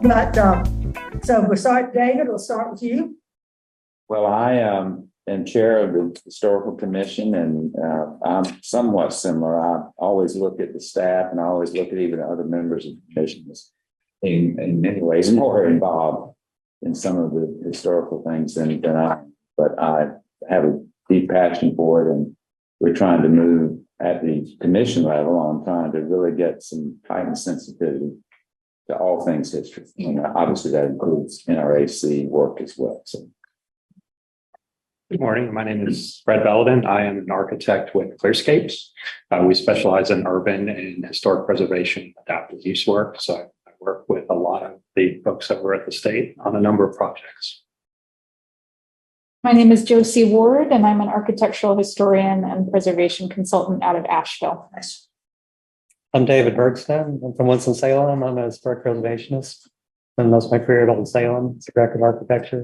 But so we'll start, David, we'll start with you. Well, I am chair of the Historical Commission, and I'm somewhat similar. I always look at the staff, and I always look at even other members of the commission as in many ways more involved in some of the historical things than I am. But I have a deep passion for it, and we're trying to move at the commission level on trying to really get some heightened sensitivity to all things history. And obviously that includes NRAC work as well. So. Good morning. My name is Fred Belden. I am an architect with Clearscapes. We specialize in urban and historic preservation, adaptive use work. So I work with a lot of the folks over at the state on a number of projects. My name is Josie Ward, and I'm an architectural historian and preservation consultant out of Asheville. I'm David Bergstone. I'm from Winston-Salem. I'm a historic preservationist. And most of my career at Old Salem. It's a record architecture.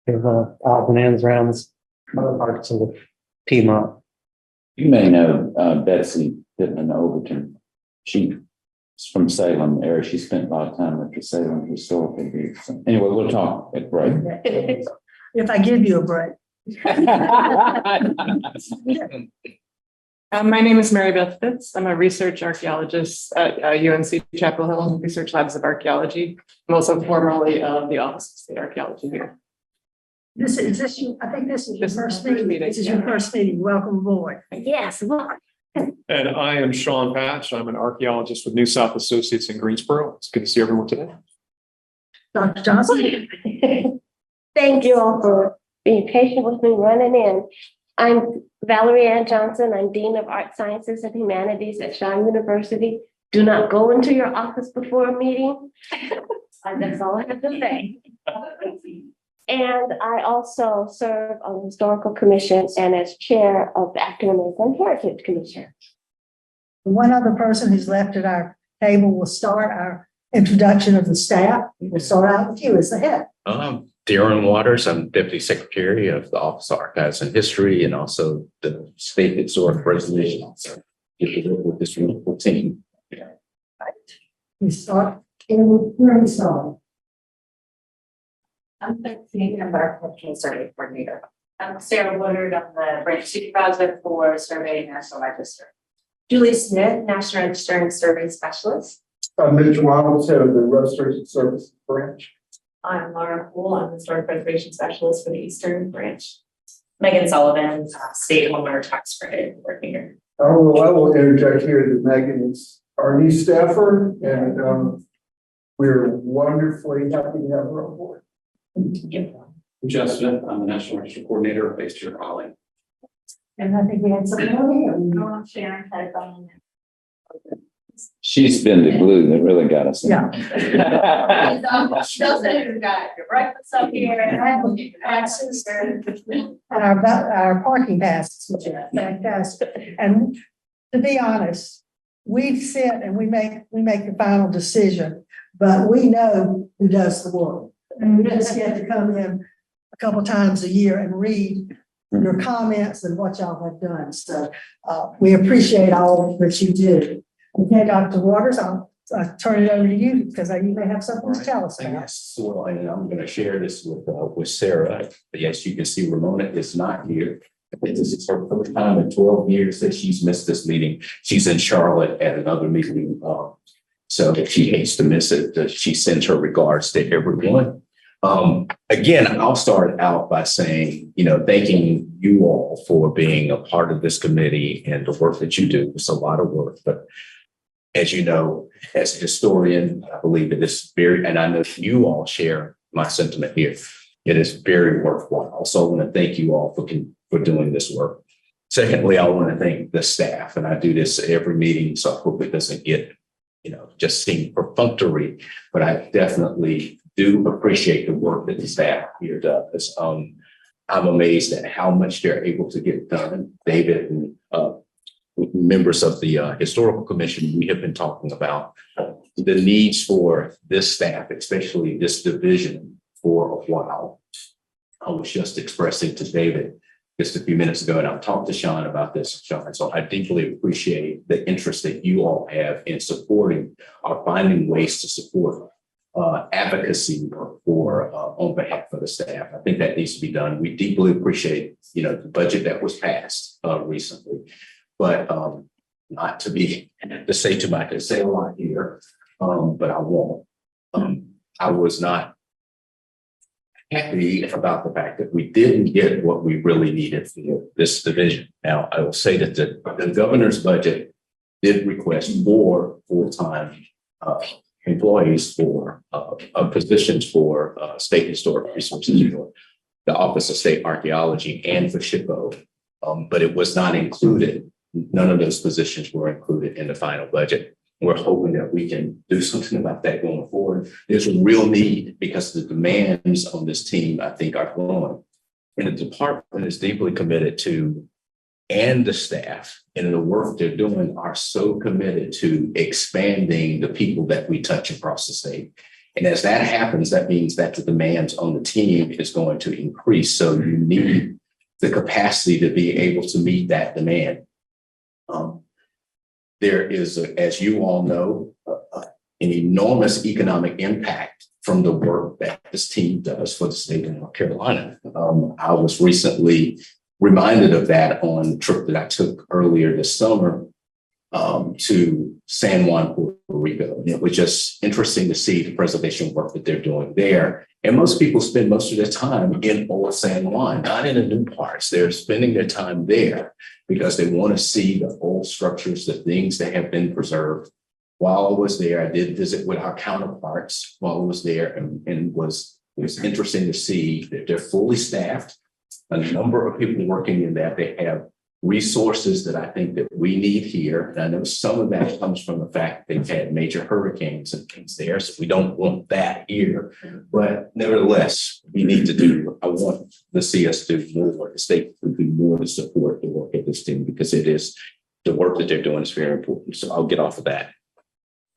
Give odds and ends around other parts of the Piedmont. You may know Betsy Pittman Overton. She's from Salem area. She spent a lot of time at the Salem Historical Group. So anyway, we'll talk at break. If I give you a break. My name is Mary Beth Fitz. I'm a research archaeologist at UNC Chapel Hill Research Labs of Archaeology. I'm also formerly of the Office of State Archaeology here. I think this is your first meeting. This is your first meeting. Welcome aboard. Yes, welcome. And I am Sean Patch. I'm an archaeologist with New South Associates in Greensboro. It's good to see everyone today. Dr. Johnson. Thank you all for being patient with me running in. I'm Valerie Ann Johnson. I'm Dean of Art Sciences and Humanities at Shaw University. Do not go into your office before a meeting. That's all I have to say. And I also serve on the Historical Commission and as chair of the African American Heritage Commission. One other person who's left at our table will start our introduction of the staff. We'll start out with you as the head. Darren Waters. I'm Deputy Secretary of the Office of Archives and History and also the State Historic Preservation Officer. Get to work with this wonderful team. Right. We start in where we start. I'm 13. I'm architectural survey coordinator. I'm Sarah Woodard. I'm the branch supervisor for Survey National Register. Julie Smith, National Register and Survey Specialist. I'm Mitch Wiles, head of the Restoration Services branch. I'm Laura Poole. I'm the Historic Preservation Specialist for the Eastern Branch. Megan Sullivan, State Homeowner Tax Credit Coordinator. I will interject here that Megan is our new staffer, and we're wonderfully happy to have her on board. Justin, I'm the National Register Coordinator based here in Raleigh. And I think we had something over here. Oh, Sharon had gone. She's been the glue that really got us. Yeah. Those that have got your breakfast up here and access And our parking passes, which are fantastic. And to be honest, we sit and we make the final decision, but we know who does the work. And we just get to come in a couple times a year and read your comments and what y'all have done. So we appreciate all that you do. Okay, Dr. Waters, I'll turn it over to you because you may have something to tell us about. Yes, well, and I'm going to share this with Sarah. But yes, you can see Ramona is not here. This is her first time in 12 years that she's missed this meeting. She's in Charlotte at another meeting. So if she hates to miss it, she sends her regards to everyone. Again, I'll start out by saying, thanking you all for being a part of this committee and the work that you do. It's a lot of work, but as you know, as a historian, I believe it is and I know you all share my sentiment here. It is very worthwhile. So I want to thank you all for doing this work. Secondly, I want to thank the staff, and I do this every meeting, so I hope it doesn't get, just seem perfunctory, but I definitely do appreciate the work that the staff here does. I'm amazed at how much they're able to get done. David and members of the Historical Commission, we have been talking about the needs for this staff, especially this division, for a while. I was just expressing to David just a few minutes ago, and I've talked to Sean about this, Sean. So I deeply appreciate the interest that you all have in supporting or finding ways to support advocacy work for on behalf of the staff. I think that needs to be done. We deeply appreciate, the budget that was passed recently, but not to be to say too much. I could say a lot here, but I won't. I was not happy about the fact that we didn't get what we really needed for this division. Now, I will say that the governor's budget did request more full-time employees for positions for state historic resources, for the Office of State Archaeology and for SHPO, but it was not included. None of those positions were included in the final budget. We're hoping that we can do something about that going forward. There's a real need because the demands on this team, I think, are growing. And the department is deeply committed to, and the staff and the work they're doing are so committed to expanding the people that we touch across the state. And as that happens, that means that the demands on the team is going to increase. So you need the capacity to be able to meet that demand. There is, as you all know, an enormous economic impact from the work that this team does for the state of North Carolina. I was recently reminded of that on the trip that I took earlier this summer to San Juan, Puerto Rico. It was just interesting to see the preservation work that they're doing there. And most people spend most of their time in old San Juan, not in the new parts. They're spending their time there because they want to see the old structures, the things that have been preserved. While I was there, I did visit with our counterparts while I was there, and it was interesting to see that they're fully staffed. A number of people working in that. They have resources that I think that we need here. And I know some of that comes from the fact that they've had major hurricanes and things there. So we don't want that here. But nevertheless, we need to do, I want to see us do more. The state would do more to support the work of this team because it is, the work that they're doing is very important. So I'll get off of that.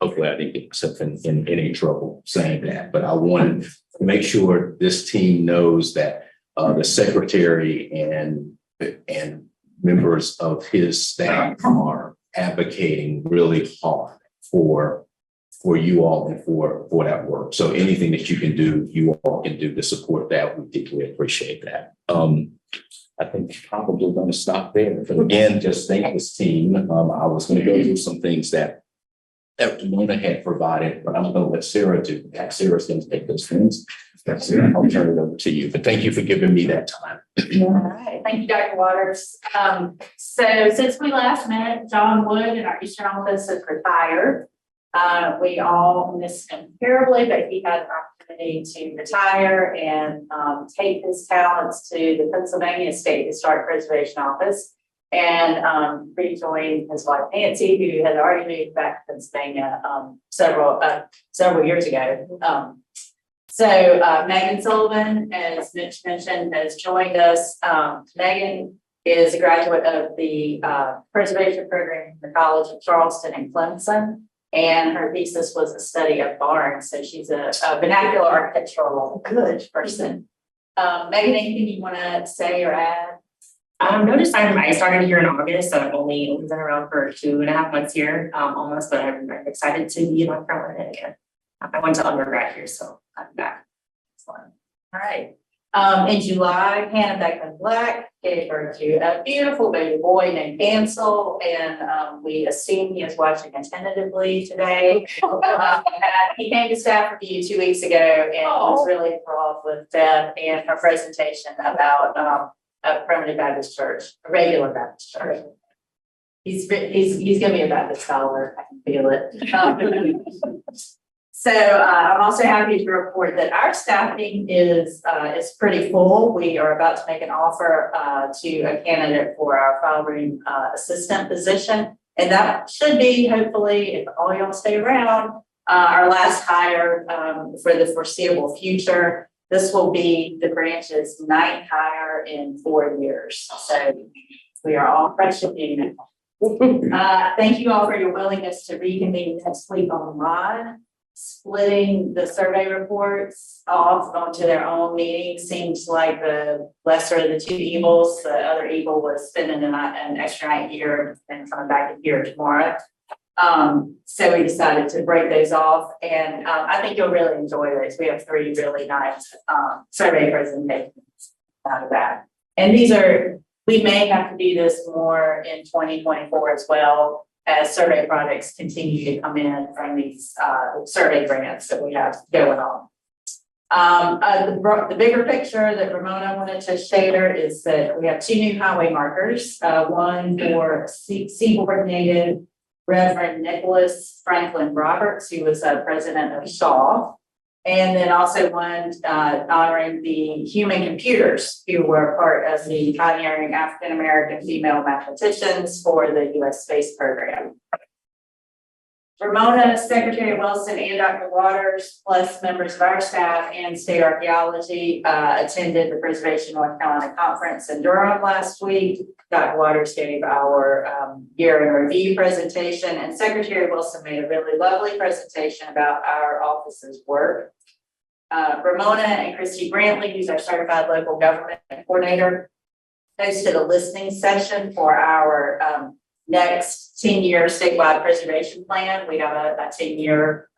Hopefully I didn't get myself in any trouble saying that, but I wanted to make sure this team knows that the secretary and members of his staff are advocating really hard for you all and for that work. So anything that you can do, you all can do to support that. We deeply appreciate that. I think probably going to stop there. But again, just thank this team. I was going to go through some things that Mona had provided, but I'm going to let Sarah do that. Sarah's going to take those things. Sarah, I'll turn it over to you. But thank you for giving me that time. All right. Thank you, Dr. Waters. So since we last met, John Wood in our Eastern office has retired. We all miss him terribly, but he had an opportunity to retire and take his talents to the Pennsylvania State Historic Preservation Office and rejoin his wife Nancy, who had already moved back to Pennsylvania several years ago. So Megan Sullivan, as Mitch mentioned, has joined us. Megan is a graduate of the preservation program from the College of Charleston and Clemson, and her thesis was a study of barns. So she's a vernacular architectural good person. Megan, anything you want to say or add? Notice I started here in August, so I've only been around for 2.5 months here, almost, but I'm excited to be in North Carolina again. I went to undergrad here, so I'm back. Excellent. All right. In July, Hannah Beckman Black gave birth to a beautiful baby boy named Ansel, and we assume he is watching attentively today. He came to staff review 2 weeks ago and was really enthralled with Deb and her presentation about a primitive Baptist church, a regular Baptist church. He's gonna be a Baptist scholar. I can feel it. So I'm also happy to report that our staffing is pretty full. We are about to make an offer to a candidate for our file room assistant position, and that should be, hopefully, if all y'all stay around, our last hire for the foreseeable future. This will be the branch's 9th hire in 4 years. So we are all fresh and new now. Thank you all for your willingness to reconvene next week online. Splitting the survey reports off onto their own meetings seems like the lesser of the two evils. The other evil was spending an extra night here and coming back here tomorrow. So we decided to break those off, and I think you'll really enjoy those. We have 3 really nice survey presentations out of that. And we may have to do this more in 2024 as well, as survey projects continue to come in from these survey grants that we have going on. The bigger picture that Ramona wanted to share is that we have 2 new highway markers, one for Seaboard native Reverend Nicholas Franklin Roberts, who was president of Shaw, and then also one honoring the human computers who were part of the pioneering African-American female mathematicians for the U.S. space program. Ramona, Secretary Wilson, and Dr. Waters, plus members of our staff and state archaeology, attended the Preservation North Carolina Conference in Durham last week. Dr. Waters gave our year in review presentation, and Secretary Wilson made a really lovely presentation about our office's work. Ramona and Christy Brantley, who's our certified local government coordinator, hosted a listening session for our next 10-year statewide preservation plan. We have a 10-year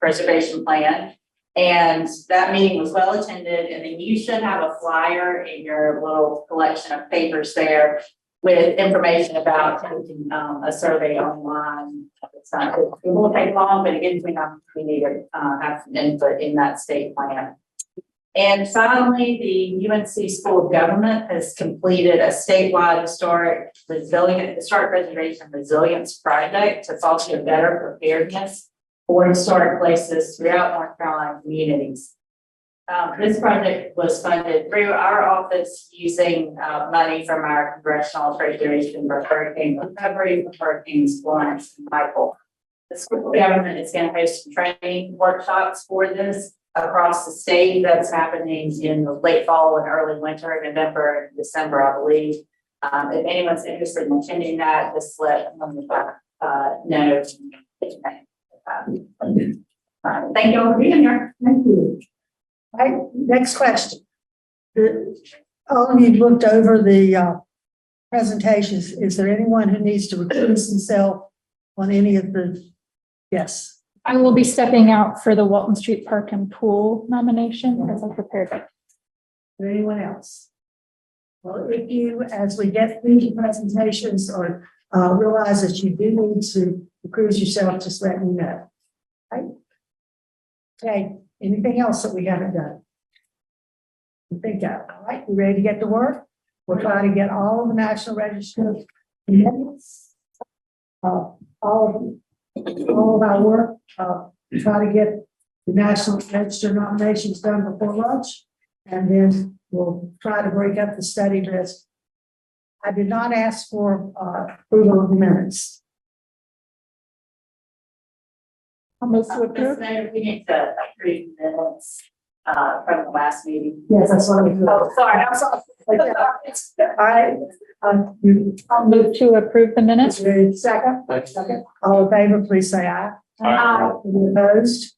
preservation plan. And that meeting was well attended. And then you should have a flyer in your little collection of papers there with information about taking a survey online. It won't take long, but it gives me enough. We need to have some input in that state plan. And finally, the UNC School of Government has completed a statewide historic preservation resilience project to foster better preparedness for historic places throughout North Carolina communities. This project was funded through our office using money from our congressional appropriation for hurricane recovery for Hurricanes Florence and Michael. The school of government is going to host some training workshops for this across the state. That's happening in the late fall and early winter, November and December, I believe. If anyone's interested in attending that, just let them know. Thank you all for being here. Thank you. All right, next question. All of you looked over the presentations. Is there anyone who needs to recuse himself on any of the? Yes. I will be stepping out for the Walton Street Park and Pool nomination as I prepared it. Or anyone else? Well, if you, as we get through the presentations or realize that you do need to recuse yourself, just let me know. Right? Okay. Anything else that we haven't done? I think that, all right, you ready to get to work? We'll try to get all of the National Register minutes, all of our work, try to get the National Register nominations done before lunch, and then we'll try to break up the study list. I did not ask for approval of the minutes. I'll move to approve. We need to approve the minutes from the last meeting. Yes, that's what I'm. Oh, sorry, I'm sorry. All right. I'll move to approve the minutes. Second. Second. All in favor, please say aye. Aye. Any opposed?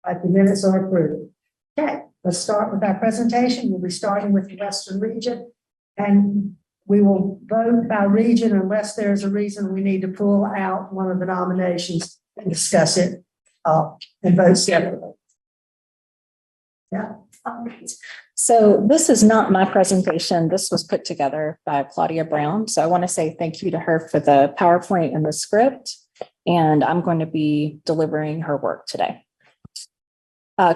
The minutes are approved. Okay, let's start with our presentation. We'll be starting with the Western region, and we will vote by region unless there's a reason we need to pull out one of the nominations and discuss it and vote separately. Yeah. All right. So this is not my presentation. This was put together by Claudia Brown. So I want to say thank you to her for the PowerPoint and the script. And I'm going to be delivering her work today.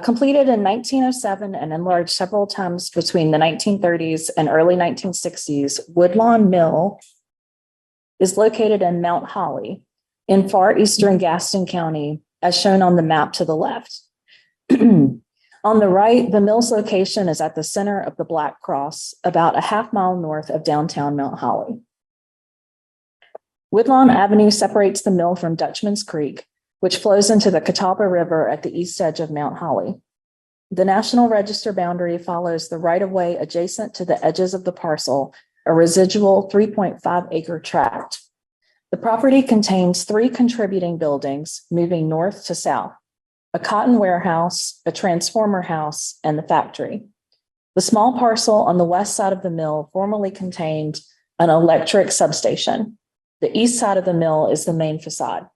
Completed in 1907 and enlarged several times between the 1930s and early 1960s, Woodlawn Mill is located in Mount Holly in far eastern Gaston County, as shown on the map to the left. On the right, the mill's location is at the center of the Black Cross, about a half-mile north of downtown Mount Holly. Woodlawn Avenue separates the mill from Dutchman's Creek, which flows into the Catawba River at the east edge of Mount Holly. The National Register boundary follows the right-of-way adjacent to the edges of the parcel, a residual 3.5-acre tract. The property contains 3 contributing buildings moving north to south: a cotton warehouse, a transformer house, and the factory. The small parcel on the west side of the mill formerly contained an electric substation. The east side of the mill is the main facade.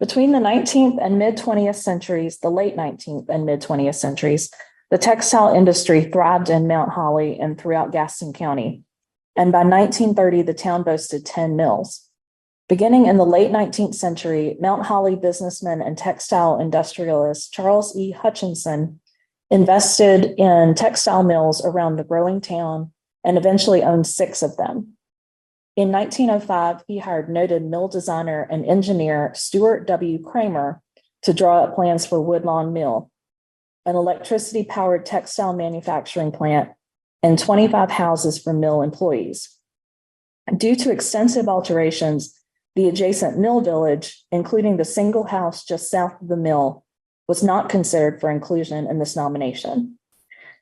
Between the 19th and mid 20th centuries, the late 19th and mid 20th centuries, the textile industry thrived in Mount Holly and throughout Gaston County. And by 1930, the town boasted 10 mills. Beginning in the late 19th century, Mount Holly businessman and textile industrialist Charles E. Hutchinson invested in textile mills around the growing town and eventually owned 6 of them. In 1905, he hired noted mill designer and engineer Stuart W. Kramer to draw up plans for Woodlawn Mill, an electricity-powered textile manufacturing plant and 25 houses for mill employees. Due to extensive alterations, the adjacent mill village, including the single house just south of the mill, was not considered for inclusion in this nomination.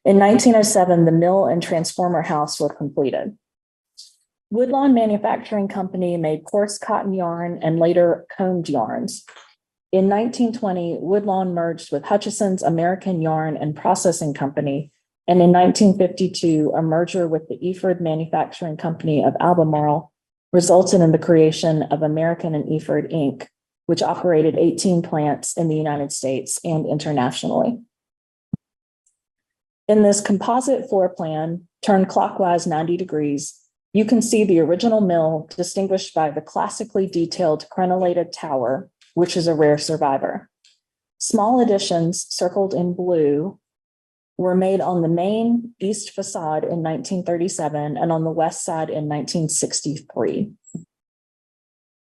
In 1907, the mill and transformer house were completed. Woodlawn Manufacturing Company made coarse cotton yarn and later combed yarns. In 1920, Woodlawn merged with Hutchison's American Yarn and Processing Company, and in 1952, a merger with the Eford Manufacturing Company of Albemarle resulted in the creation of American and Eford Inc., which operated 18 plants in the United States and internationally. In this composite floor plan, turned clockwise 90 degrees, you can see the original mill distinguished by the classically detailed crenellated tower, which is a rare survivor. Small additions circled in blue were made on the main east facade in 1937 and on the west side in 1963.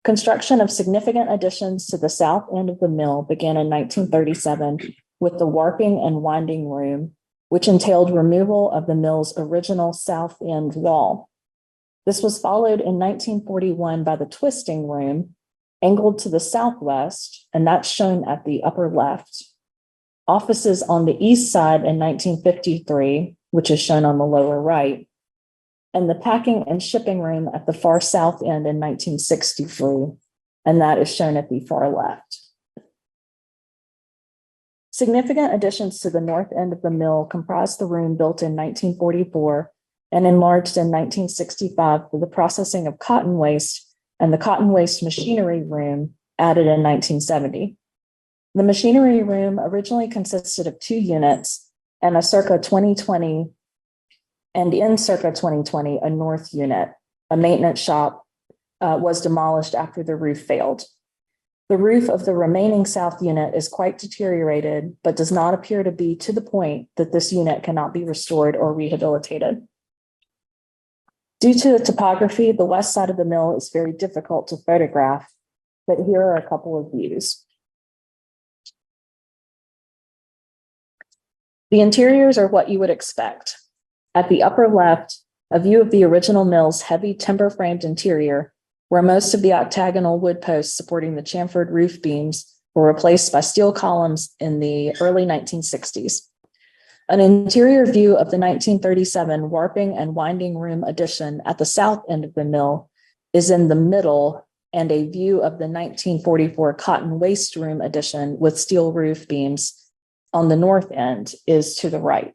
Construction of significant additions to the south end of the mill began in 1937 with the warping and winding room, which entailed removal of the mill's original south end wall. This was followed in 1941 by the twisting room, angled to the southwest, and that's shown at the upper left. Offices on the east side in 1953, which is shown on the lower right, and the packing and shipping room at the far south end in 1963, and that is shown at the far left. Significant additions to the north end of the mill comprised the room built in 1944 and enlarged in 1965 for the processing of cotton waste, and the cotton waste machinery room added in 1970. The machinery room originally consisted of 2 units and in circa 2020, a north unit. A maintenance shop was demolished after the roof failed. The roof of the remaining south unit is quite deteriorated, but does not appear to be to the point that this unit cannot be restored or rehabilitated. Due to the topography, the west side of the mill is very difficult to photograph, but here are a couple of views. The interiors are what you would expect. At the upper left, a view of the original mill's heavy timber-framed interior, where most of the octagonal wood posts supporting the chamfered roof beams were replaced by steel columns in the early 1960s. An interior view of the 1937 warping and winding room addition at the south end of the mill is in the middle, and a view of the 1944 cotton waste room addition with steel roof beams on the north end is to the right.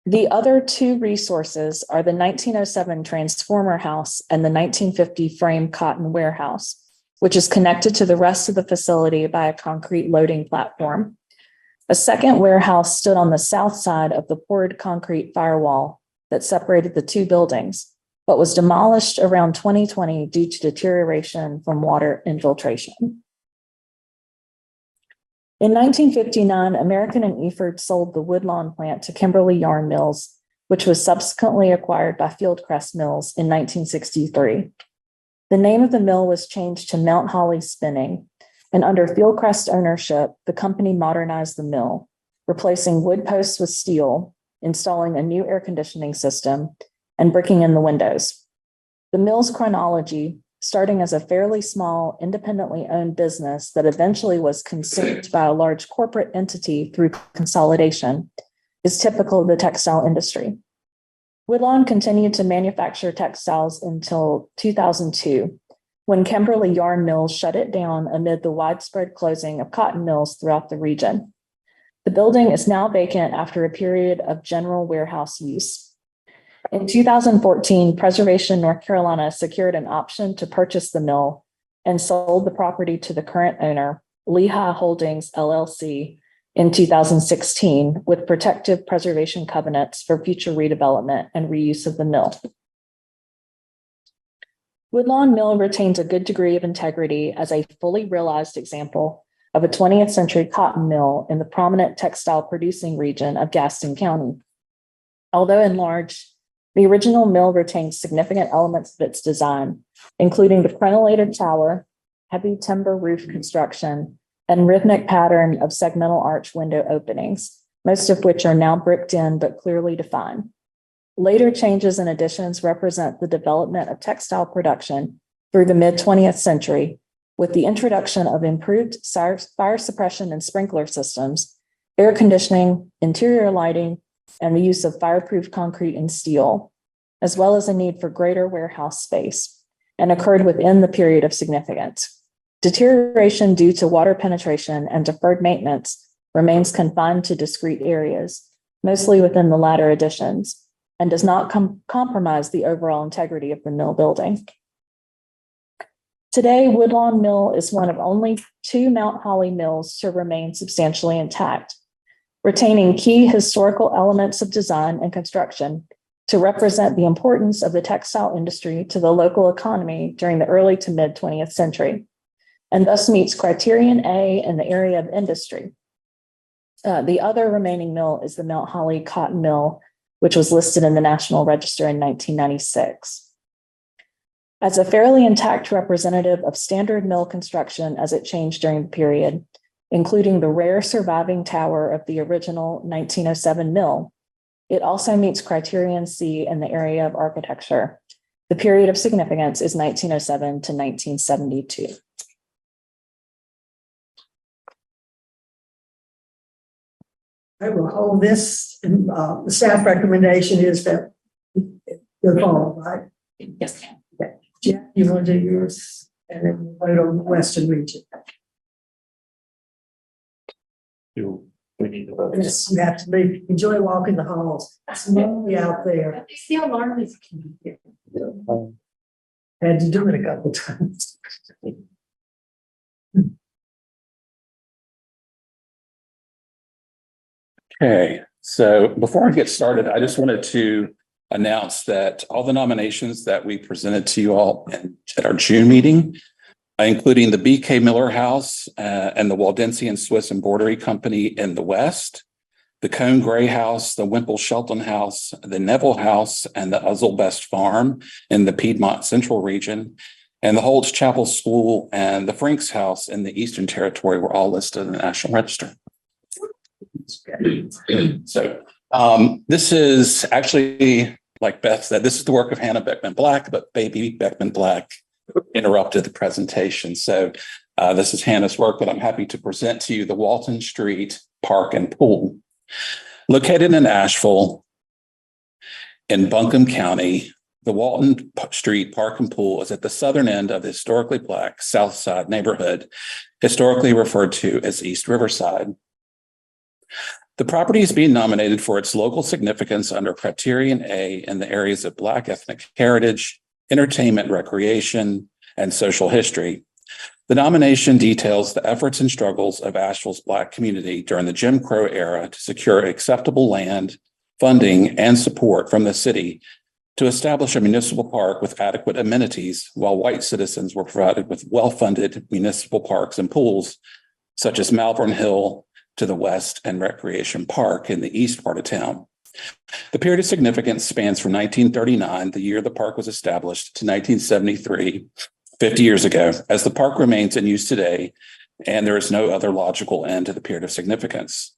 The other 2 resources are the 1907 transformer house and the 1950 frame cotton warehouse, which is connected to the rest of the facility by a concrete loading platform. A second warehouse stood on the south side of the poured concrete firewall that separated the 2 buildings, but was demolished around 2020 due to deterioration from water infiltration. In 1959, American and Eford sold the Woodlawn plant to Kimberly Yarn Mills, which was subsequently acquired by Fieldcrest Mills in 1963. The name of the mill was changed to Mount Holly Spinning, and under Fieldcrest ownership, the company modernized the mill, replacing wood posts with steel, installing a new air conditioning system, and bricking in the windows. The mill's chronology, starting as a fairly small, independently owned business that eventually was consumed by a large corporate entity through consolidation, is typical of the textile industry. Woodlawn continued to manufacture textiles until 2002, when Kimberly Yarn Mills shut it down amid the widespread closing of cotton mills throughout the region. The building is now vacant after a period of general warehouse use. In 2014, Preservation North Carolina secured an option to purchase the mill and sold the property to the current owner, Lehigh Holdings LLC, in 2016 with protective preservation covenants for future redevelopment and reuse of the mill. Woodlawn Mill retains a good degree of integrity as a fully realized example of a 20th century cotton mill in the prominent textile producing region of Gaston County. Although enlarged, the original mill retains significant elements of its design, including the crenellated tower, heavy timber roof construction, and rhythmic pattern of segmental arch window openings, most of which are now bricked in but clearly defined. Later changes and additions represent the development of textile production through the mid-20th century, with the introduction of improved fire suppression and sprinkler systems, air conditioning, interior lighting, and the use of fireproof concrete and steel, as well as a need for greater warehouse space, and occurred within the period of significance. Deterioration due to water penetration and deferred maintenance remains confined to discrete areas, mostly within the latter additions, and does not compromise the overall integrity of the mill building. Today, Woodlawn Mill is one of only 2 Mount Holly mills to remain substantially intact, retaining key historical elements of design and construction to represent the importance of the textile industry to the local economy during the early to mid 20th century, and thus meets criterion A in the area of industry. The other remaining mill is the Mount Holly Cotton Mill, which was listed in the National Register in 1996. As a fairly intact representative of standard mill construction as it changed during the period, including the rare surviving tower of the original 1907 mill, it also meets criterion C in the area of architecture. The period of significance is 1907 to 1972. I will hold this, the staff recommendation is that you're following, right? Yes, ma'am. Okay. Jeff, you want to do yours and then we'll vote on the Western region. Do we need to vote? Yes, you have to leave, enjoy walking the halls. It's lonely out there. The alarm is. Had to do it a couple times. Okay, so before I get started, I just wanted to announce that all the nominations that we presented to you all at our June meeting, including the BK Miller House and the Waldensian Swiss Embroidery Company in the West, the Cone Gray House, the Wimple Shelton House, the Neville House, and the Uzzle Best Farm in the Piedmont Central region, and the Holtz Chapel School and the Franks House in the Eastern Territory were all listed in the National Register. So this is actually, like Beth said, this is the work of Hannah Beckman Black, but baby Beckman Black interrupted the presentation. So this is Hannah's work, but I'm happy to present to you the Walton Street Park and Pool. Located in Asheville in Buncombe County, the Walton Street Park and Pool is at the southern end of the historically Black South Side neighborhood, historically referred to as East Riverside. The property is being nominated for its local significance under criterion A in the areas of Black ethnic heritage, entertainment, recreation, and social history. The nomination details the efforts and struggles of Asheville's Black community during the Jim Crow era to secure acceptable land, funding, and support from the city to establish a municipal park with adequate amenities, while white citizens were provided with well-funded municipal parks and pools, such as Malvern Hill to the west and Recreation Park in the east part of town. The period of significance spans from 1939, the year the park was established, to 1973, 50 years ago, as the park remains in use today, and there is no other logical end to the period of significance.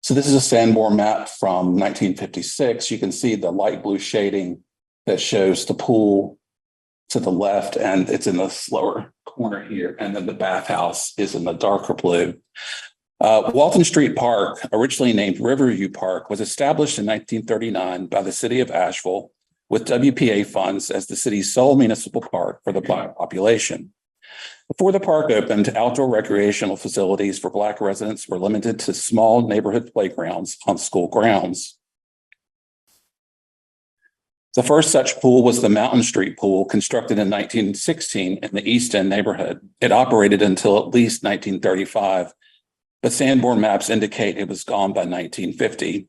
So this is a Sanborn map from 1956. You can see the light blue shading that shows the pool to the left, and it's in the lower corner here, and then the bathhouse is in the darker blue. Walton Street Park, originally named Riverview Park, was established in 1939 by the city of Asheville with WPA funds as the city's sole municipal park for the Black population. Before the park opened, outdoor recreational facilities for Black residents were limited to small neighborhood playgrounds on school grounds. The first such pool was the Mountain Street Pool, constructed in 1916 in the East End neighborhood. It operated until at least 1935, but Sanborn maps indicate it was gone by 1950.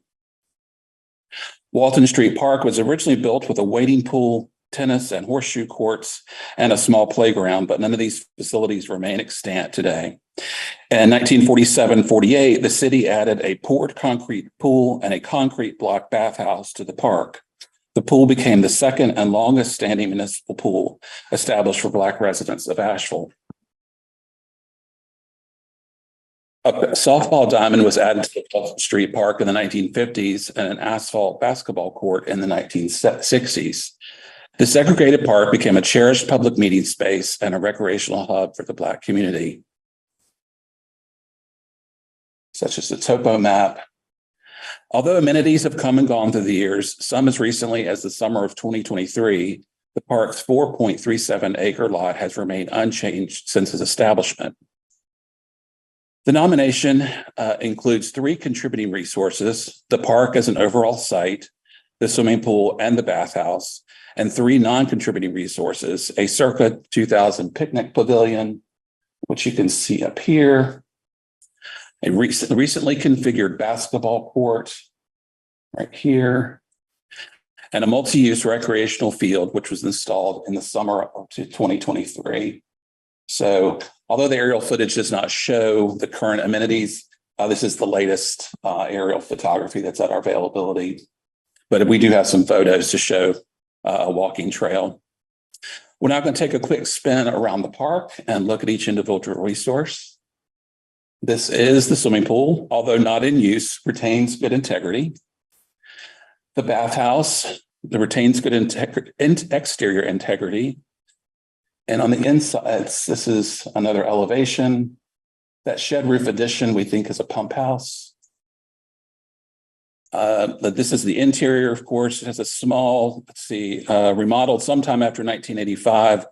Walton Street Park was originally built with a wading pool, tennis and horseshoe courts, and a small playground, but none of these facilities remain extant today. In 1947-48, the city added a poured concrete pool and a concrete block bathhouse to the park. The pool became the second and longest standing municipal pool established for Black residents of Asheville. A softball diamond was added to the Walton Street Park in the 1950s and an asphalt basketball court in the 1960s. The segregated park became a cherished public meeting space and a recreational hub for the Black community. Such as the topo map. Although amenities have come and gone through the years, some as recently as the summer of 2023, the park's 4.37 acre lot has remained unchanged since its establishment. The nomination includes 3 contributing resources: the park as an overall site, the swimming pool, and the bathhouse, and 3 non-contributing resources: a circa 2000 picnic pavilion, which you can see up here, a recently configured basketball court right here, and a multi-use recreational field, which was installed in the summer of 2023. So although the aerial footage does not show the current amenities, this is the latest aerial photography that's at our availability. But we do have some photos to show a walking trail. We're now going to take a quick spin around the park and look at each individual resource. This is the swimming pool, although not in use, retains good integrity. The bathhouse, retains good exterior integrity. And on the insides, this is another elevation. That shed roof addition we think is a pump house. This is the interior, of course. It has a small, remodeled sometime after 1985.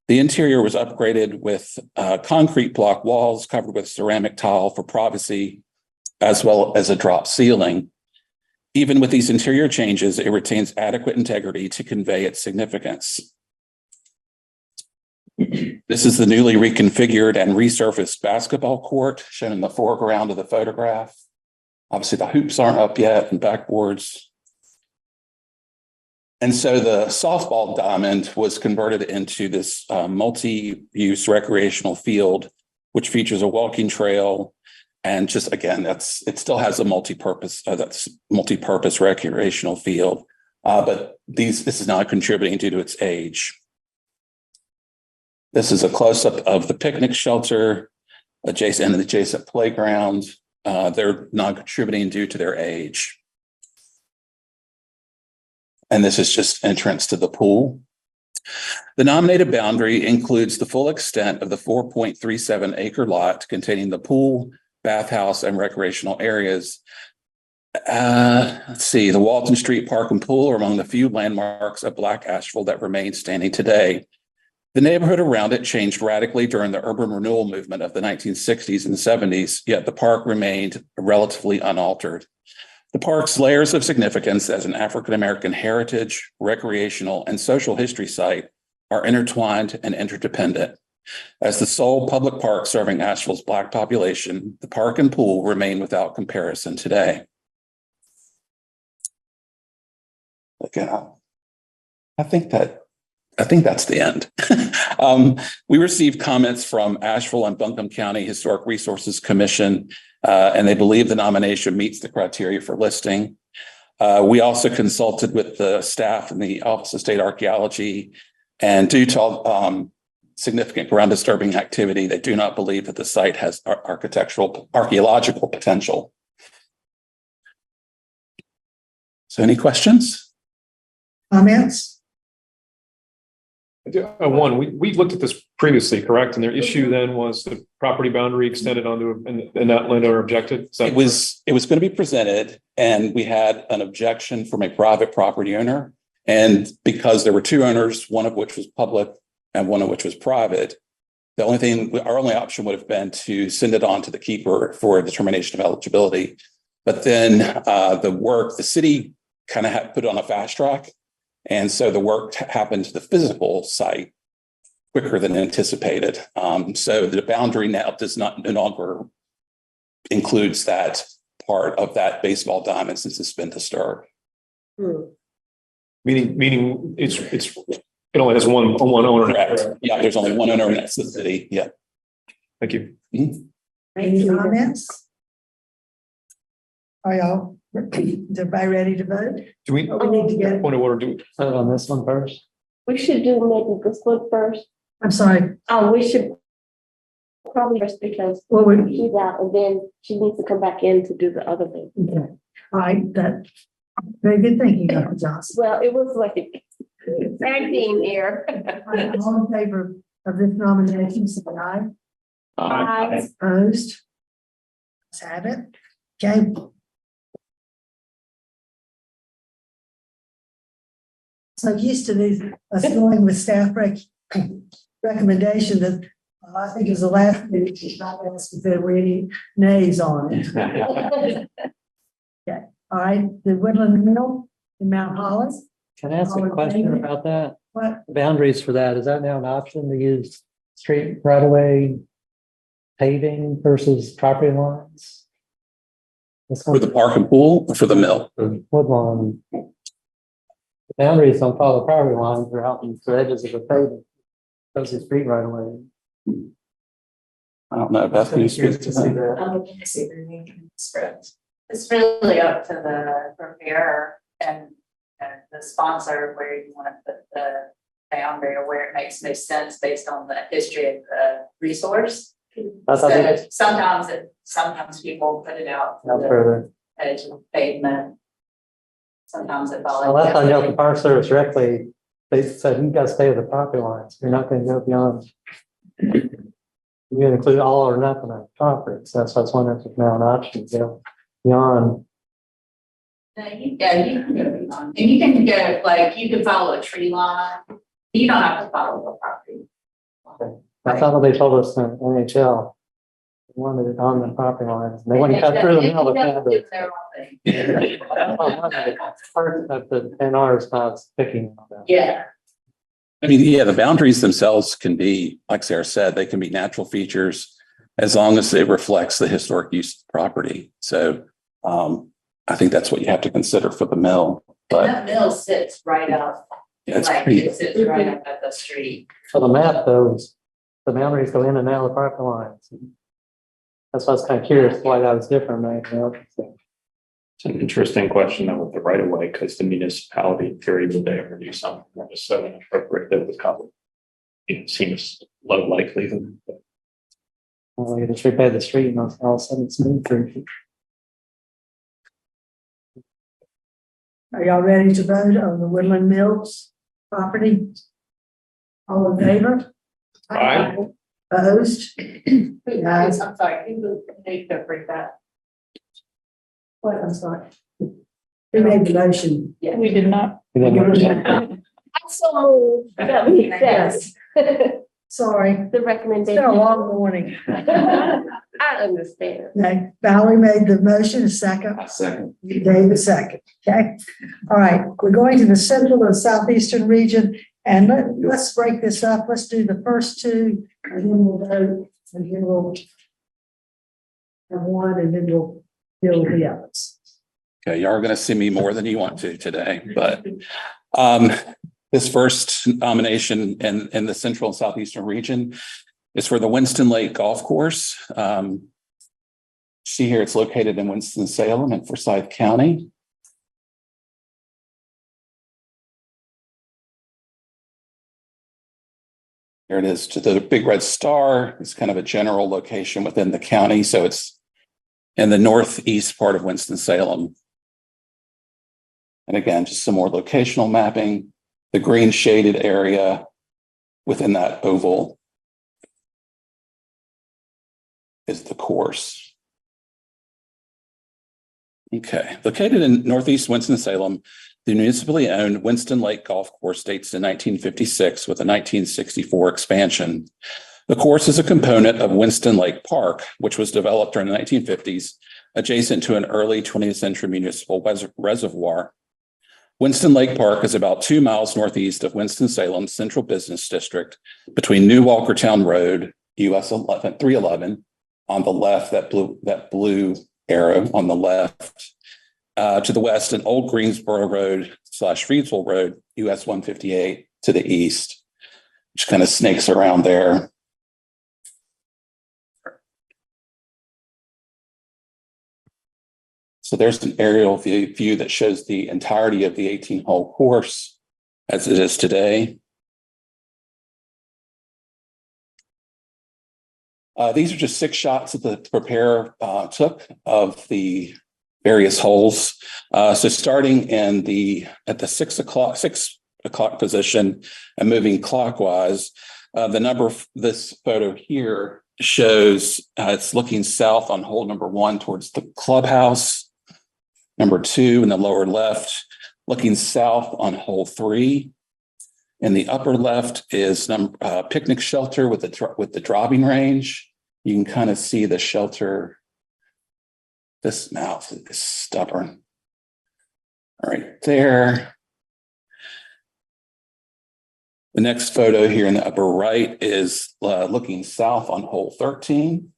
The interior was upgraded with concrete block walls covered with ceramic tile for privacy, as well as a drop ceiling. Even with these interior changes, it retains adequate integrity to convey its significance. This is the newly reconfigured and resurfaced basketball court shown in the foreground of the photograph. Obviously, the hoops aren't up yet and backboards. And so the softball diamond was converted into this multi-use recreational field, which features a walking trail. And just again, it still has a multi-purpose recreational field, but this is not contributing due to its age. This is a close-up of the picnic shelter adjacent and the adjacent playground. They're not contributing due to their age. And this is just entrance to the pool. The nominated boundary includes the full extent of the 4.37 acre lot containing the pool, bathhouse, and recreational areas. The Walton Street Park and Pool are among the few landmarks of Black Asheville that remain standing today. The neighborhood around it changed radically during the urban renewal movement of the 1960s and 70s, yet the park remained relatively unaltered. The park's layers of significance as an African-American heritage, recreational, and social history site are intertwined and interdependent. As the sole public park serving Asheville's Black population, the park and pool remain without comparison today. Again, I think that's the end. We received comments from Asheville and Buncombe County Historic Resources Commission, and they believe the nomination meets the criteria for listing. We also consulted with the staff in the Office of State Archaeology, and due to significant ground disturbing activity, they do not believe that the site has archaeological potential. So any questions? Comments? One, we looked at this previously, correct? And their issue then was the property boundary extended onto, and that landowner objected? It was going to be presented, and we had an objection from a private property owner. And because there were 2 owners, one of which was public and one of which was private, our only option would have been to send it on to the keeper for a determination of eligibility. But then the city kind of had put on a fast track. And so the work happened to the physical site quicker than anticipated. So the boundary now does not no longer includes that part of that baseball diamond since it's been disturbed. Meaning it only has one owner. Correct. Yeah, there's only one owner, and that's the city. Yeah. Thank you. Any comments? Are y'all, is everybody ready to vote? Do we, We need to get, point of order, do, Vote on this one first. We should do maybe this one first. I'm sorry, We should probably first because what we, she's out and then she needs to come back in to do the other thing. okay, all right, that, very good thinking, Dr. Johnson. Well, it was like a tag team here. All in favor of this nomination, say aye. Aye. Opposed? Let's have it. Okay. So used to these, us going with staff recommendation that I think is the last meeting, she's not asked if there were any nays on it. Okay, all right, the Woodland Mill in Mount Hollis, Can I ask a question about that? what, Boundaries for that, is that now an option to use street right away paving versus property lines? For the park and pool or for the mill? Woodlawn. The boundaries don't follow property lines, they're out in the edges of the pavement. Those are street right away. I don't know. Beth, can you speak to that? I'm looking to see the new script. It's really up to the preparer and the sponsor where you want to put the boundary or where it makes most sense based on the history of the resource. I thought they- So sometimes people put it out to Out the further. edge of the pavement. Sometimes it follows. Unless I know the Park Service directly, they said, you gotta stay with the property lines, you're not gonna go beyond. You include all or nothing on property, so that's why I was wondering if it's now an option to go beyond. No, you can go beyond, and you can go, like, you can follow a tree line, you don't have to follow the property. I thought they told us in NHL. They wanted it on the property lines, and they wouldn't cut through the middle of the part of the NR is not picking on that. Yeah. I mean, yeah, the boundaries themselves can be, like Sarah said, they can be natural features as long as it reflects the historic use of the property. So I think that's what you have to consider for the mill. But That mill sits right out, yeah, it's like, pretty, it sits right up at the street. So the map, those, the boundaries go in and out of the property lines. That's why I was kind of curious why that was different than anything else. It's an interesting question though with the right of way, because the municipality in theory, would they ever do something that was so inappropriate that would probably, seems low likelihood. Well, you just repay the street and all of a sudden it's moved through. are y'all ready to vote on the Woodland Mills property? All in favor? Aye. Opposed? I'm sorry, who need to bring that? What, I'm sorry. Who made the motion? Yeah. We did not. So that makes sense. Sorry, it's The been recommendation. a long morning. I understand. Okay, Valerie made the motion, a second. Second. David second, okay? All right, we're going to the central and southeastern region, and let's break this up. Let's do the first two, and then we'll vote, and then we'll have one, and then we'll deal with the others. okay, you are going to see me more than you want to today, but this first nomination in the central and southeastern region is for the Winston Lake Golf Course. See here, it's located in Winston-Salem and Forsyth County. Here it is to the Big Red Star. It's kind of a general location within the county. So it's in the northeast part of Winston-Salem. And again, just some more locational mapping. The green shaded area within that oval is the course. Okay, located in northeast Winston-Salem, the municipally owned Winston Lake Golf Course dates to 1956 with a 1964 expansion. The course is a component of Winston Lake Park, which was developed during the 1950s, adjacent to an early 20th century municipal reservoir. Winston Lake Park is about 2 miles northeast of Winston-Salem's Central Business District between New Walkertown Road, US 311 on the left, that blue arrow on the left, to the west, and Old Greensboro Road / Freedsville Road, US 158 to the east, which kind of snakes around there. So there's an aerial view that shows the entirety of the 18-hole course as it is today. These are just 6 shots that the preparer took of the various holes. So starting at the 6 o'clock position and moving clockwise, the number of this photo here shows it's looking south on hole number 1 towards the clubhouse. Number 2 in the lower left, looking south on hole 3. In the upper left is picnic shelter with the driving range. You can kind of see the shelter. This mouth is stubborn. All right, there. The next photo here in the upper right is looking south on hole 13.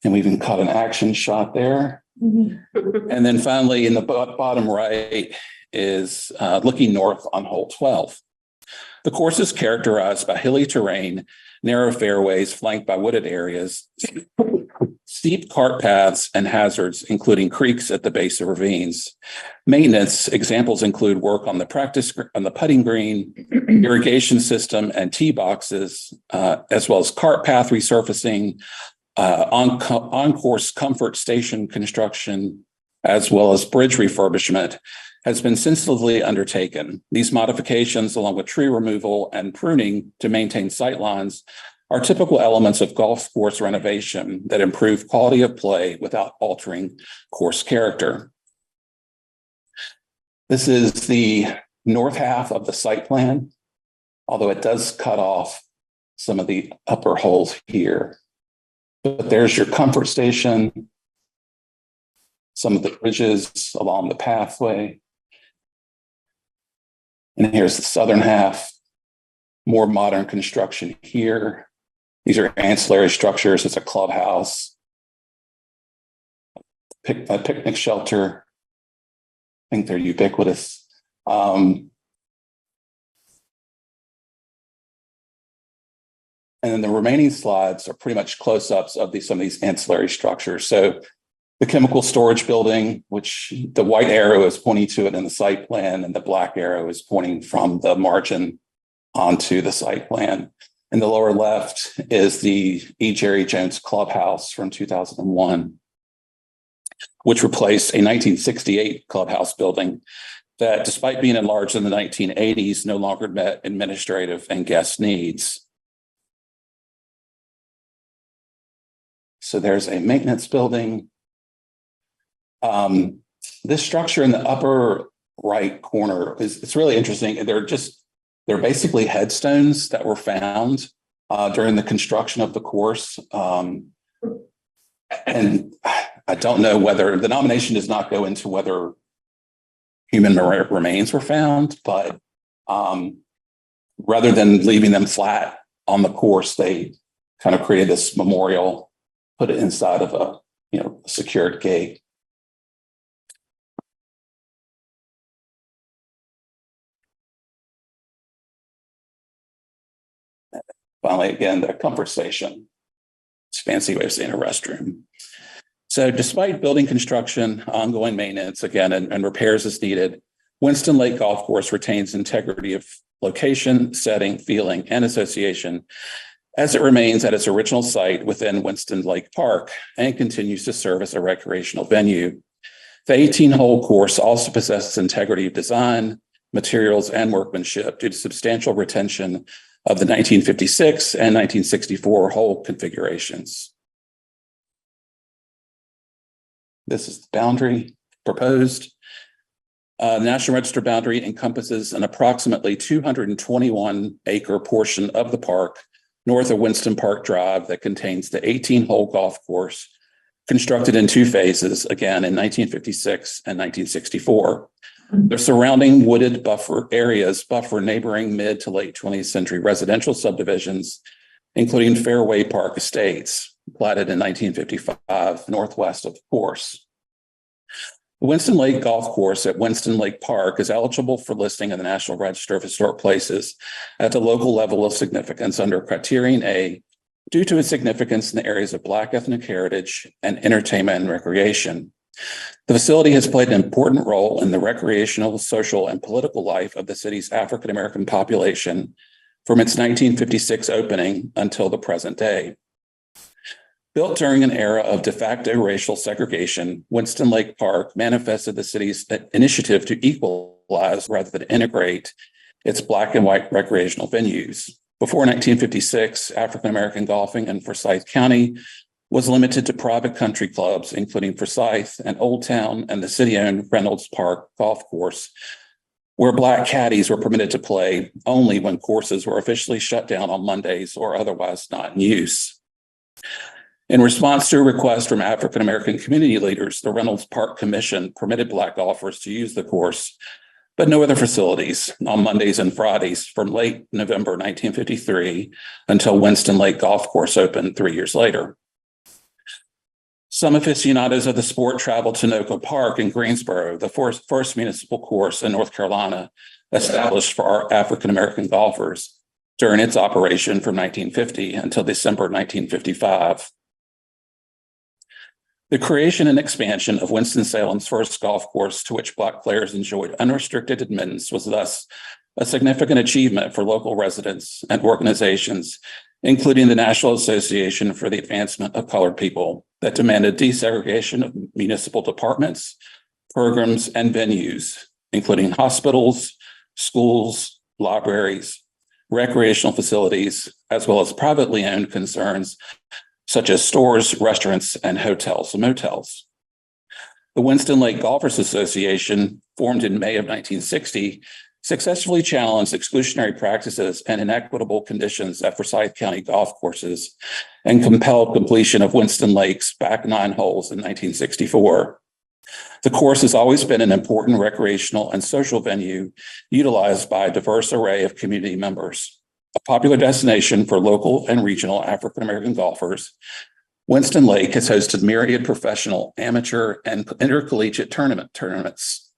And we even caught an action shot there. And then finally in the bottom right is looking north on hole 12. The course is characterized by hilly terrain, narrow fairways flanked by wooded areas, steep cart paths and hazards, including creeks at the base of ravines. Maintenance examples include work on the putting green, irrigation system and tee boxes, as well as cart path resurfacing, on-course comfort station construction, as well as bridge refurbishment, has been sensitively undertaken. These modifications, along with tree removal and pruning to maintain sight lines, are typical elements of golf course renovation that improve quality of play without altering course character. This is the north half of the site plan, although it does cut off some of the upper holes here. But there's your comfort station, some of the bridges along the pathway. And here's the southern half, more modern construction here. These are ancillary structures. It's a clubhouse, a picnic shelter. I think they're ubiquitous. And then the remaining slides are pretty much close-ups of some of these ancillary structures. So the chemical storage building, which the white arrow is pointing to it in the site plan, and the black arrow is pointing from the margin onto the site plan. In the lower left is the E. Jerry Jones Clubhouse from 2001, which replaced a 1968 clubhouse building that, despite being enlarged in the 1980s, no longer met administrative and guest needs. So there's a maintenance building. This structure in the upper right corner it's really interesting. They're basically headstones that were found during the construction of the course. And I don't know whether the nomination does not go into whether human remains were found, but rather than leaving them flat on the course, they kind of created this memorial, put it inside of a secured gate. Finally, again, the comfort station. It's a fancy way of saying a restroom. So despite building construction, ongoing maintenance, again, and repairs as needed, Winston Lake Golf Course retains integrity of location, setting, feeling, and association as it remains at its original site within Winston Lake Park and continues to serve as a recreational venue. The 18-hole course also possesses integrity of design, materials, and workmanship due to substantial retention of the 1956 and 1964 hole configurations. This is the boundary proposed. The National Register boundary encompasses an approximately 221-acre portion of the park north of Winston Park Drive that contains the 18-hole golf course constructed in 2 phases, again in 1956 and 1964. The surrounding wooded buffer areas buffer neighboring mid to late 20th century residential subdivisions, including Fairway Park Estates, platted in 1955 northwest of the course. The Winston Lake Golf Course at Winston Lake Park is eligible for listing in the National Register of Historic Places at the local level of significance under Criterion A due to its significance in the areas of Black ethnic heritage and entertainment and recreation. The facility has played an important role in the recreational, social, and political life of the city's African American population from its 1956 opening until the present day. Built during an era of de facto racial segregation, Winston Lake Park manifested the city's initiative to equalize rather than integrate its Black and white recreational venues. Before 1956, African American golfing in Forsyth County was limited to private country clubs, including Forsyth and Old Town and the city-owned Reynolds Park Golf Course, where Black caddies were permitted to play only when courses were officially shut down on Mondays or otherwise not in use. In response to a request from African American community leaders, the Reynolds Park Commission permitted Black golfers to use the course, but no other facilities on Mondays and Fridays from late November 1953 until Winston Lake Golf Course opened 3 years later. Some aficionados of the sport traveled to Noka Park in Greensboro, the first municipal course in North Carolina established for our African American golfers during its operation from 1950 until December 1955. The creation and expansion of Winston-Salem's first golf course to which Black players enjoyed unrestricted admittance was thus a significant achievement for local residents and organizations, including the National Association for the Advancement of Colored People, that demanded desegregation of municipal departments, programs, and venues, including hospitals, schools, libraries, recreational facilities, as well as privately owned concerns such as stores, restaurants, and hotels and motels. The Winston Lake Golfers Association, formed in May of 1960, successfully challenged exclusionary practices and inequitable conditions at Forsyth County golf courses and compelled completion of Winston Lake's back 9 holes in 1964. The course has always been an important recreational and social venue utilized by a diverse array of community members. A popular destination for local and regional African American golfers, Winston Lake has hosted myriad professional, amateur, and intercollegiate tournaments.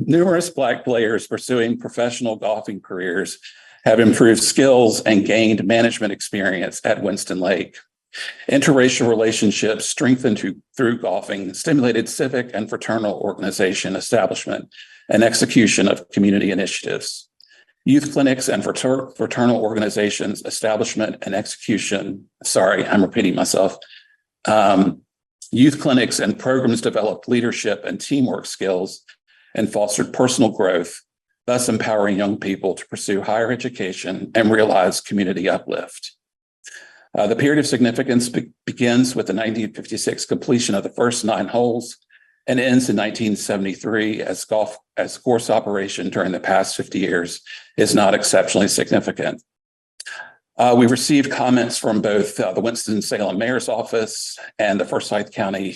Numerous Black players pursuing professional golfing careers have improved skills and gained management experience at Winston Lake. Interracial relationships strengthened through golfing stimulated civic and fraternal organization establishment and execution of community initiatives. Youth clinics and fraternal organizations establishment and execution. Sorry, I'm repeating myself. Youth clinics and programs developed leadership and teamwork skills and fostered personal growth, thus empowering young people to pursue higher education and realize community uplift. The period of significance begins with the 1956 completion of the first 9 holes and ends in 1973 as course operation during the past 50 years is not exceptionally significant. We received comments from both the Winston-Salem Mayor's Office and the Forsyth County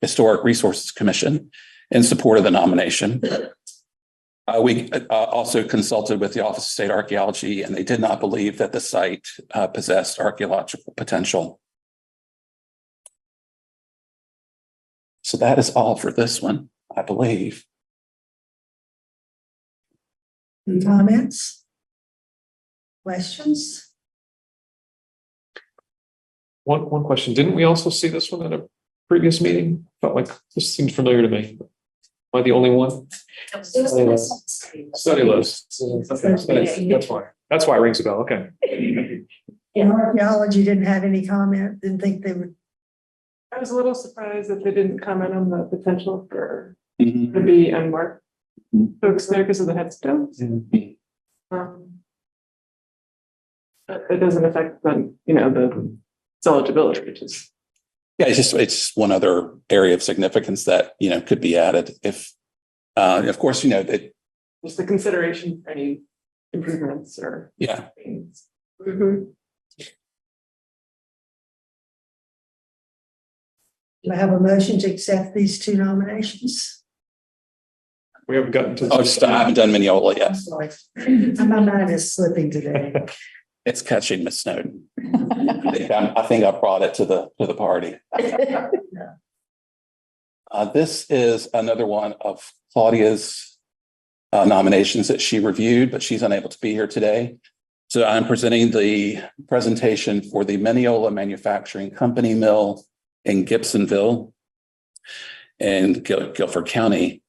Historic Resources Commission in support of the nomination. We also consulted with the Office of State Archaeology, and they did not believe that the site possessed archaeological potential. So that is all for this one, I believe. Any comments? Questions? One question. Didn't we also see this one at a previous meeting? Felt like this seemed familiar to me. Am I the only one? Study list. Okay, that's why. That's why it rings a bell. Okay. Archaeology didn't have any comment, didn't think they would. I was a little surprised that they didn't comment on the potential for to be unmarked folks there because of the headstones. It doesn't affect the, the eligibility, which is. Yeah, it's just one other area of significance that, could be added if, of course, that. Just the consideration for any improvements or. Yeah. Things. Do I have a motion to accept these two nominations? We haven't gotten to. Oh, I haven't done Mineola I'm yet. sorry. My mind is slipping today. It's catching Miss Snowden. I think I brought it to the party. This is another one of Claudia's nominations that she reviewed, but she's unable to be here today. So I'm presenting the presentation for the Mineola Manufacturing Company Mill in Gibsonville in Guilford County.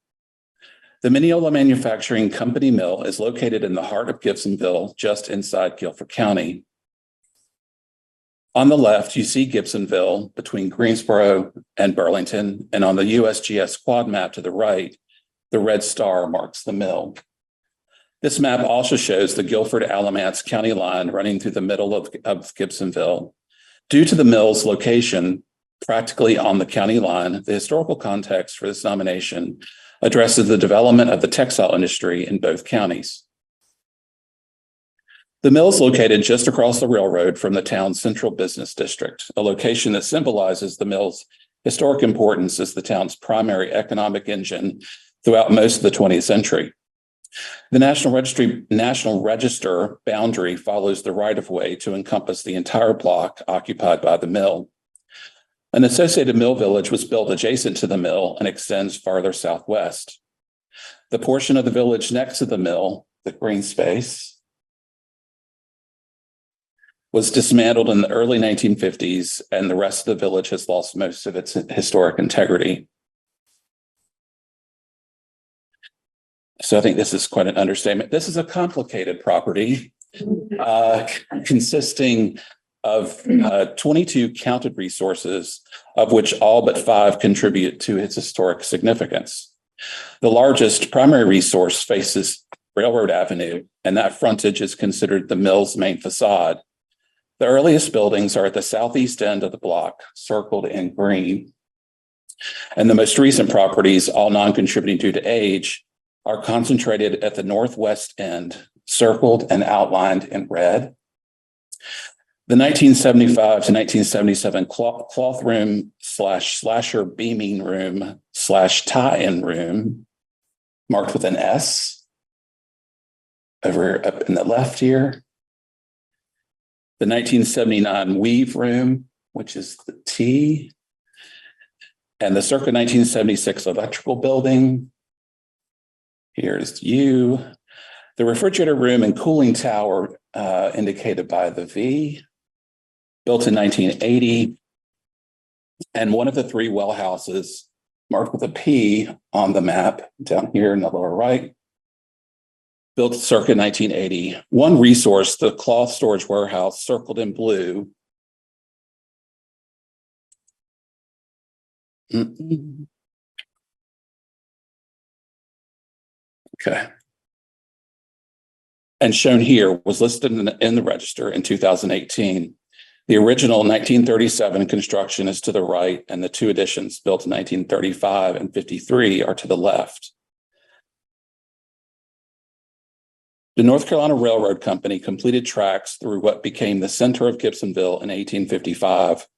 The Mineola Manufacturing Company Mill is located in the heart of Gibsonville, just inside Guilford County. On the left, you see Gibsonville between Greensboro and Burlington, and on the USGS quad map to the right, the red star marks the mill. This map also shows the Guilford-Alamance County line running through the middle of Gibsonville. Due to the mill's location practically on the county line, the historical context for this nomination addresses the development of the textile industry in both counties. The mill is located just across the railroad from the town's central business district, a location that symbolizes the mill's historic importance as the town's primary economic engine throughout most of the 20th century. The National Register boundary follows the right-of-way to encompass the entire block occupied by the mill. An associated mill village was built adjacent to the mill and extends farther southwest. The portion of the village next to the mill, the green space, was dismantled in the early 1950s, and the rest of the village has lost most of its historic integrity. So I think this is quite an understatement. This is a complicated property consisting of 22 counted resources, of which all but 5 contribute to its historic significance. The largest primary resource faces Railroad Avenue, and that frontage is considered the mill's main facade. The earliest buildings are at the southeast end of the block, circled in green. And the most recent properties, all non-contributing due to age, are concentrated at the northwest end, circled and outlined in red. The 1975 to 1977 cloth room / slasher beaming room / tie-in room, marked with an S over up in the left here. The 1979 weave room, which is the T, and the circa 1976 electrical building. Here's U. The refrigerator room and cooling tower indicated by the V, built in 1980, and one of the 3 well houses marked with a P on the map down here in the lower right, built circa 1980. One resource, the cloth storage warehouse circled in blue. Okay. And shown here was listed in the register in 2018. The original 1937 construction is to the right, and the 2 additions built in 1935 and 53 are to the left. The North Carolina Railroad Company completed tracks through what became the center of Gibsonville in 1855.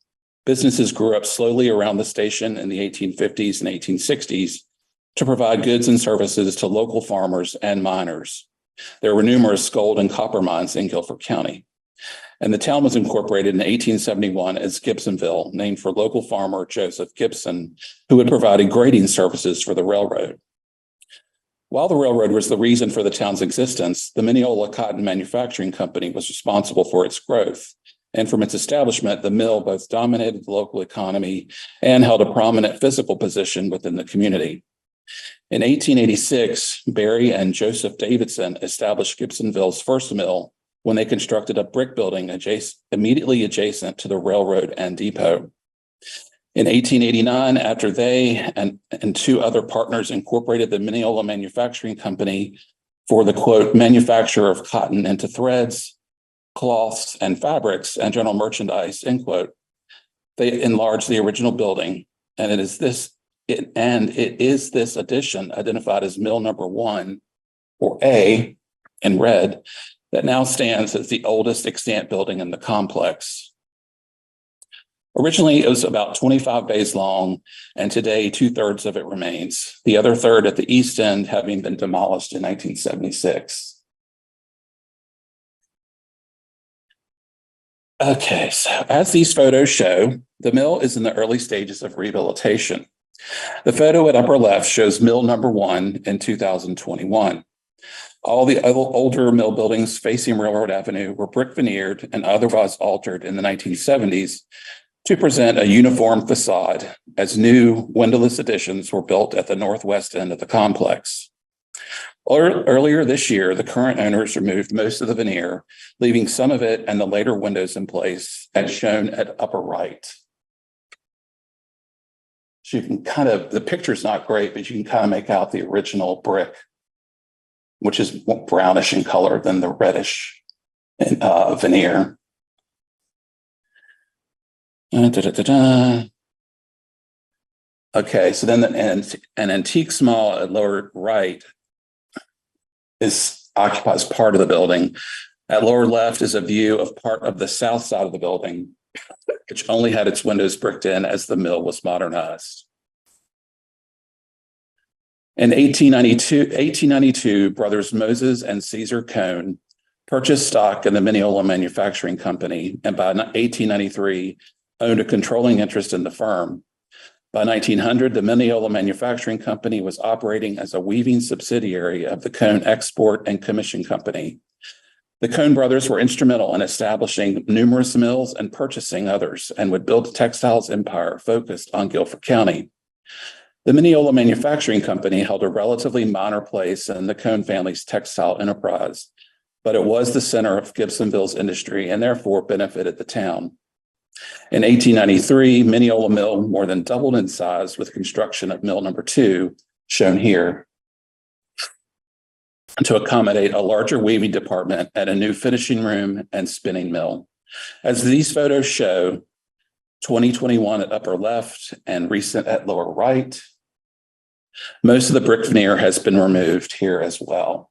Businesses grew up slowly around the station in the 1850s and 1860s to provide goods and services to local farmers and miners. There were numerous gold and copper mines in Guilford County. And the town was incorporated in 1871 as Gibsonville, named for local farmer Joseph Gibson, who had provided grading services for the railroad. While the railroad was the reason for the town's existence, the Mineola Cotton Manufacturing Company was responsible for its growth. And from its establishment, the mill both dominated the local economy and held a prominent physical position within the community. In 1886, Barry and Joseph Davidson established Gibsonville's first mill when they constructed a brick building immediately adjacent to the railroad and depot. In 1889, after they and 2 other partners incorporated the Mineola Manufacturing Company for the, quote, manufacture of cotton into threads, cloths, and fabrics and general merchandise, end quote, they enlarged the original building, and it is this addition identified as Mill Number 1, or A, in red, that now stands as the oldest extant building in the complex. Originally, it was about 25 bays long, and today 2/3 of it remains. The other third at the east end having been demolished in 1976. Okay, so as these photos show, the mill is in the early stages of rehabilitation. The photo at upper left shows mill number 1 in 2021. All the older mill buildings facing Railroad Avenue were brick veneered and otherwise altered in the 1970s to present a uniform facade, as new windowless additions were built at the northwest end of the complex. Earlier this year, the current owners removed most of the veneer, leaving some of it and the later windows in place, as shown at upper right. So you can the picture's not great, but you can make out the original brick, which is more brownish in color than the reddish veneer. Okay, so then an antique small at lower right occupies part of the building. At lower left is a view of part of the south side of the building, which only had its windows bricked in as the mill was modernized. In 1892, brothers Moses and Caesar Cone purchased stock in the Mineola Manufacturing Company, and by 1893 owned a controlling interest in the firm. By 1900, the Mineola Manufacturing Company was operating as a weaving subsidiary of the Cone Export and Commission Company. The Cone brothers were instrumental in establishing numerous mills and purchasing others, and would build a textiles empire focused on Guilford County. The Mineola Manufacturing Company held a relatively minor place in the Cone family's textile enterprise, but it was the center of Gibsonville's industry and therefore benefited the town. In 1893, Mineola Mill more than doubled in size with construction of mill number 2, shown here, to accommodate a larger weaving department and a new finishing room and spinning mill. As these photos show, 2021 at upper left and recent at lower right, most of the brick veneer has been removed here as well.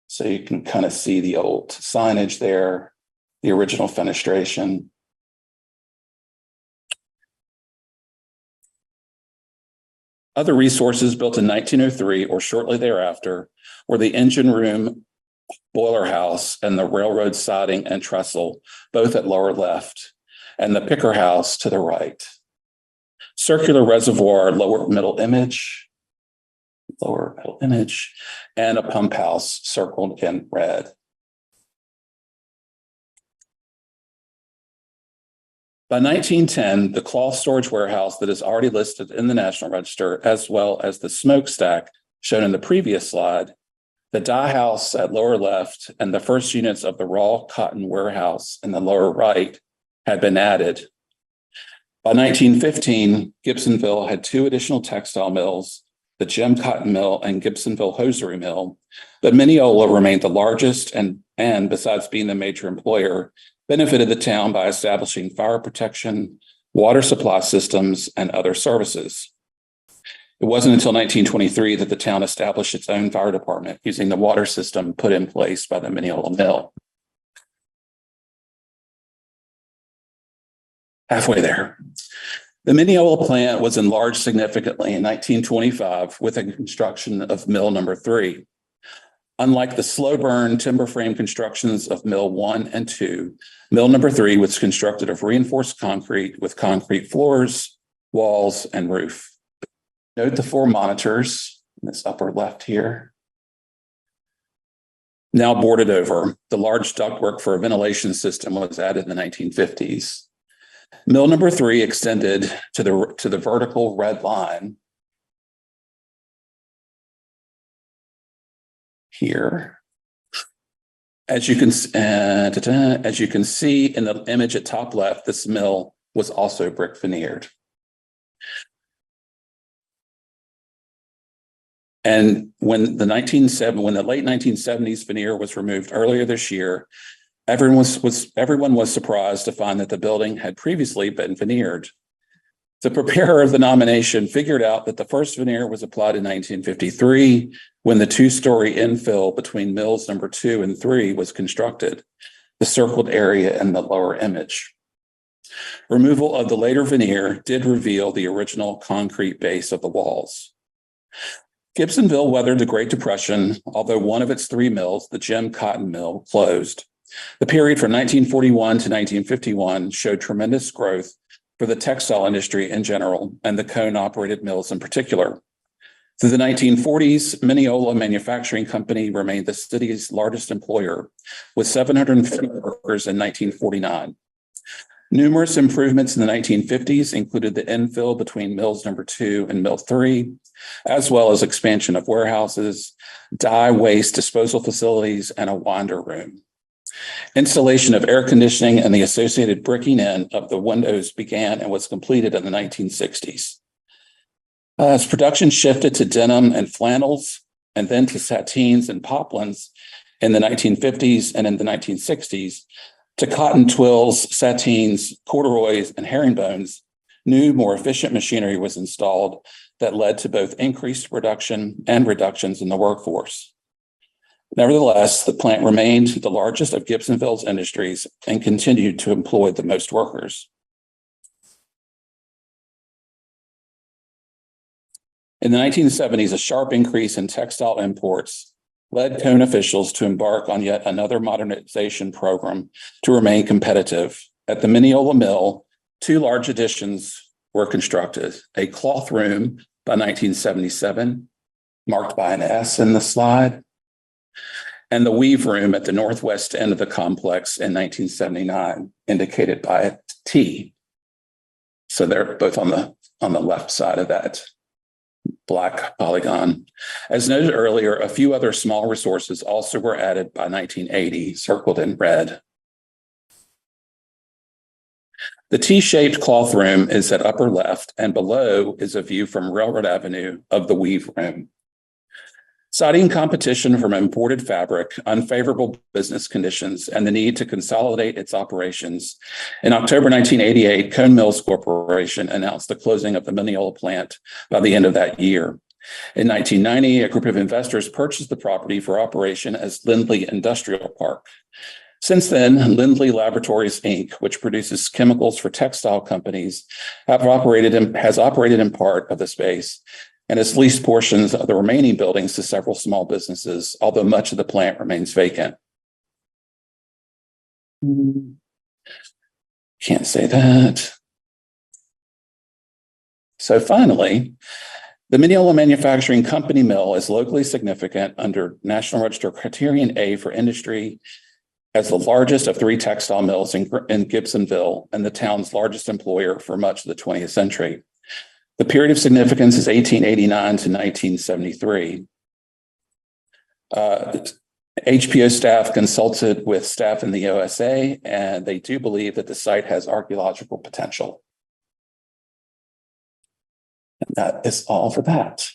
So you can see the old signage there, the original fenestration. Other resources built in 1903 or shortly thereafter were the engine room, boiler house, and the railroad siding and trestle, both at lower left, and the picker house to the right. Circular reservoir, lower middle image, and a pump house circled in red. By 1910, the cloth storage warehouse that is already listed in the National Register, as well as the smokestack shown in the previous slide, the dye house at lower left, and the first units of the raw cotton warehouse in the lower right had been added. By 1915, Gibsonville had 2 additional textile mills, the Gem Cotton Mill and Gibsonville Hosiery Mill, but Mineola remained the largest and besides being the major employer, benefited the town by establishing fire protection, water supply systems, and other services. It wasn't until 1923 that the town established its own fire department using the water system put in place by the Mineola Mill. Halfway there. The Mineola plant was enlarged significantly in 1925 with the construction of mill number 3. Unlike the slow burn timber frame constructions of mill 1 and 2, mill number 3 was constructed of reinforced concrete with concrete floors, walls, and roof. Note the 4 monitors in this upper left here. Now boarded over, the large ductwork for a ventilation system was added in the 1950s. Mill number 3 extended to the vertical red line here. As you can see in the image at top left, this mill was also brick veneered. And when the late 1970s veneer was removed earlier this year, everyone was surprised to find that the building had previously been veneered. The preparer of the nomination figured out that the first veneer was applied in 1953 when the 2-story infill between mills number 2 and 3 was constructed, the circled area in the lower image. Removal of the later veneer did reveal the original concrete base of the walls. Gibsonville weathered the Great Depression, although one of its three mills, the Jim Cotton Mill, closed. The period from 1941 to 1951 showed tremendous growth for the textile industry in general and the cone-operated mills in particular. Through the 1940s, Mineola Manufacturing Company remained the city's largest employer, with 750 workers in 1949. Numerous improvements in the 1950s included the infill between Mills Number 2 and Mill 3, as well as expansion of warehouses, dye waste disposal facilities, and a winder room. Installation of air conditioning and the associated bricking in of the windows began and was completed in the 1960s. As production shifted to denim and flannels, and then to sateens and poplins in the 1950s and in the 1960s, to cotton twills, sateens, corduroys, and herringbones, new, more efficient machinery was installed that led to both increased production and reductions in the workforce. Nevertheless, the plant remained the largest of Gibsonville's industries and continued to employ the most workers. In the 1970s, a sharp increase in textile imports led cone officials to embark on yet another modernization program to remain competitive. At the Mineola Mill, two large additions were constructed: a cloth room by 1977, marked by an S in the slide, and the weave room at the northwest end of the complex in 1979, indicated by a T. So they're both on the left side of that black polygon. As noted earlier, a few other small resources also were added by 1980, circled in red. The T-shaped cloth room is at upper left, and below is a view from Railroad Avenue of the weave room. Citing competition from imported fabric, unfavorable business conditions, and the need to consolidate its operations, in October 1988, Cone Mills Corporation announced the closing of the Mineola plant by the end of that year. In 1990, a group of investors purchased the property for operation as Lindley Industrial Park. Since then, Lindley Laboratories, Inc., which produces chemicals for textile companies, has operated in part of the space and has leased portions of the remaining buildings to several small businesses, although much of the plant remains vacant. Can't say that. So finally, the Mineola Manufacturing Company Mill is locally significant under National Register Criterion A for industry as the largest of three textile mills in Gibsonville and the town's largest employer for much of the 20th century. The period of significance is 1889 to 1973. HPO staff consulted with staff in the OSA, and they do believe that the site has archaeological potential. And that is all for that.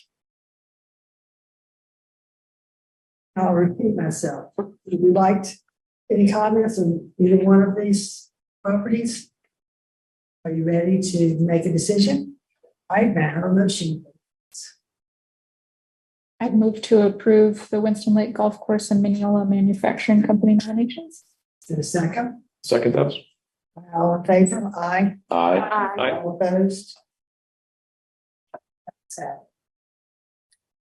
I'll repeat myself. Would you like any comments on either one of these properties? Are you ready to make a decision? I have a motion. I'd move to approve the Winston Lake Golf Course and Mineola Manufacturing Company nominations. Is there a second? Second those. All in favor? Aye. Aye. All opposed? So,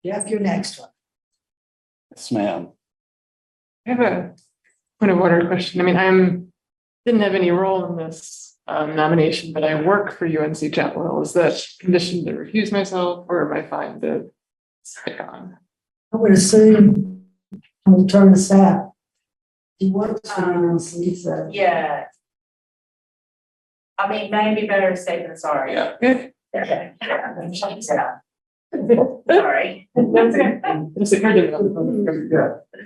Jeff, your next one. Yes, ma'am. I have a point of order question. I mean, didn't have any role in this nomination, but I work for UNC Chapel Hill. Is that condition to recuse myself, or am I fine to stick on? I would assume we'll turn the staff. Do you want to so. Yeah. I mean, maybe better safe than sorry. Yeah. Okay. Yeah. Sorry. That's okay. Just occurred to me.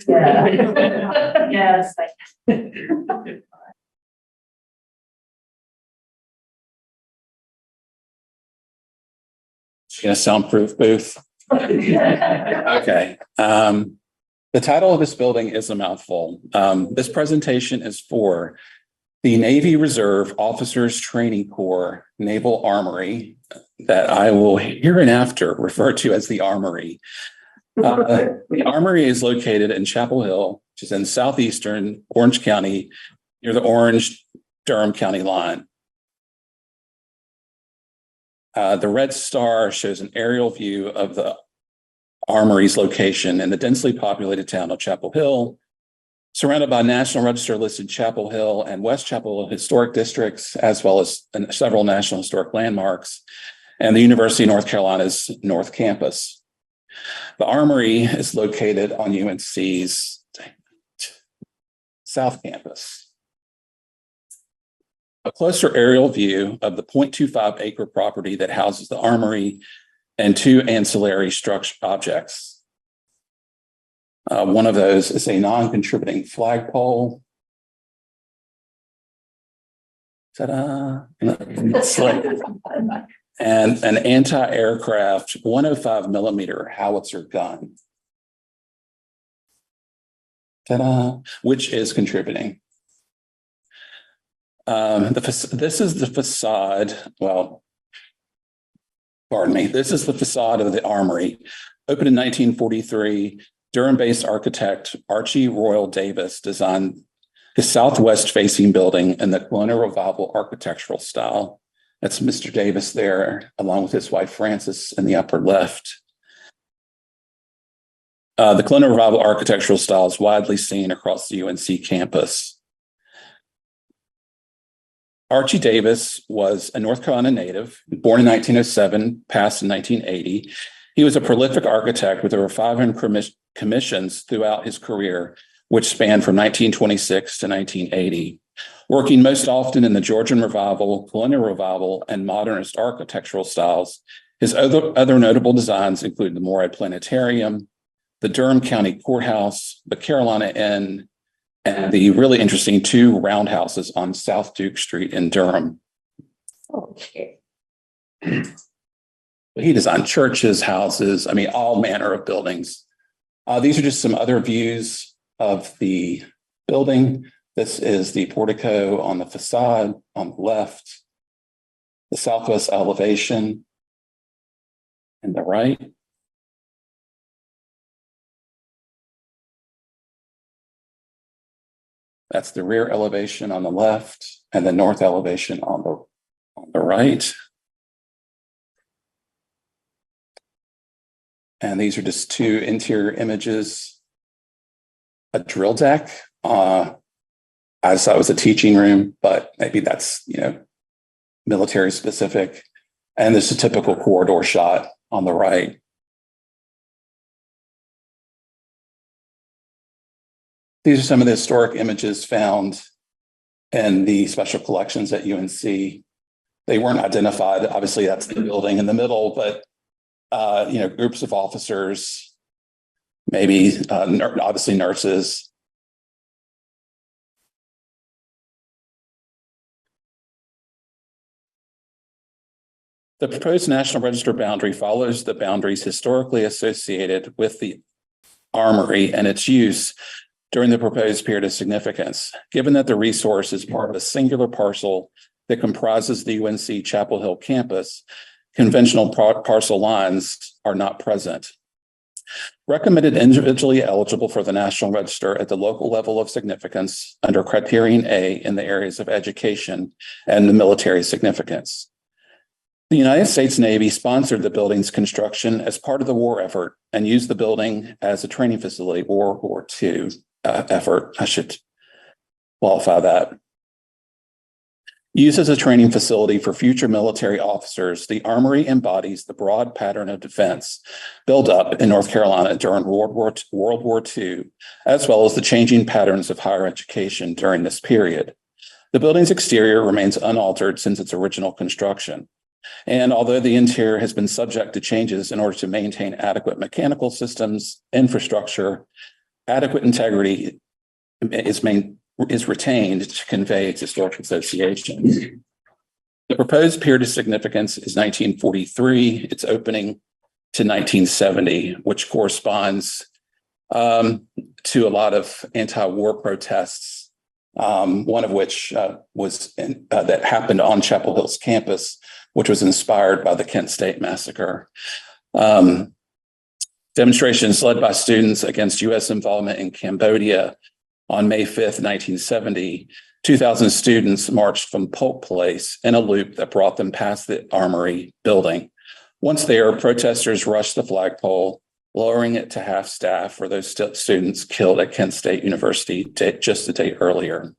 Yeah. Yes. In a soundproof booth. Okay. The title of this building is a mouthful. This presentation is for the Navy Reserve Officers Training Corps Naval Armory, that I will hereinafter refer to as the Armory. The Armory is located in Chapel Hill, which is in southeastern Orange County, near the Orange-Durham County line. The red star shows an aerial view of the Armory's location in the densely populated town of Chapel Hill, surrounded by National Register listed Chapel Hill and West Chapel Hill historic districts, as well as several National Historic Landmarks, and the University of North Carolina's North Campus. The Armory is located on UNC's South Campus. A closer aerial view of the 0.25 acre property that houses the Armory and two ancillary structure objects. One of those is a non-contributing flagpole. Ta-da! And an anti-aircraft 105 millimeter howitzer gun. Ta-da! Which is contributing. This is the facade. Well, pardon me. This is the facade of the Armory. Opened in 1943, Durham-based architect Archie Royal Davis designed his southwest-facing building in the Colonial Revival architectural style. That's Mr. Davis there, along with his wife Frances in the upper left. The Colonial Revival architectural style is widely seen across the UNC campus. Archie Davis was a North Carolina native, born in 1907, passed in 1980. He was a prolific architect with over 500 commissions throughout his career, which spanned from 1926 to 1980, working most often in the Georgian Revival, Colonial Revival, and modernist architectural styles. His other notable designs include the Morehead Planetarium, the Durham County Courthouse, the Carolina Inn, and the really interesting two roundhouses on South Duke Street in Durham. Okay. He designed churches, houses, all manner of buildings. These are just some other views of the building. This is the portico on the facade on the left, the southwest elevation on the right. That's the rear elevation on the left and the north elevation on the right. And these are just two interior images. A drill deck. I thought it was a teaching room, but maybe that's, military specific. And there's a typical corridor shot on the right. These are some of the historic images found in the special collections at UNC. They weren't identified. Obviously, that's the building in the middle, but groups of officers, maybe obviously nurses. The proposed National Register boundary follows the boundaries historically associated with the Armory and its use during the proposed period of significance, given that the resource is part of a singular parcel that comprises the UNC Chapel Hill campus. Conventional parcel lines are not present. Recommended individually eligible for the National Register at the local level of significance under Criterion A in the areas of education and the military significance. The United States Navy sponsored the building's construction as part of the war effort and used the building as a training facility, World War II effort. I should qualify that. Used as a training facility for future military officers, the Armory embodies the broad pattern of defense built up in North Carolina during World War II, as well as the changing patterns of higher education during this period. The building's exterior remains unaltered since its original construction. And although the interior has been subject to changes in order to maintain adequate mechanical systems, infrastructure, adequate integrity is retained to convey its historic association. The proposed period of significance is 1943, its opening to 1970, which corresponds to a lot of anti-war protests, one of which that happened on Chapel Hill's campus, which was inspired by the Kent State Massacre. Demonstrations led by students against U.S. involvement in Cambodia on May 5th, 1970, 2,000 students marched from Polk Place in a loop that brought them past the Armory building. Once there, protesters rushed the flagpole, lowering it to half staff for those students killed at Kent State University just a day earlier.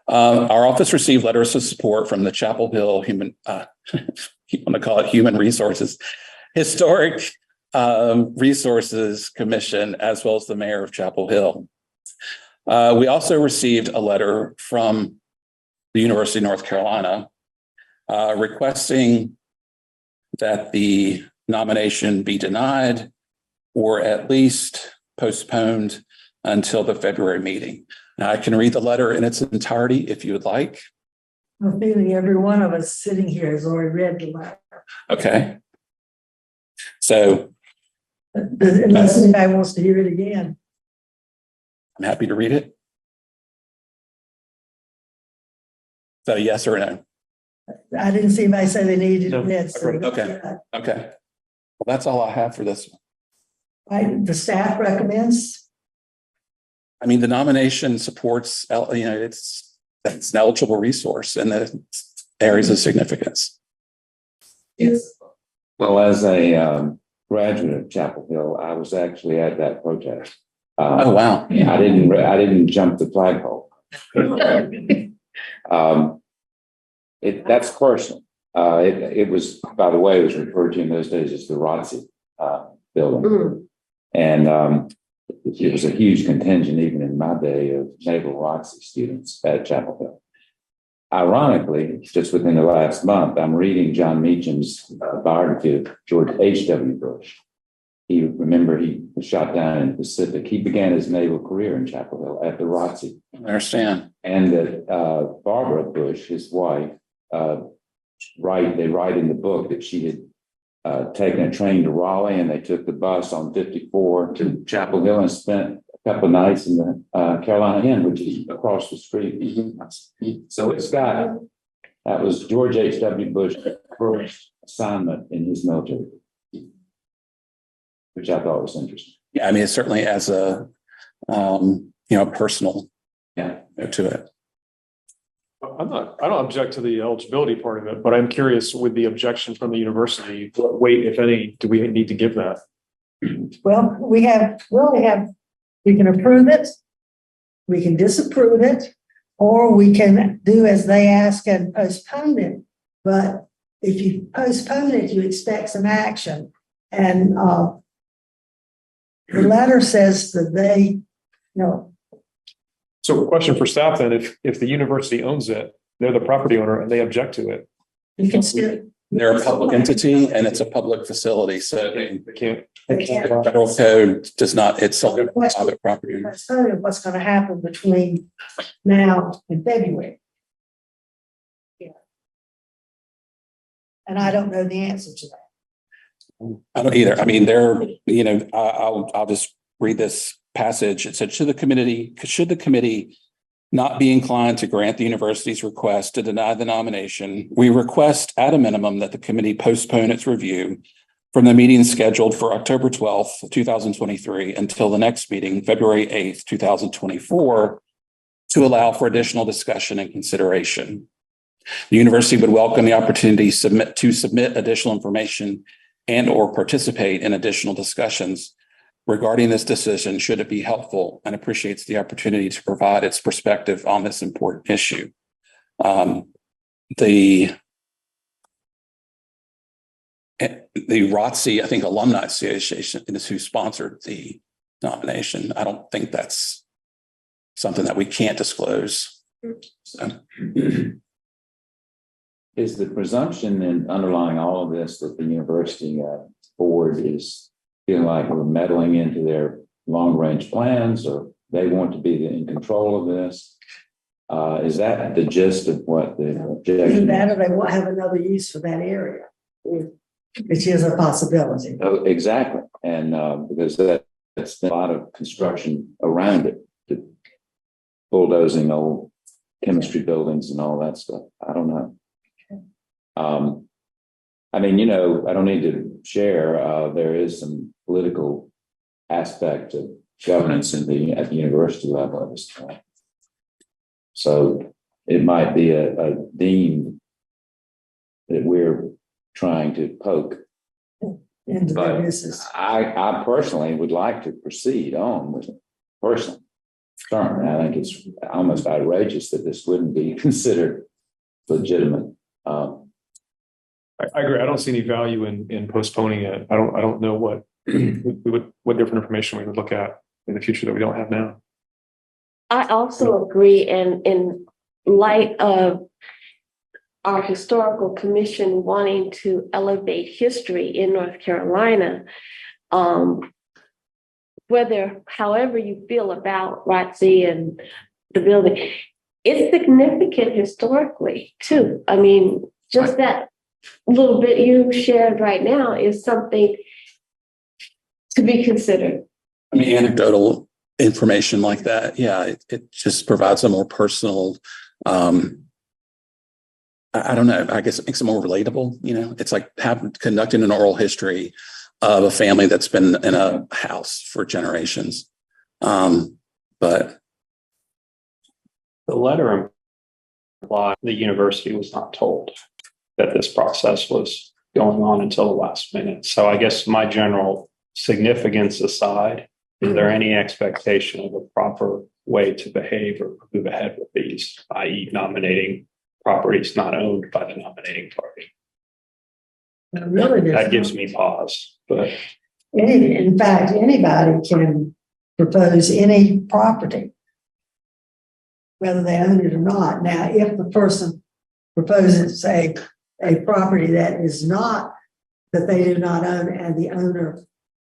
Our office received letters of support from the Chapel Hill Human Resources, Historic Resources Commission, as well as the mayor of Chapel Hill. We also received a letter from the University of North Carolina requesting that the nomination be denied or at least postponed until the February meeting. Now, I can read the letter in its entirety if you would like. I'm feeling every one of us sitting here has already read the letter. Okay. So unless anybody wants to hear it again. I'm happy to read it. So yes or no? I didn't see anybody say they needed it read. So Okay. Okay. Well, that's all I have for this one. The staff recommends. I mean, the nomination supports, it's an eligible resource and the areas of significance. Yes. Well, as a graduate of Chapel Hill, I was actually at that protest. Oh, wow. I didn't jump the flagpole. That's personal. It was, by the way, it was referred to in those days as the ROTC building. And it was a huge contingent, even in my day, of naval ROTC students at Chapel Hill. Ironically, just within the last month, I'm reading John Meacham's biography of George H.W. Bush. He was shot down in the Pacific. He began his naval career in Chapel Hill at the ROTC. I understand. And that Barbara Bush, his wife, they write in the book that she had taken a train to Raleigh and they took the bus on 54 to Chapel Hill and spent a couple of nights in the Carolina Inn, which is across the street. So that was George H.W. Bush's first assignment in his military, which I thought was interesting. Yeah, I mean, it certainly as a personal to it. I don't object to the eligibility part of it, but I'm curious with the objection from the university, what weight, if any, do we need to give that? Well, we can approve it, we can disapprove it, or we can do as they ask and postpone it. But if you postpone it, you expect some action. And the letter says that So a question for staff then, if the university owns it, they're the property owner and they object to it. You can still. They're a public entity and it's a public facility. So They can't. federal code does not, it's a private property. Postpone what's going to happen between now and February. Yeah. And I don't know the answer to that. I don't either. I mean, I'll just read this passage. It said, should the committee not be inclined to grant the university's request to deny the nomination, we request at a minimum that the committee postpone its review from the meeting scheduled for October 12th, 2023 until the next meeting, February 8th, 2024, to allow for additional discussion and consideration. The university would welcome the opportunity to submit additional information and or participate in additional discussions regarding this decision, should it be helpful, and appreciates the opportunity to provide its perspective on this important issue. The ROTC, I think, Alumni Association is who sponsored the nomination. I don't think that's something that we can't disclose. So. Is the presumption in underlying all of this that the university board is feeling like we're meddling into their long-range plans, or they want to be in control of this? Is that the gist of what the objection? That, or they will have another use for that area, which is a possibility. Oh, exactly, and because that's been a lot of construction around it, bulldozing old chemistry buildings and all that stuff. I don't know. I mean, I don't need to share. There is some political aspect of governance at the university level at this point. So it might be a dean that we're trying to poke. Into But the business. I personally would like to proceed on with it, personally. Certainly, I think it's almost outrageous that this wouldn't be considered legitimate. I agree. I don't see any value in postponing it. I don't know what what different information we would look at in the future that we don't have now. I also agree, and in light of our historical commission wanting to elevate history in North Carolina, however you feel about ROTC and the building, it's significant historically too. I mean, just that little bit you shared right now is something to be considered. I mean, anecdotal information like that, yeah, it just provides a more personal, I don't know, I guess it makes it more relatable. You know, it's like conducting an oral history of a family that's been in a house for generations. But The letter implied the university was not told that this process was going on until the last minute. So I guess my general significance aside, is there any expectation of a proper way to behave or move ahead with these, i.e. nominating properties not owned by the nominating party? Really, That gives me pause, but in fact, anybody can propose any property, whether they own it or not. Now, if the person proposes, say, a property that is not, that they do not own and the owner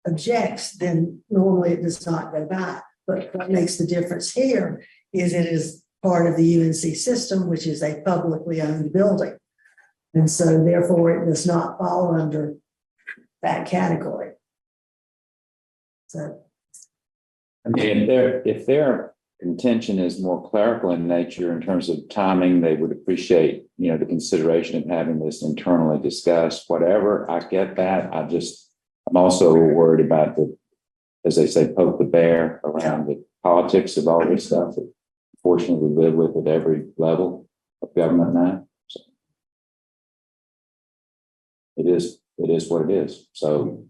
objects, then normally it does not go by. But what makes the difference here is it is part of the UNC system, which is a publicly owned building. And so therefore it does not fall under that category. So. I mean, if their contention is more clerical in nature in terms of timing, they would appreciate, you know, the consideration of having this internally discussed, whatever. I get that. I'm also worried about as they say, poke the bear around the politics of all this stuff that unfortunately we live with at every level of government now. So it is what it is. So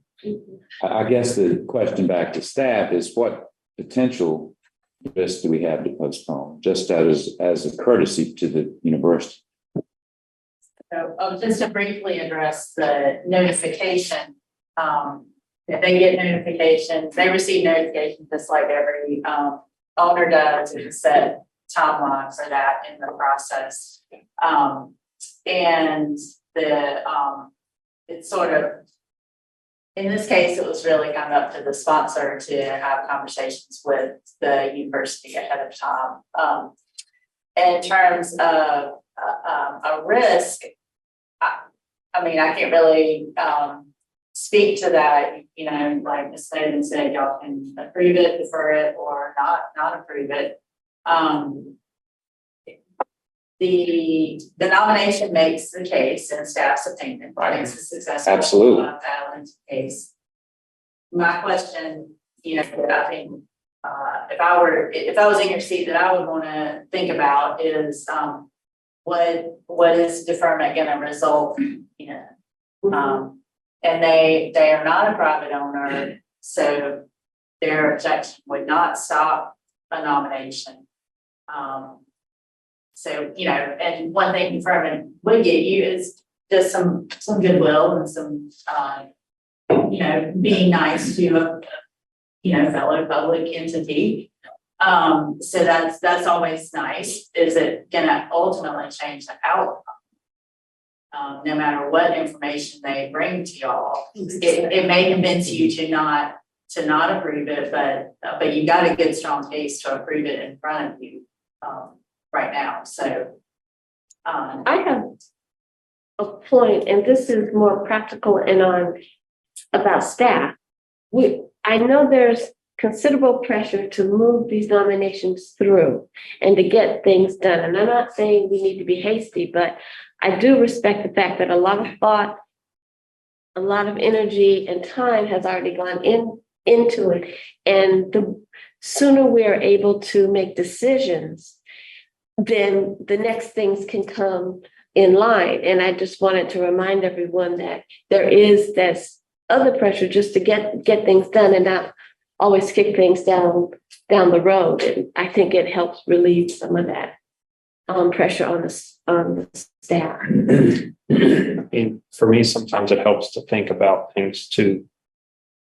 I guess the question back to staff is what potential risk do we have to postpone, just as a courtesy to the university? So, just to briefly address the notification, if they get notifications, they receive notifications just like every owner does. It's set timeline for that in the process. And it's sort of, in this case, it was really kind of up to the sponsor to have conversations with the university ahead of time. In terms of a risk, I mean, I can't really speak to that. You know, like Ms. Snowden said, y'all can approve it, defer it, or not approve it. The nomination makes the case in staff's opinion, makes a successful Absolutely. Valid case. My question, you know, I think if I was in your seat, that I would want to think about is what is deferment going to result in? And they are not a private owner, so their objection would not stop a nomination. So, you know, and one thing deferment would get you is just some goodwill and some, you know, being nice to a, you know, fellow public entity. So that's always nice. Is it gonna ultimately change the outcome? No matter what information they bring to y'all, it may convince you to not approve it, but you got a good strong case to approve it in front of you right now. So I have a point, and this is more practical and on about staff. I know there's considerable pressure to move these nominations through and to get things done. And I'm not saying we need to be hasty, but I do respect the fact that a lot of thought, a lot of energy and time has already gone into it. And the sooner we are able to make decisions, then the next things can come in line. And I just wanted to remind everyone that there is this other pressure just to get things done and not always kick things down the road. And I think it helps relieve some of that pressure on the staff. I mean, for me, sometimes it helps to think about things to,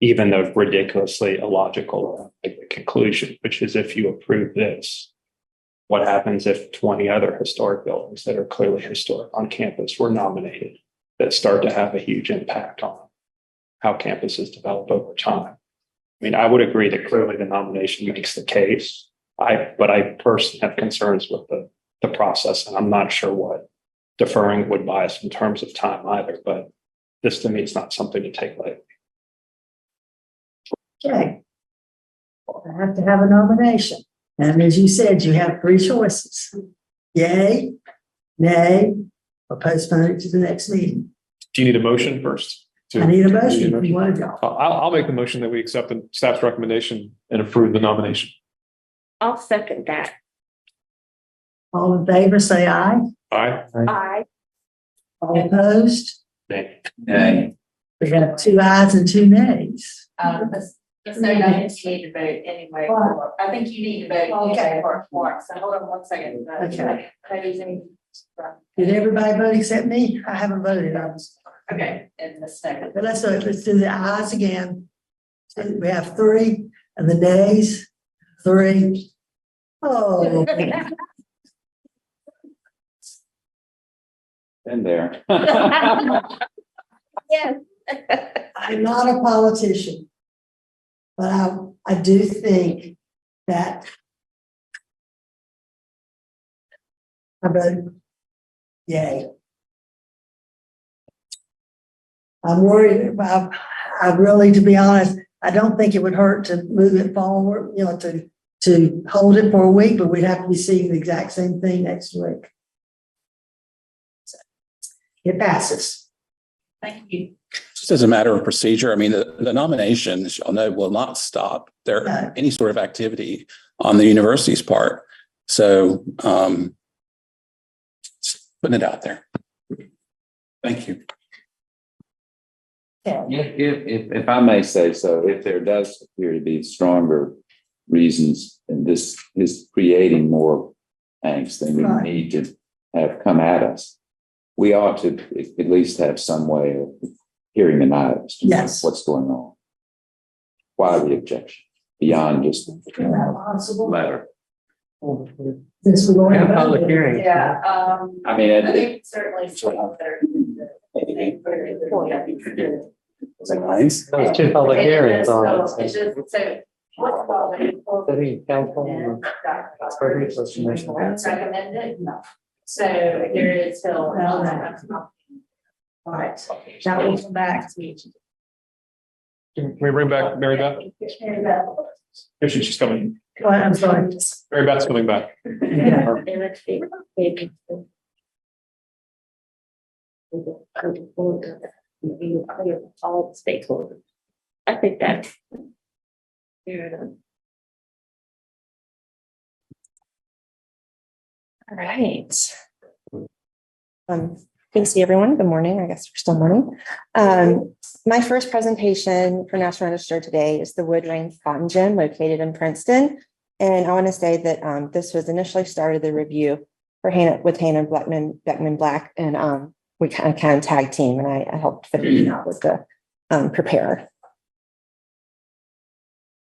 even though ridiculously illogical conclusion, which is if you approve this, what happens if 20 other historic buildings that are clearly historic on campus were nominated that start to have a huge impact on how campuses develop over time? I mean, I would agree that clearly the nomination makes the case. But I personally have concerns with the process, and I'm not sure what deferring would buy us in terms of time either, but this to me is not something to take lightly. Okay. I have to have a nomination. And as you said, you have three choices. Yay, nay, or postpone it to the next meeting. Do you need a motion first? I need a motion if you want to go. I'll make the motion that we accept the staff's recommendation and approve the nomination. I'll second that. All in favor, say aye. Aye. Aye. All opposed? Nay. We have 2 ayes and 2 nays. Just so you know, you need to vote anyway. I think you need to vote anyway for Mark. So hold on one second. Okay. Okay. Did everybody vote except me? I haven't voted. Okay, and the second. But let's do the ayes again. We have 3 and the nays, 3. Oh. Been there. Yes. I'm not a politician, but I do think that I vote yay. I'm worried about, I really, to be honest, I don't think it would hurt to move it forward, to hold it for a week, but we'd have to be seeing the exact same thing next week. So, it passes. Thank you. Just as a matter of procedure, I mean, the nomination, as y'all know, will not stop there any sort of activity on the university's part. So just putting it out there. Thank you. If I may say so, if there does appear to be stronger reasons, and this is creating more angst than we need to have come at us, we ought to at least have some way of hearing the matters. Yes. What's going on? Why the objection beyond just the letter? Since we're going to Public hearing. Yeah, I mean, I think certainly better. Was it nice? Those 2 public hearings on it. It's just, so what's called City council. recommended? No. So there is still. All right, now we'll come back. Can we bring back Mary Beth? Here she's coming. Go ahead, I'm sorry. Mary Beth's coming back. All stakeholders. I think that's fair enough. All right. Good to see everyone. Good morning. I guess we're still morning. My first presentation for National Register today is the Wood Range Cotton Gin located in Princeton. And I want to say that this was initially started the review for Hannah Beckman Black, and we kind of tag team, and I helped finish out with the preparer.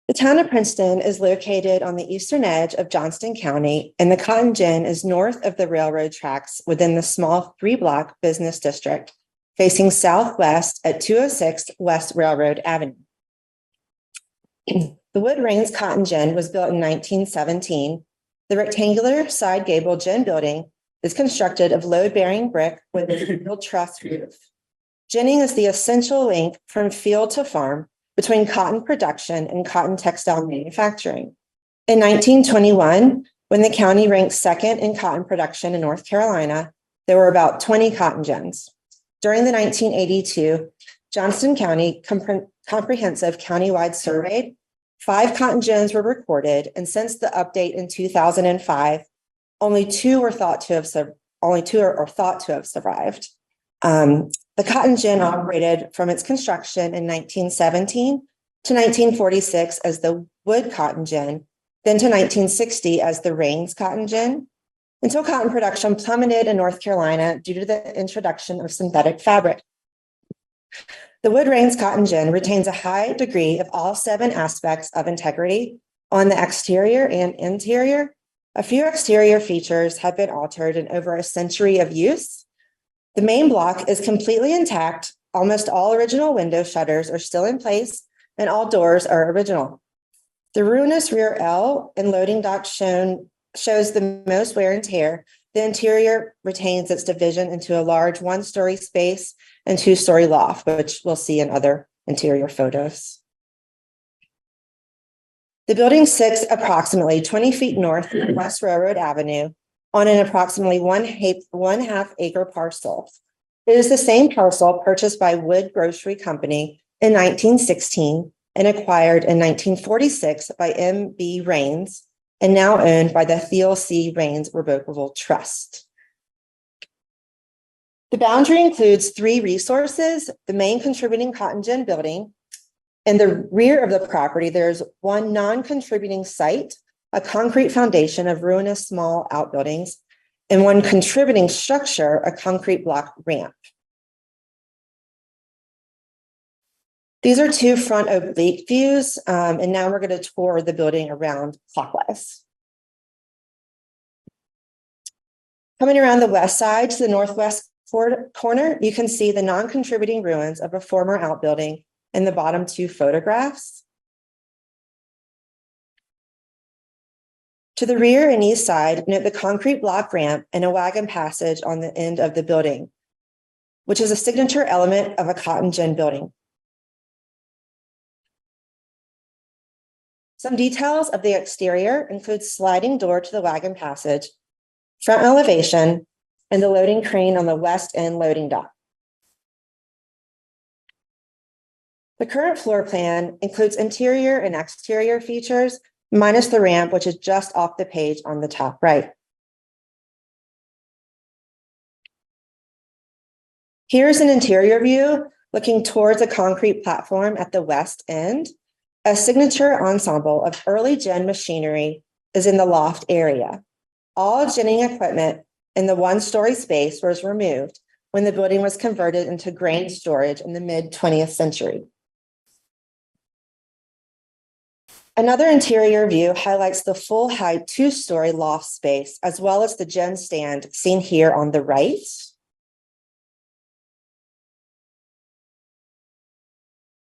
The town of Princeton is located on the eastern edge of Johnston County, and the Cotton Gin is north of the railroad tracks within the small 3-block business district, facing southwest at 206 West Railroad Avenue. The Wood Range Cotton Gin was built in 1917. The rectangular side gable gin building is constructed of load-bearing brick with a steel truss roof. Ginning is the essential link from field to farm between cotton production and cotton textile manufacturing. In 1921, when the county ranked second in cotton production in North Carolina, there were about 20 cotton gins. During the 1982 Johnston County Comprehensive Countywide Survey, 5 cotton gins were recorded, and since the update in 2005, Only two are thought to have survived. The cotton gin operated from its construction in 1917 to 1946 as the wood cotton gin, then to 1960 as the Rains cotton gin, until cotton production plummeted in North Carolina due to the introduction of synthetic fabric. The Wood Rains cotton gin retains a high degree of all 7 aspects of integrity on the exterior and interior. A few exterior features have been altered in over a century of use. The main block is completely intact. Almost all original window shutters are still in place, and all doors are original. The ruinous rear L and loading dock shows the most wear and tear. The interior retains its division into a large 1-story space and 2-story loft, which we'll see in other interior photos. The building sits approximately 20 feet north of West Railroad Avenue on an approximately 1/2 acre parcel. It is the same parcel purchased by Wood Grocery Company in 1916 and acquired in 1946 by M.B. Rains, and now owned by the Theo C. Rains Revocable Trust. The boundary includes 3 resources: the main contributing cotton gin building. In the rear of the property, there's 1 non-contributing site, a concrete foundation of ruinous small outbuildings, and 1 contributing structure, a concrete block ramp. These are 2 front oblique views, and now we're going to tour the building around clockwise. Coming around the west side to the northwest corner, you can see the non-contributing ruins of a former outbuilding in the bottom 2 photographs. To the rear and east side, note the concrete block ramp and a wagon passage on the end of the building, which is a signature element of a cotton gin building. Some details of the exterior include sliding door to the wagon passage, front elevation, and the loading crane on the west end loading dock. The current floor plan includes interior and exterior features, minus the ramp, which is just off the page on the top right. Here's an interior view looking towards a concrete platform at the west end. A signature ensemble of early gin machinery is in the loft area. All ginning equipment in the 1-story space was removed when the building was converted into grain storage in the mid-20th century. Another interior view highlights the full height 2-story loft space, as well as the gin stand seen here on the right.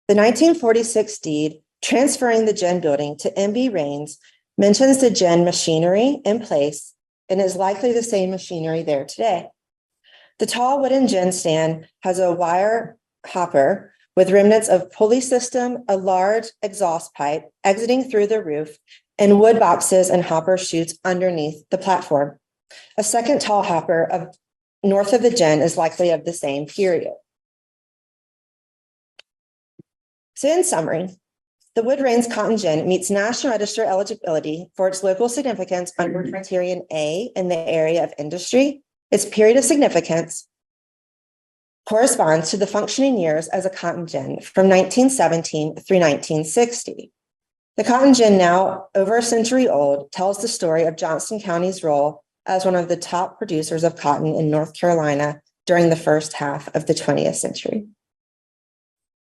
The 1946 deed transferring the gin building to M.B. Rains mentions the gin machinery in place and is likely the same machinery there today. The tall wooden gin stand has a wire hopper with remnants of pulley system, a large exhaust pipe exiting through the roof, and wood boxes and hopper chutes underneath the platform. A second tall hopper north of the gin is likely of the same period. So in summary, the Wood Rains Cotton Gin meets National Register eligibility for its local significance under criterion A in the area of industry. Its period of significance corresponds to the functioning years as a cotton gin from 1917 through 1960. The cotton gin, now over a century old, tells the story of Johnston County's role as one of the top producers of cotton in North Carolina during the first half of the 20th century.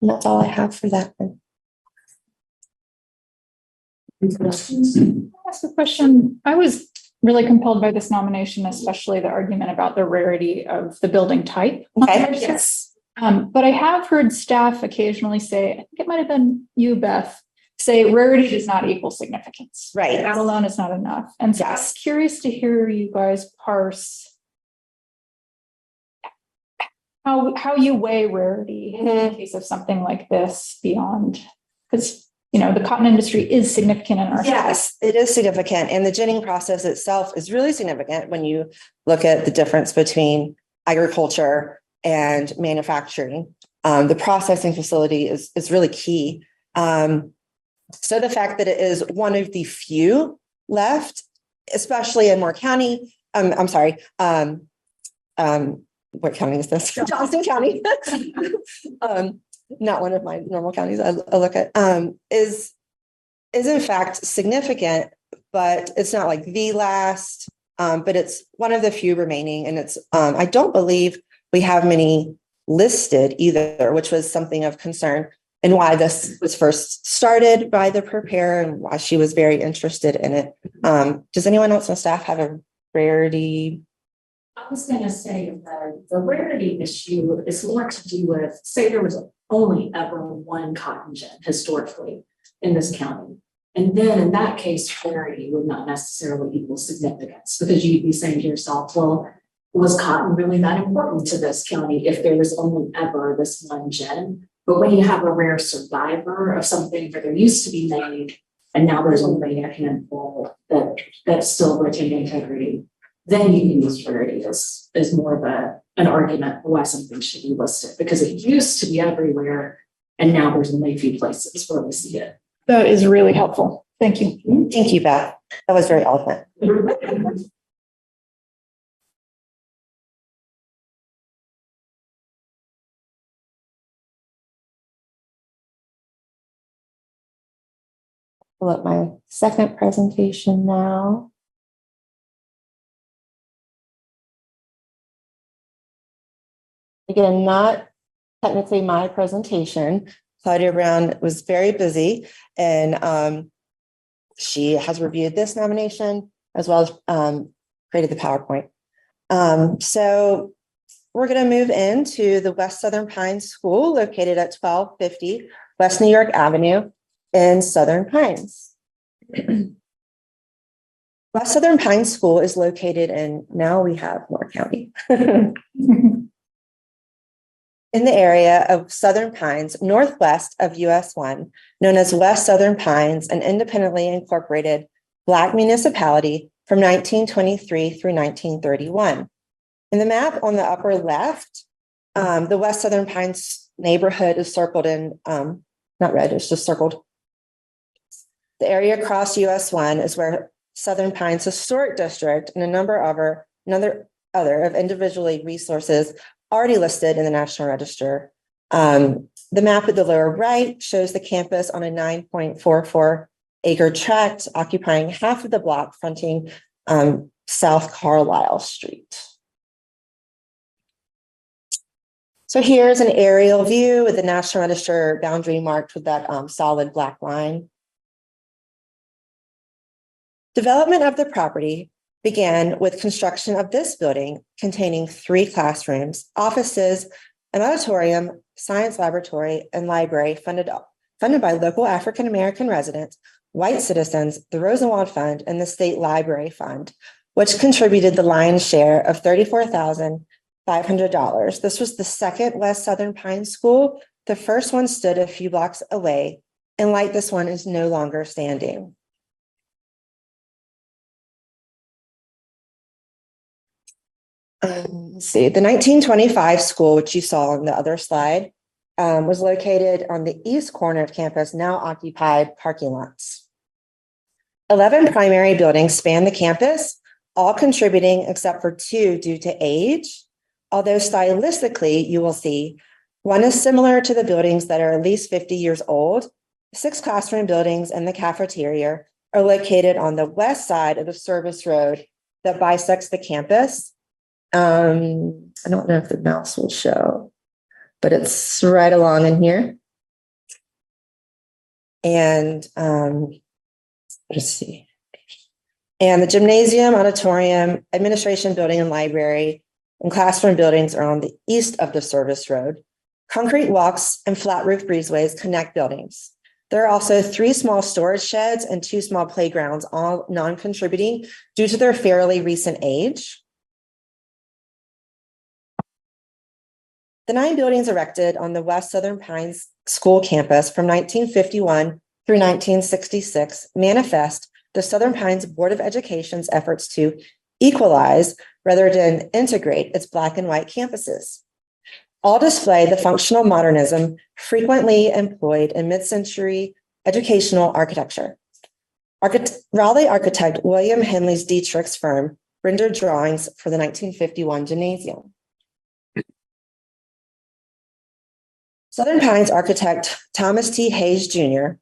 And that's all I have for that one. Questions? Ask a question. I was really compelled by this nomination, especially the argument about the rarity of the building type. Okay. Yes. But I have heard staff occasionally say, I think it might have been you, Beth, say rarity does not equal significance. Right. That alone is not enough. And so I was curious to hear you guys parse how you weigh rarity in the case of something like this beyond, because the cotton industry is significant in our Yes, it is significant. And the ginning process itself is really significant when you look at the difference between agriculture and manufacturing. The processing facility is really key. So the fact that it is one of the few left especially in Moore County. I'm sorry. What county is this? Johnston County. Not one of my normal counties I look at, is in fact significant, but it's not like the last, but it's one of the few remaining. And it's, I don't believe we have many listed either, which was something of concern and why this was first started by the preparer and why she was very interested in it. Does anyone else on staff have a rarity? I was gonna say the rarity issue is more to do with, say there was only ever one cotton gin historically in this county. And then in that case, rarity would not necessarily equal significance because you'd be saying to yourself, well, was cotton really that important to this county if there was only ever this one gin? But when you have a rare survivor of something that there used to be made, and now there's only a handful that still retain integrity, then you can use rarity as more of an argument for why something should be listed, because it used to be everywhere, and now there's only a few places where we see it. That is really helpful. Thank you. Thank you, Beth. That was very eloquent. Pull up my second presentation now. Again, not technically my presentation. Claudia Brown was very busy and she has reviewed this nomination as well as created the PowerPoint. So we're going to move into the West Southern Pines School located at 1250 West New York Avenue in Southern Pines. West Southern Pines School is located in, now we have Moore County. In the area of Southern Pines, northwest of US 1, known as West Southern Pines, an independently incorporated Black municipality from 1923 through 1931. In the map on the upper left, the West Southern Pines neighborhood is circled in, not red, it's just circled. The area across US 1 is where Southern Pines Historic District and a number of other individually resources already listed in the National Register. The map at the lower right shows the campus on a 9.44 acre tract occupying half of the block fronting South Carlisle Street. So here's an aerial view with the National Register boundary marked with that solid black line. Development of the property began with construction of this building containing 3 classrooms, offices, an auditorium, science laboratory, and library funded by local African-American residents, white citizens, the Rosenwald Fund, and the State Library Fund, which contributed the lion's share of $34,500. This was the second West Southern Pines School. The first one stood a few blocks away, and like this one is no longer standing. Let's see, the 1925 school, which you saw on the other slide, was located on the east corner of campus, now occupied parking lots. 11 primary buildings span the campus, all contributing except for 2 due to age. Although stylistically, you will see one is similar to the buildings that are at least 50 years old. 6 classroom buildings and the cafeteria are located on the west side of the service road that bisects the campus. I don't know if the mouse will show, but it's right along in here. And let's see. And the gymnasium, auditorium, administration building, and library and classroom buildings are on the east of the service road. Concrete walks and flat roof breezeways connect buildings. There are also 3 small storage sheds and 2 small playgrounds, all non-contributing due to their fairly recent age. The 9 buildings erected on the West Southern Pines School campus from 1951 through 1966 manifest the Southern Pines Board of Education's efforts to equalize rather than integrate its Black and white campuses. All display the functional modernism frequently employed in mid-century educational architecture. Raleigh architect William Henley's Dietrich's firm rendered drawings for the 1951 gymnasium. Southern Pines architect Thomas T. Hayes Jr.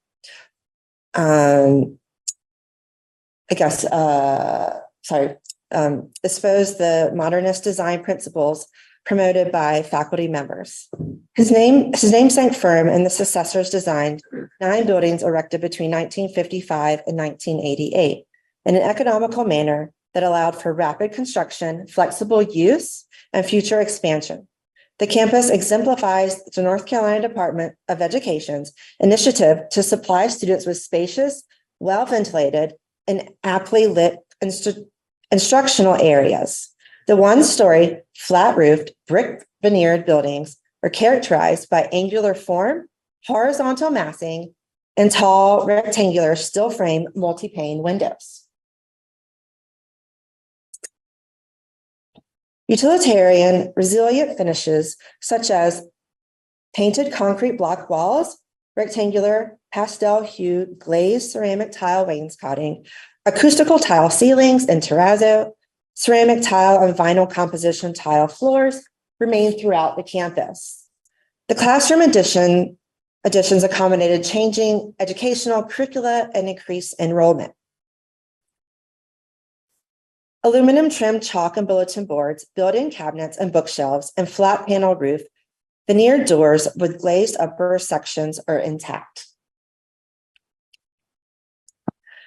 Exposed the modernist design principles promoted by faculty members. His namesake firm and the successors designed 9 buildings erected between 1955 and 1988 in an economical manner that allowed for rapid construction, flexible use, and future expansion. The campus exemplifies the North Carolina Department of Education's initiative to supply students with spacious, well-ventilated, and aptly lit instructional areas. The one-story, flat-roofed, brick veneered buildings are characterized by angular form, horizontal massing, and tall, rectangular, steel-frame, multi-pane windows. Utilitarian, resilient finishes such as painted concrete block walls, rectangular, pastel hued glazed ceramic tile wainscoting, acoustical tile ceilings and terrazzo, ceramic tile and vinyl composition tile floors remain throughout the campus. The classroom additions accommodated changing educational curricula and increased enrollment. Aluminum trimmed chalk and bulletin boards, built-in cabinets and bookshelves, and flat panel roof, veneered doors with glazed upper sections are intact.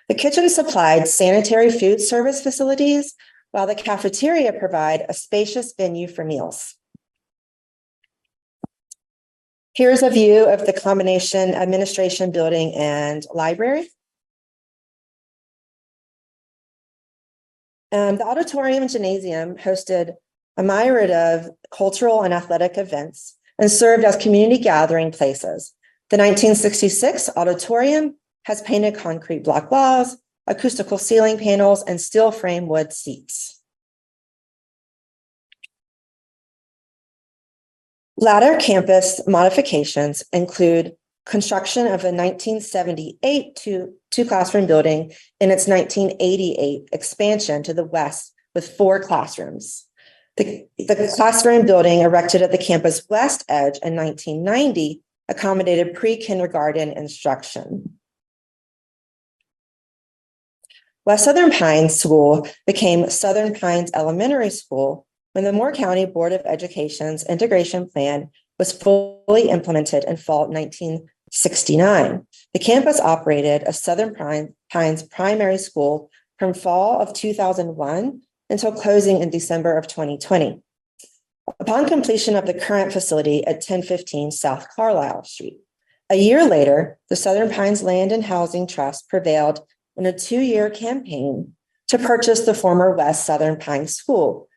The kitchen supplied sanitary food service facilities, while the cafeteria provide a spacious venue for meals. Here's a view of the combination administration building and library. The auditorium and gymnasium hosted a myriad of cultural and athletic events and served as community gathering places. The 1966 auditorium has painted concrete block walls, acoustical ceiling panels, and steel frame wood seats. Latter campus modifications include construction of a 1978 two-classroom building in its 1988 expansion to the west with 4 classrooms. The classroom building erected at the campus west edge in 1990 accommodated pre-kindergarten instruction. West Southern Pines School became Southern Pines Elementary School when the Moore County Board of Education's integration plan was fully implemented in fall 1969. The campus operated as Southern Pines Primary School from fall of 2001 until closing in December of 2020. Upon completion of the current facility at 1015 South Carlisle Street. A year later, the Southern Pines Land and Housing Trust prevailed in a 2-year campaign to purchase the former West Southern Pines School,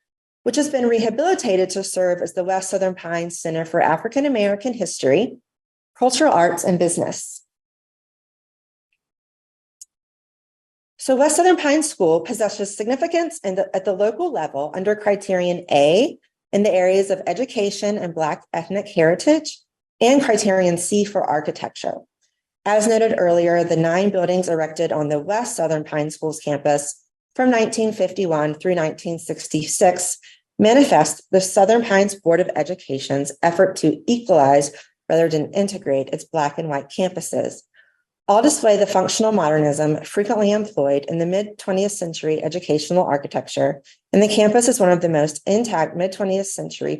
which has been rehabilitated to serve as the West Southern Pines Center for African American History, Cultural Arts, and Business. So West Southern Pines School possesses significance at the local level under criterion A in the areas of education and Black ethnic heritage, and criterion C for architecture. As noted earlier, the 9 buildings erected on the West Southern Pines Schools campus from 1951 through 1966 manifest the Southern Pines Board of Education's effort to equalize rather than integrate its Black and white campuses. All display the functional modernism frequently employed in the mid-20th century educational architecture, and the campus is one of the most intact mid-20th century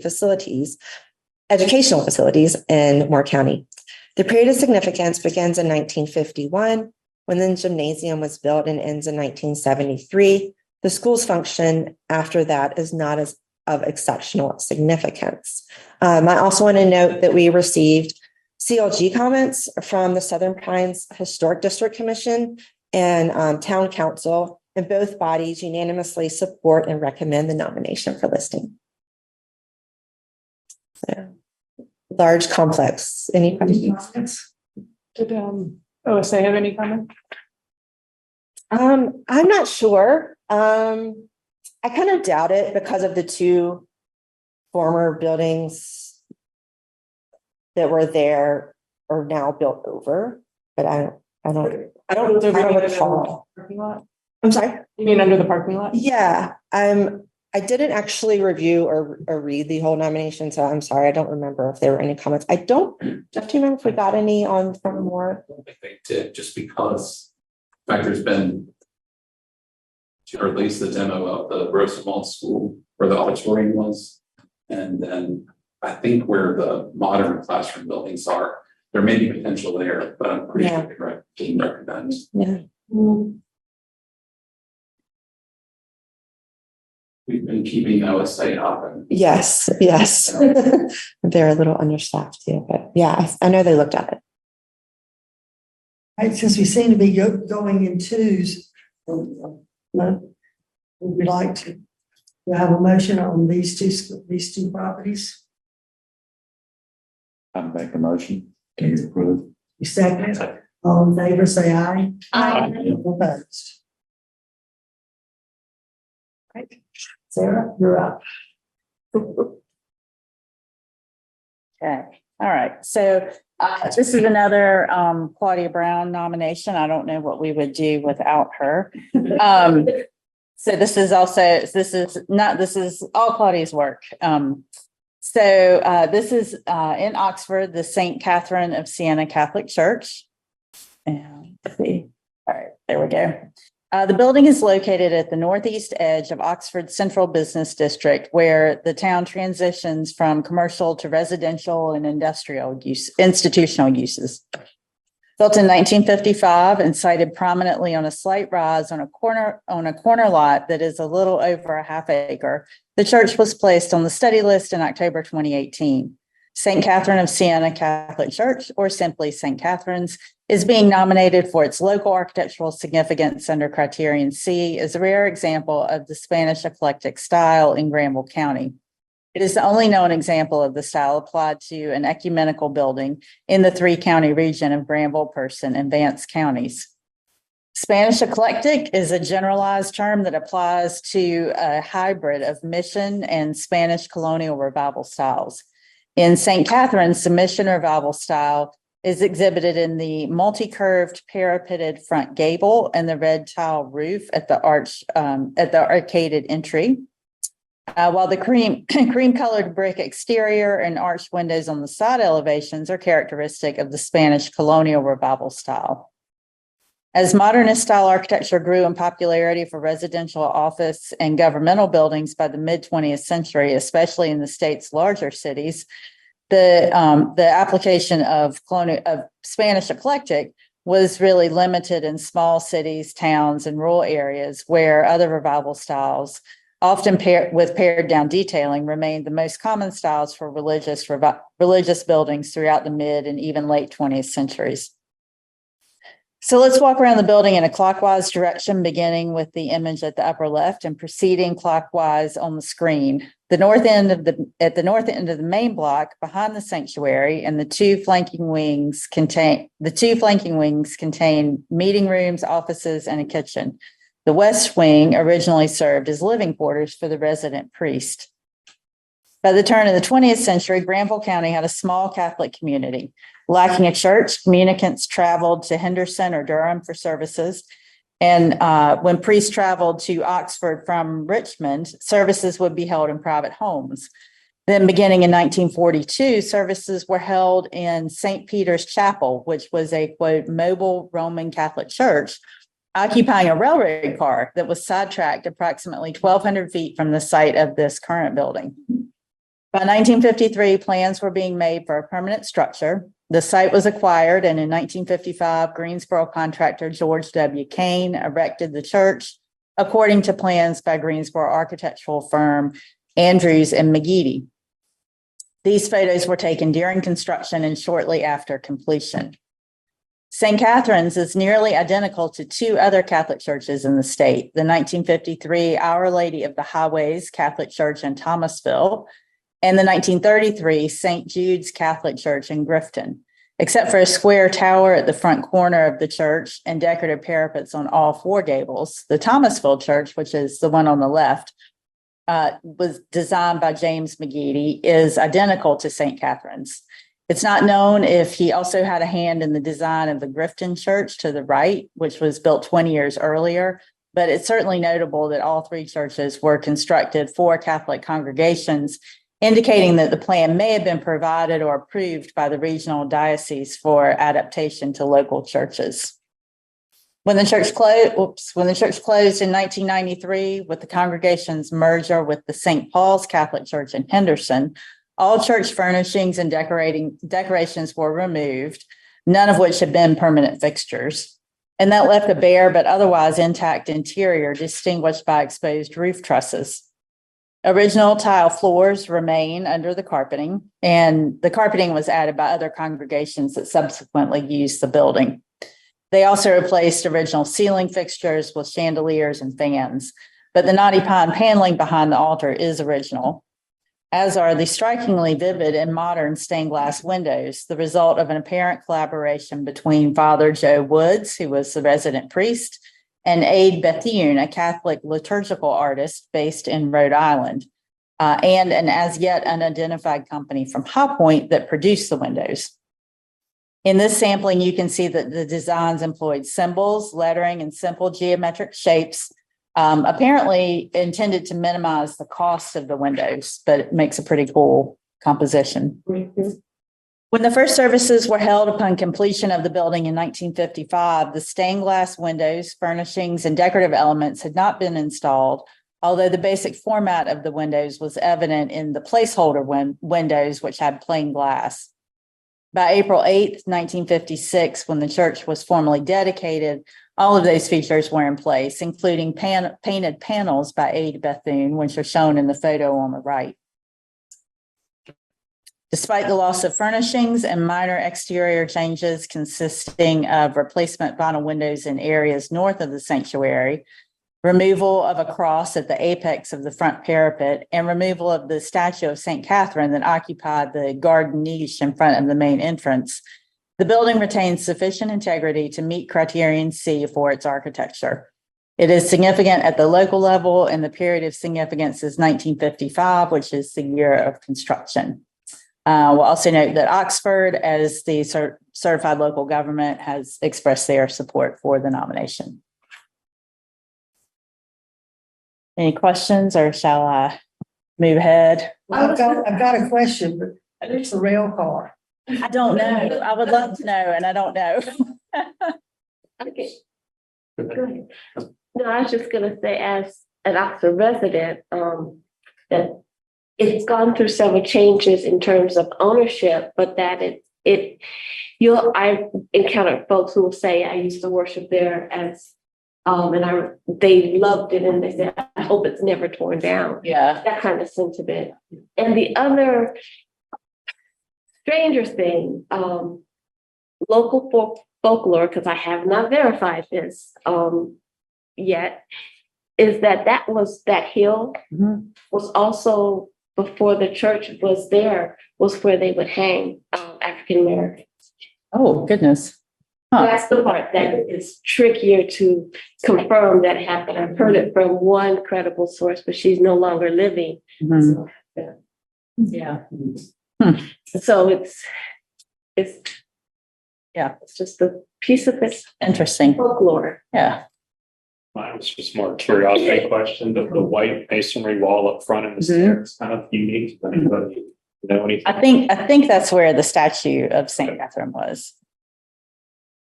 educational facilities in Moore County. The period of significance begins in 1951, when the gymnasium was built, and ends in 1973. The school's function after that is not as of exceptional significance. I also want to note that we received CLG comments from the Southern Pines Historic District Commission and Town Council, and both bodies unanimously support and recommend the nomination for listing. So, large complex. Any questions? Did OSA have any comment? I'm not sure. I kind of doubt it because of the 2 former buildings that were there are now built over, but I I don't recall. Parking lot? I'm sorry? You mean under the parking lot? Yeah, I didn't actually review or read the whole nomination, so I'm sorry, I don't remember if there were any comments. Jeff, do you remember if we got any on from more? I don't think they did, just because, in fact, there's been, or at least the demo of the Rosamond School where the auditorium was. And then I think where the modern classroom buildings are, there may be potential there, but I'm pretty sure they're being recognized. Yeah. We've been keeping OSA up and. Yes. They're a little understaffed too, but yeah, I know they looked at it. Right, since we seem to be going in twos, we'd like to have a motion on these two properties. I'll make a motion to approve. You second it? All in favor, say aye. Aye. Opposed. Right. Sarah, you're up. Okay, all right. So this is another Claudia Brown nomination. I don't know what we would do without her. So this is all Claudia's work. This is in Oxford, the St. Catherine of Siena Catholic Church. And let's see. All right, there we go. The building is located at the northeast edge of Oxford's Central Business District, where the town transitions from commercial to residential and institutional uses. Built in 1955 and sited prominently on a slight rise on a corner lot that is a little over a half acre, the church was placed on the study list in October 2018. St. Catherine of Siena Catholic Church, or simply St. Catherine's, is being nominated for its local architectural significance under Criterion C as a rare example of the Spanish eclectic style in Granville County. It is the only known example of the style applied to an ecumenical building in the three-county region of Granville, Person, and Vance counties. Spanish eclectic is a generalized term that applies to a hybrid of mission and Spanish colonial revival styles. In St. Catherine's, the mission revival style is exhibited in the multi-curved parapeted front gable and the red tile roof at the arcaded entry. While the cream-colored brick exterior and arched windows on the side elevations are characteristic of the Spanish colonial revival style. As modernist style architecture grew in popularity for residential, office, and governmental buildings by the mid-20th century, especially in the state's larger cities, the application of Spanish eclectic was really limited in small cities, towns, and rural areas where other revival styles, often with pared down detailing, remained the most common styles for religious buildings throughout the mid and even late 20th centuries. So let's walk around the building in a clockwise direction, beginning with the image at the upper left and proceeding clockwise on the screen. At the north end of the main block, behind the sanctuary, and the two flanking wings contain meeting rooms, offices, and a kitchen. The west wing originally served as living quarters for the resident priest. By the turn of the 20th century, Granville County had a small Catholic community. Lacking a church, communicants traveled to Henderson or Durham for services. And when priests traveled to Oxford from Richmond, services would be held in private homes. Then beginning in 1942, services were held in St. Peter's Chapel, which was a, quote, mobile Roman Catholic church, occupying a railroad car that was sidetracked approximately 1,200 feet from the site of this current building. By 1953, plans were being made for a permanent structure. The site was acquired, and in 1955, Greensboro contractor George W. Kane erected the church according to plans by Greensboro architectural firm Andrews and McGeady. These photos were taken during construction and shortly after completion. St. Catherine's is nearly identical to two other Catholic churches in the state, the 1953 Our Lady of the Highways Catholic Church in Thomasville, and the 1933 St. Jude's Catholic Church in Grifton. Except for a square tower at the front corner of the church and decorative parapets on all four gables, the Thomasville Church, which is the one on the left, was designed by James McGeady, is identical to St. Catherine's. It's not known if he also had a hand in the design of the Grifton Church to the right, which was built 20 years earlier, but it's certainly notable that all three churches were constructed for Catholic congregations, indicating that the plan may have been provided or approved by the regional diocese for adaptation to local churches. When the church closed in 1993 with the congregation's merger with the St. Paul's Catholic Church in Henderson, all church furnishings and decorations were removed, none of which had been permanent fixtures. And that left a bare but otherwise intact interior distinguished by exposed roof trusses. Original tile floors remain under the carpeting, and the carpeting was added by other congregations that subsequently used the building. They also replaced original ceiling fixtures with chandeliers and fans, but the knotty pine paneling behind the altar is original, as are the strikingly vivid and modern stained glass windows, the result of an apparent collaboration between Father Joe Woods, who was the resident priest, and Aid Bethune, a Catholic liturgical artist based in Rhode Island, and an as yet unidentified company from High Point that produced the windows. In this sampling, you can see that the designs employed symbols, lettering, and simple geometric shapes, apparently intended to minimize the cost of the windows, but it makes a pretty cool composition. Mm-hmm. When the first services were held upon completion of the building in 1955, the stained glass windows, furnishings, and decorative elements had not been installed, although the basic format of the windows was evident in the placeholder windows, which had plain glass. By April 8th, 1956, when the church was formally dedicated, all of those features were in place, including painted panels by Aid Bethune, which are shown in the photo on the right. Despite the loss of furnishings and minor exterior changes consisting of replacement vinyl windows in areas north of the sanctuary, removal of a cross at the apex of the front parapet, and removal of the statue of St. Catherine that occupied the garden niche in front of the main entrance, the building retains sufficient integrity to meet criterion C for its architecture. It is significant at the local level, and the period of significance is 1955, which is the year of construction. We'll also note that Oxford, as the certified local government, has expressed their support for the nomination. Any questions, or shall I move ahead? I've got a question, but it's a rail car. I don't know. I would love to know, and I don't know. Okay. Go ahead. No, I was just gonna say, as an Oxford resident, that it's gone through several changes in terms of ownership, but that I've encountered folks who will say, I used to worship there as, they loved it, and they said, I hope it's never torn down. Yeah. That kind of sentiment. And the other stranger thing, local folklore, because I have not verified this yet, is that hill was also, before the church was there, was where they would hang African Americans. Oh, goodness. Huh. That's the part that is trickier to confirm that happened. I've heard it from one credible source, but she's no longer living. Mm-hmm. So, yeah. So it's just a piece of this interesting folklore. Yeah. Mine was just more curiosity question. The white masonry wall up front in the stairs, kind of unique. Does anybody know anything? I think that's where the statue of St. Catherine was.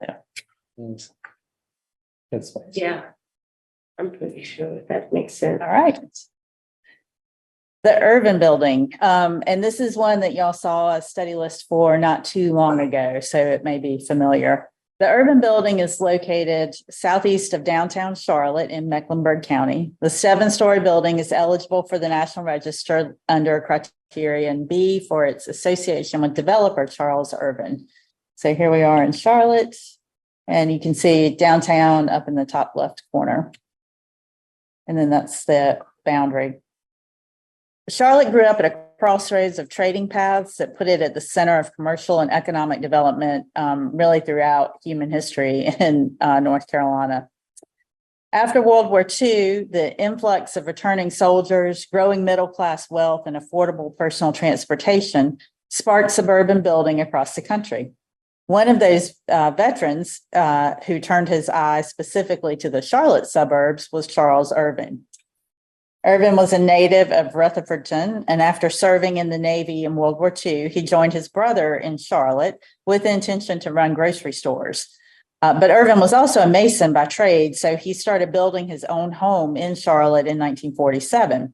Yeah. Yeah. I'm pretty sure that makes sense. All right. The Irvin Building. And this is one that y'all saw a study list for not too long ago, so it may be familiar. The Irvin Building is located southeast of downtown Charlotte in Mecklenburg County. The 7-story building is eligible for the National Register under criterion B for its association with developer Charles Irvin. So here we are in Charlotte, and you can see downtown up in the top left corner. And then that's the boundary. Charlotte grew up at a crossroads of trading paths that put it at the center of commercial and economic development really throughout human history in North Carolina. After World War II, the influx of returning soldiers, growing middle-class wealth, and affordable personal transportation sparked suburban building across the country. One of those veterans who turned his eye specifically to the Charlotte suburbs was Charles Irvin. Irvin was a native of Rutherfordton, and after serving in the Navy in World War II, he joined his brother in Charlotte with the intention to run grocery stores. But Irvin was also a mason by trade, so he started building his own home in Charlotte in 1947.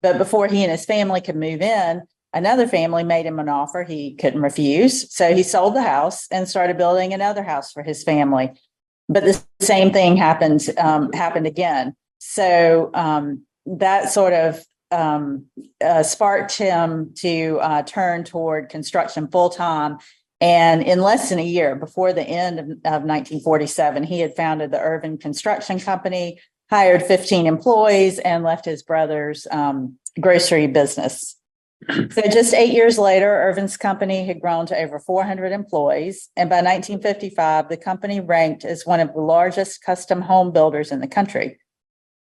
But before he and his family could move in, another family made him an offer he couldn't refuse. So he sold the house and started building another house for his family. But the same thing happened again. So that sort of sparked him to turn toward construction full time. And in less than a year, before the end of 1947, he had founded the Irvin Construction Company, hired 15 employees, and left his brother's grocery business. So just 8 years later, Irvin's company had grown to over 400 employees. And by 1955, the company ranked as one of the largest custom home builders in the country.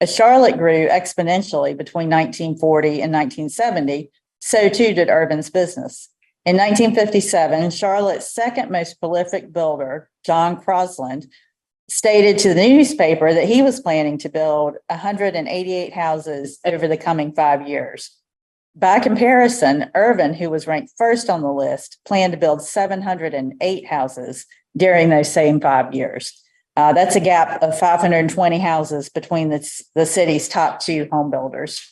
As Charlotte grew exponentially between 1940 and 1970, so too did Irvin's business. In 1957, Charlotte's second most prolific builder, John Crosland, stated to the newspaper that he was planning to build 188 houses over the coming 5 years. By comparison, Irvin, who was ranked first on the list, planned to build 708 houses during those same 5 years. That's a gap of 520 houses between the city's top two home builders.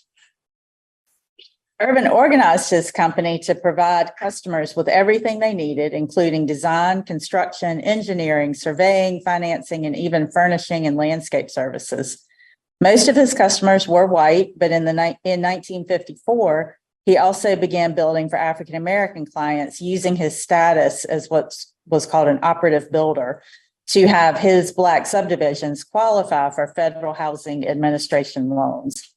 Irvin organized his company to provide customers with everything they needed, including design, construction, engineering, surveying, financing, and even furnishing and landscape services. Most of his customers were white, but in 1954, he also began building for African-American clients using his status as what was called an operative builder to have his Black subdivisions qualify for federal housing administration loans.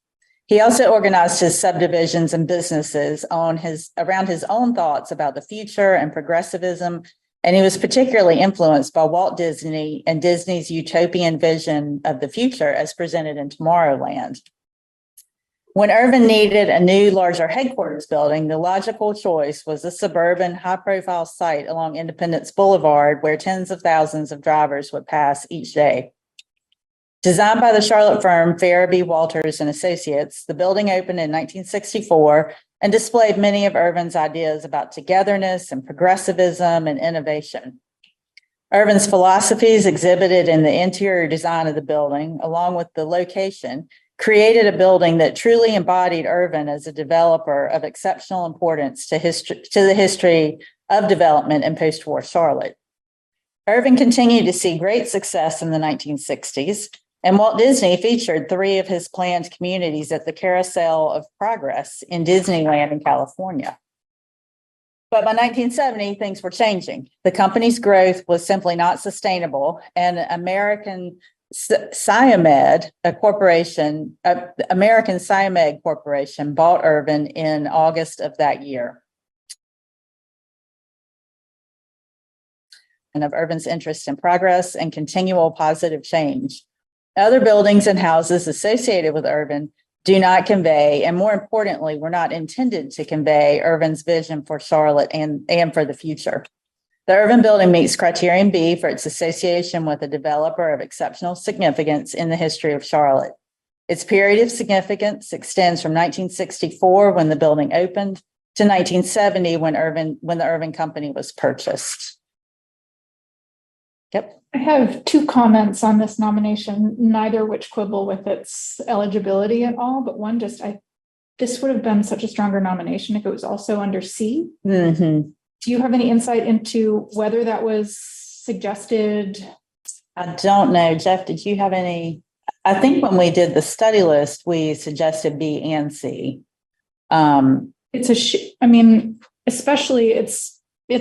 He also organized his subdivisions and businesses around his own thoughts about the future and progressivism, and he was particularly influenced by Walt Disney and Disney's utopian vision of the future as presented in Tomorrowland. When Irvin needed a new, larger headquarters building, the logical choice was a suburban, high-profile site along Independence Boulevard where tens of thousands of drivers would pass each day. Designed by the Charlotte firm Farabee, Walters and Associates, the building opened in 1964 and displayed many of Irvin's ideas about togetherness and progressivism and innovation. Irvin's philosophies exhibited in the interior design of the building, along with the location, created a building that truly embodied Irvin as a developer of exceptional importance to the history of development in post-war Charlotte. Irvin continued to see great success in the 1960s, and Walt Disney featured 3 of his planned communities at the Carousel of Progress in Disneyland in California. But by 1970, things were changing. The company's growth was simply not sustainable, and American Siamed Corporation bought Irvin in August of that year. And of Irvin's interest in progress and continual positive change. Other buildings and houses associated with Irvin do not convey, and more importantly, were not intended to convey Irvin's vision for Charlotte and for the future. The Irvin building meets criterion B for its association with a developer of exceptional significance in the history of Charlotte. Its period of significance extends from 1964, when the building opened, to 1970, when the Irvin Company was purchased. Yep. I have 2 comments on this nomination, neither which quibble with its eligibility at all, but one this would have been such a stronger nomination if it was also under C. Mm-hmm. Do you have any insight into whether that was suggested? I don't know. Jeff, did you have any? I think when we did the study list, we suggested B and C. Especially its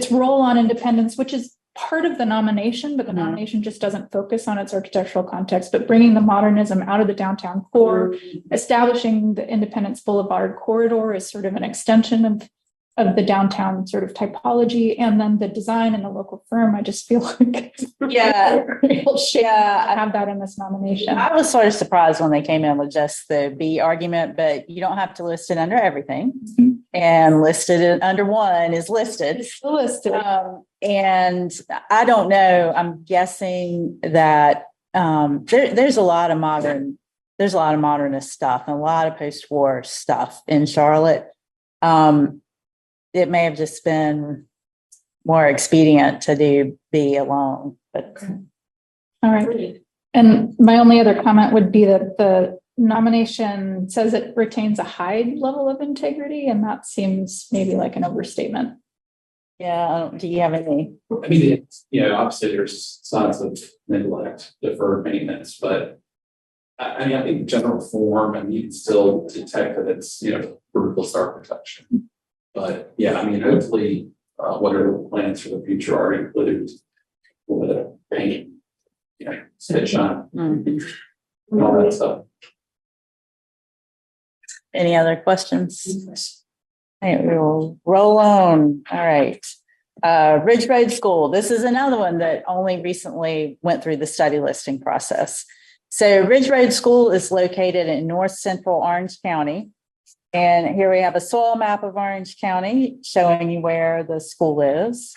role on independence, which is part of the nomination, but the nomination just doesn't focus on its architectural context, but bringing the modernism out of the downtown core, establishing the Independence Boulevard corridor as sort of an extension of the downtown sort of typology, and then the design and the local firm. I just feel like I have that in this nomination. I was sort of surprised when they came in with just the B argument, but you don't have to list it under everything. and listed it under one is listed. It's listed. And I don't know, I'm guessing that there's a lot of modernist stuff and a lot of post-war stuff in Charlotte. It may have just been more expedient to be alone, but. All right. And my only other comment would be that the nomination says it retains a high level of integrity, and that seems maybe like an overstatement. Yeah, do you have any? I mean, obviously there's signs of neglect, deferred maintenance, but I mean, I think general form, and you can still detect that it's, vertical star protection. But yeah, I mean, hopefully, whatever the plans for the future are include a little bit of paint, stitch on, and all that stuff. Any other questions? All right, we will roll on. All right. Ridge Road School. This is another one that only recently went through the study listing process. So Ridge Road School is located in north central Orange County. And here we have a soil map of Orange County showing you where the school is.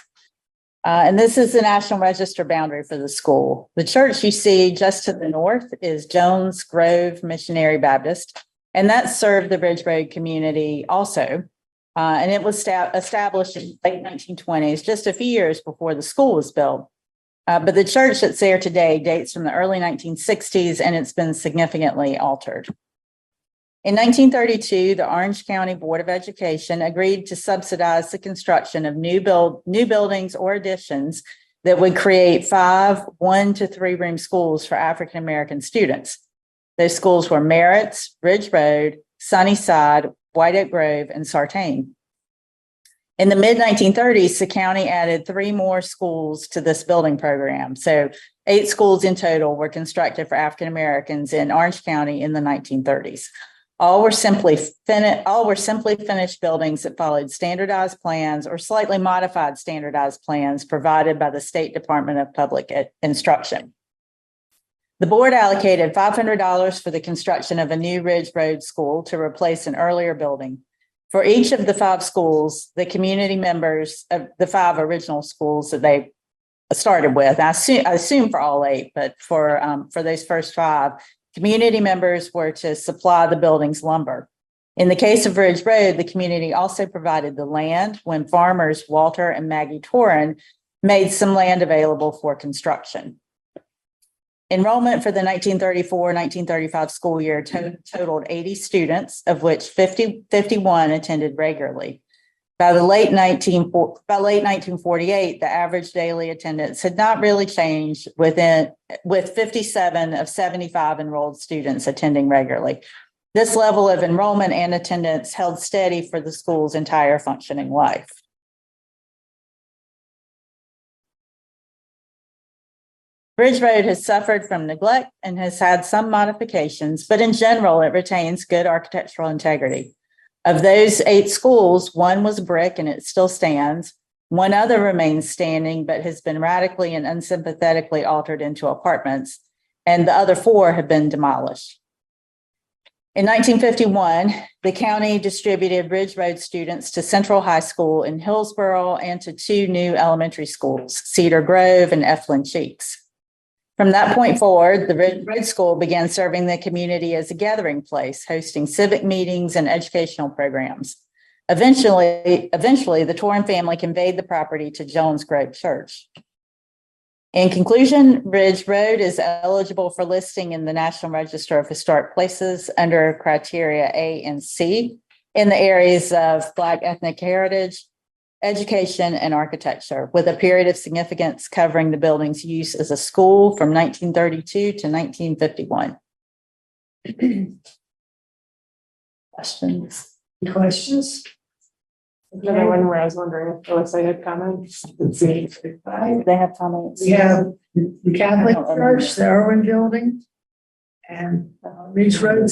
And this is the National Register boundary for the school. The church you see just to the north is Jones Grove Missionary Baptist, and that served the Ridge Road community also. And it was established in the late 1920s, just a few years before the school was built. But the church that's there today dates from the early 1960s, and it's been significantly altered. In 1932, the Orange County Board of Education agreed to subsidize the construction of new buildings or additions that would create 5 1- to 3-room schools for African American students. Those schools were Merritt's, Ridge Road, Sunnyside, White Oak Grove, and Sartain. In the mid-1930s, the county added 3 more schools to this building program. So 8 schools in total were constructed for African Americans in Orange County in the 1930s. All were simply finished buildings that followed standardized plans or slightly modified standardized plans provided by the State Department of Public Instruction. The board allocated $500 for the construction of a new Ridge Road School to replace an earlier building. For each of the 5 schools, the community members of the 5 original schools that they started with, I assume for all 8, but for those first 5, community members were to supply the building's lumber. In the case of Ridge Road, the community also provided the land when farmers Walter and Maggie Torin made some land available for construction. Enrollment for the 1934-1935 school year totaled 80 students, of which 51 attended regularly. By late 1948, the average daily attendance had not really changed with 57 of 75 enrolled students attending regularly. This level of enrollment and attendance held steady for the school's entire functioning life. Ridge Road has suffered from neglect and has had some modifications, but in general, it retains good architectural integrity. Of those 8 schools, 1 was brick and it still stands. 1 other remains standing, but has been radically and unsympathetically altered into apartments, and the other 4 have been demolished. In 1951, the county distributed Ridge Road students to Central High School in Hillsborough and to 2 new elementary schools, Cedar Grove and Eflin Cheeks. From that point forward, the Ridge Road School began serving the community as a gathering place, hosting civic meetings and educational programs. Eventually, the Torin family conveyed the property to Jones Grove Church. In conclusion, Ridge Road is eligible for listing in the National Register of Historic Places under criteria A and C in the areas of Black ethnic heritage, education, and architecture, with a period of significance covering the building's use as a school from 1932 to 1951. Questions? Questions? Another one where I was wondering if Alyssa had comments. They have comments. We have the Catholic Church, the Irwin Building, and Ridge Road.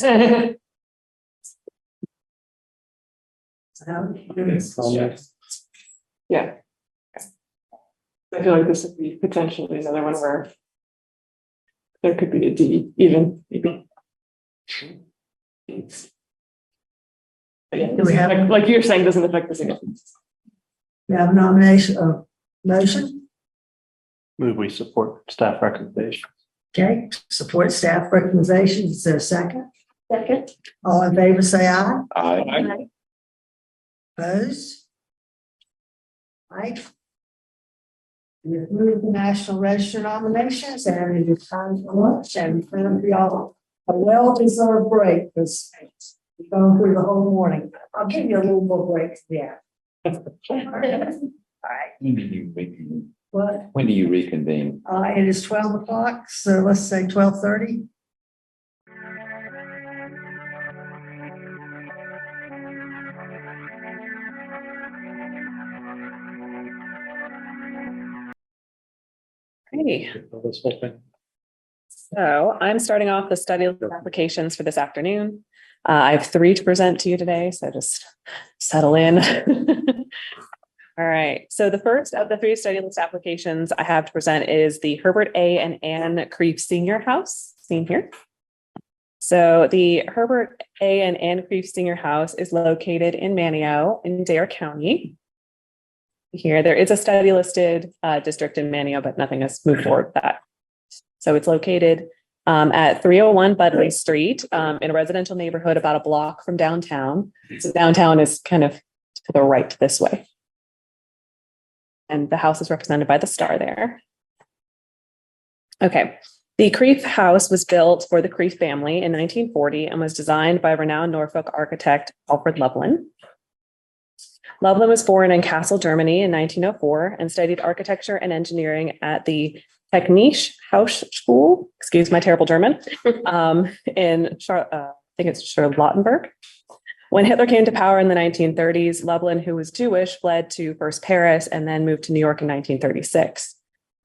Yeah. I feel like this would be potentially another one where there could be a D even, maybe. Again, Do we have- like you're saying, doesn't affect the significance. We have a nomination of motion. Move we support staff recommendation. Okay, support staff recommendations. Is there a second? Second. All in favor, say aye. Aye. Opposed? Right. We've moved the National Register nominations and it is time for lunch and we're going to be all a well-deserved break because we've gone through the whole morning. I'll give you a little more break. Yeah. All right. When do you reconvene? What? When do you reconvene? It is 12 o'clock, so let's say 12:30. Hey, so I'm starting off the study list applications for this afternoon. I have 3 to present to you today, so just settle in. All right, so the first of the 3 study list applications I have to present is the Herbert A. and Ann Creef Senior House, seen here. So the Herbert A. and Ann Creef Senior House is located in Manio in Dare County. Here, there is a study listed district in Manio, but nothing has moved forward with that. So it's located at 301 Budley Street in a residential neighborhood about a block from downtown. So downtown is kind of to the right this way. And the house is represented by the star there. Okay. The Creef house was built for the Creef family in 1940 and was designed by renowned Norfolk architect Alfred Lublin. Lublin was born in Kassel, Germany in 1904 and studied architecture and engineering at the Technische Hochschule, excuse my terrible German, in I think it's Charlottenburg. When Hitler came to power in the 1930s, Lublin, who was Jewish, fled to first Paris and then moved to New York in 1936.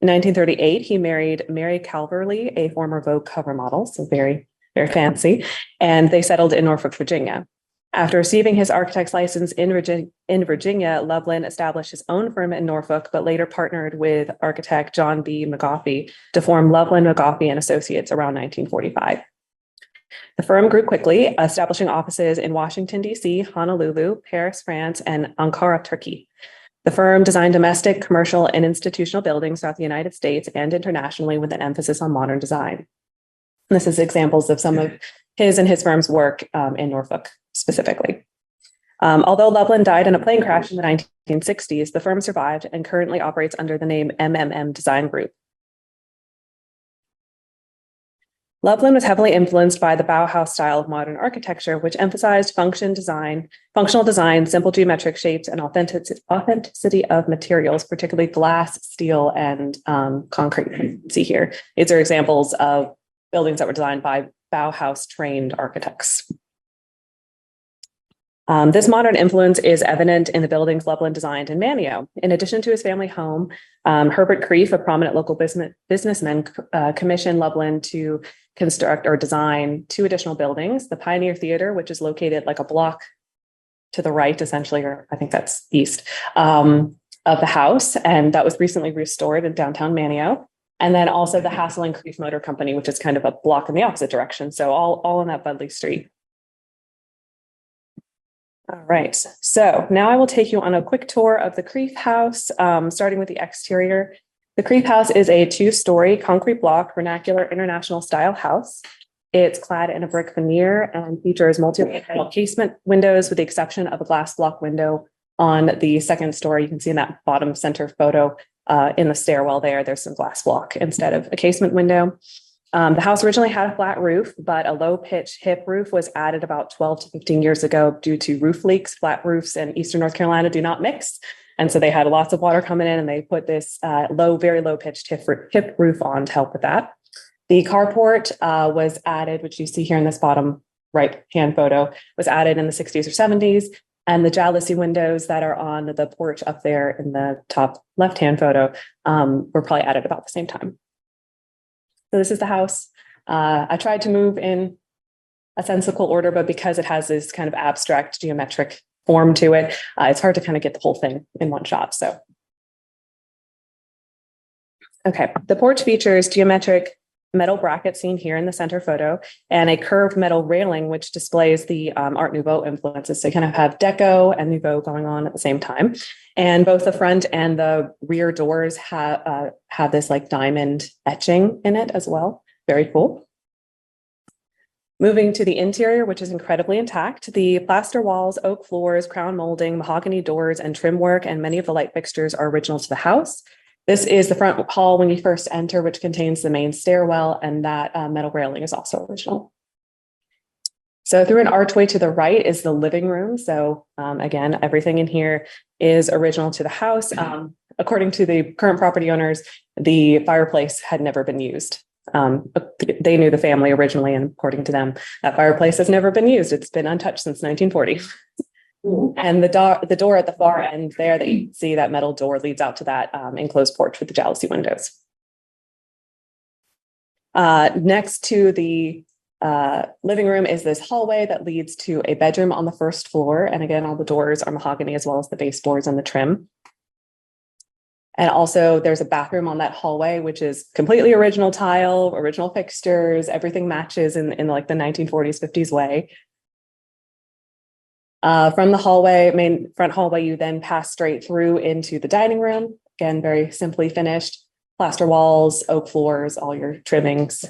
In 1938, he married Mary Calverley, a former Vogue cover model, so very, very fancy, and they settled in Norfolk, Virginia. After receiving his architect's license in Virginia, Lublin established his own firm in Norfolk, but later partnered with architect John B. McGoffey to form Lublin, McGoffey and Associates around 1945. The firm grew quickly, establishing offices in Washington, D.C., Honolulu, Paris, France, and Ankara, Turkey. The firm designed domestic, commercial, and institutional buildings throughout the United States and internationally with an emphasis on modern design. And this is examples of some of his and his firm's work in Norfolk specifically. Although Lublin died in a plane crash in the 1960s, the firm survived and currently operates under the name MMM Design Group. Lublin was heavily influenced by the Bauhaus style of modern architecture, which emphasized functional design, simple geometric shapes, and authenticity of materials, particularly glass, steel, and concrete. You can see here, these are examples of buildings that were designed by Bauhaus-trained architects. This modern influence is evident in the buildings Lublin designed in Manio. In addition to his family home, Herbert Creef, a prominent local businessman, commissioned Lublin to construct or design 2 additional buildings, the Pioneer Theater, which is located like a block to the right, essentially, or I think that's east of the house, and that was recently restored in downtown Manio. And then also the Hassel and Creef Motor Company, which is kind of a block in the opposite direction. So all on that Budley Street. All right, so now I will take you on a quick tour of the Creef house, starting with the exterior. The Creef house is a 2-story concrete block vernacular international style house. It's clad in a brick veneer and features multi-panel casement windows with the exception of a glass block window on the 2nd story. You can see in that bottom center photo in the stairwell there's some glass block instead of a casement window. The house originally had a flat roof, but a low pitch hip roof was added about 12 to 15 years ago due to roof leaks. Flat roofs in Eastern North Carolina do not mix. And so they had lots of water coming in and they put this very low pitched hip roof on to help with that. The carport was added, which you see here in this bottom right hand photo, was added in the 60s or 70s. And the jalousie windows that are on the porch up there in the top left hand photo were probably added about the same time. So this is the house. I tried to move in a sensical order, but because it has this kind of abstract geometric form to it, it's hard to kind of get the whole thing in one shot. So, okay, the porch features geometric metal bracket seen here in the center photo, and a curved metal railing, which displays the Art Nouveau influences. So you kind of have Deco and Nouveau going on at the same time. And both the front and the rear doors have this like diamond etching in it as well. Very cool. Moving to the interior, which is incredibly intact, the plaster walls, oak floors, crown molding, mahogany doors, and trim work, and many of the light fixtures are original to the house. This is the front hall when you first enter, which contains the main stairwell, and that metal railing is also original. So through an archway to the right is the living room. So again, everything in here is original to the house. According to the current property owners, the fireplace had never been used. They knew the family originally, and according to them, that fireplace has never been used. It's been untouched since 1940. And the door at the far end there that you see, that metal door, leads out to that enclosed porch with the jalousie windows. Next to the living room is this hallway that leads to a bedroom on the first floor. And again, all the doors are mahogany as well as the baseboards and the trim. And also there's a bathroom on that hallway, which is completely original tile, original fixtures, everything matches in like the 1940s, 50s way. From the hallway, main front hallway, you then pass straight through into the dining room. Again, very simply finished, plaster walls, oak floors, all your trimmings.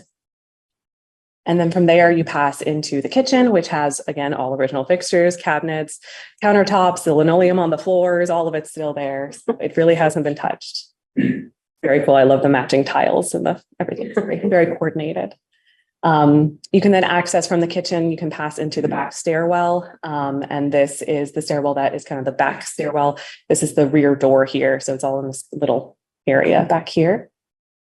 And then from there, you pass into the kitchen, which has, again, all original fixtures, cabinets, countertops, the linoleum on the floors, all of it's still there. So it really hasn't been touched. Very cool. I love the matching tiles and everything is very coordinated. You can then access from the kitchen, you can pass into the back stairwell. And this is the stairwell that is kind of the back stairwell. This is the rear door here. So it's all in this little area back here.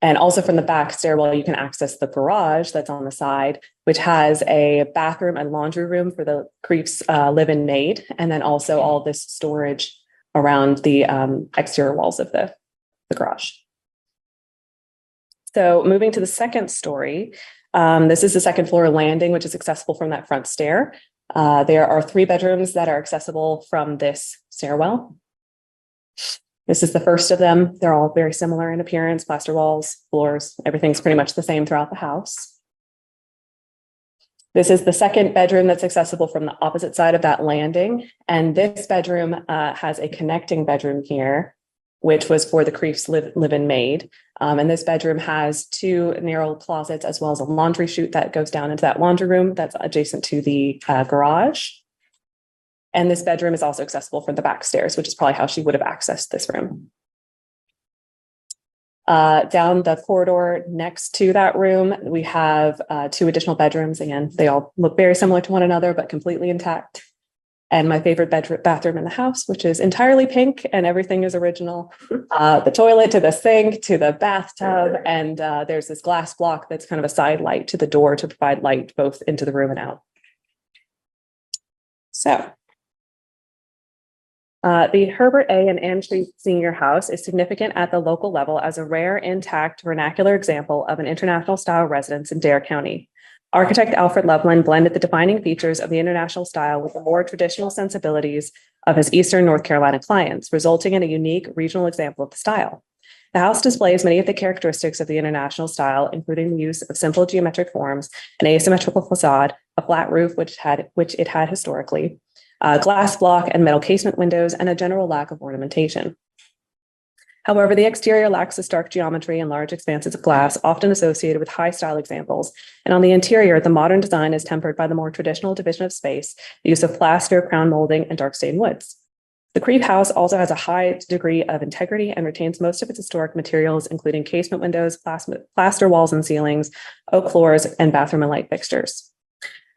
And also from the back stairwell, you can access the garage that's on the side, which has a bathroom and laundry room for the Creeps live-in maid. And then also all this storage around the exterior walls of the garage. So moving to the second story, this is the second floor landing, which is accessible from that front stair. There are 3 bedrooms that are accessible from this stairwell. This is the first of them. They're all very similar in appearance, plaster walls, floors, everything's pretty much the same throughout the house. This is the second bedroom that's accessible from the opposite side of that landing. And this bedroom has a connecting bedroom here, which was for the Creeps live-in maid. And this bedroom has 2 narrow closets as well as a laundry chute that goes down into that laundry room that's adjacent to the garage. And this bedroom is also accessible from the back stairs, which is probably how she would have accessed this room. Down the corridor next to that room, we have 2 additional bedrooms. Again, they all look very similar to one another, but completely intact. And my favorite bathroom in the house, which is entirely pink and everything is original. The toilet to the sink to the bathtub. And there's this glass block that's kind of a side light to the door to provide light both into the room and out. So the Herbert A. and Ann Creep Senior House is significant at the local level as a rare, intact, vernacular example of an international style residence in Dare County. Architect Alfred Loveland blended the defining features of the international style with the more traditional sensibilities of his Eastern North Carolina clients, resulting in a unique regional example of the style. The house displays many of the characteristics of the international style, including the use of simple geometric forms, an asymmetrical facade, a flat roof, which it had historically, glass block and metal casement windows, and a general lack of ornamentation. However, the exterior lacks the stark geometry and large expanses of glass often associated with high style examples. And on the interior, the modern design is tempered by the more traditional division of space, the use of plaster, crown molding, and dark stained woods. The Creep house also has a high degree of integrity and retains most of its historic materials, including casement windows, plaster walls and ceilings, oak floors, and bathroom and light fixtures.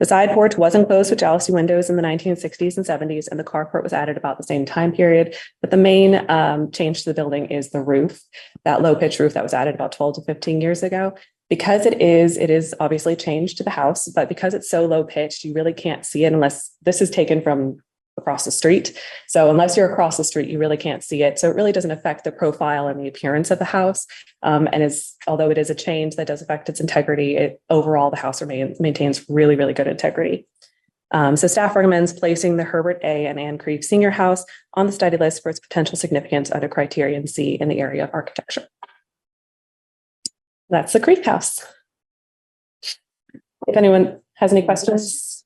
The side porch was enclosed with jalousie windows in the 1960s and 70s, and the carport was added about the same time period. But the main change to the building is the roof, that low pitch roof that was added about 12 to 15 years ago. Because it is obviously changed to the house, but because it's so low pitched, you really can't see it unless this is taken from across the street. So unless you're across the street, you really can't see it. So it really doesn't affect the profile and the appearance of the house. Although it is a change that does affect its integrity, overall the house maintains really, really good integrity. So staff recommends placing the Herbert A. and Ann Creep Senior House on the study list for its potential significance under criterion C in the area of architecture. That's the Creep house. If anyone has any questions.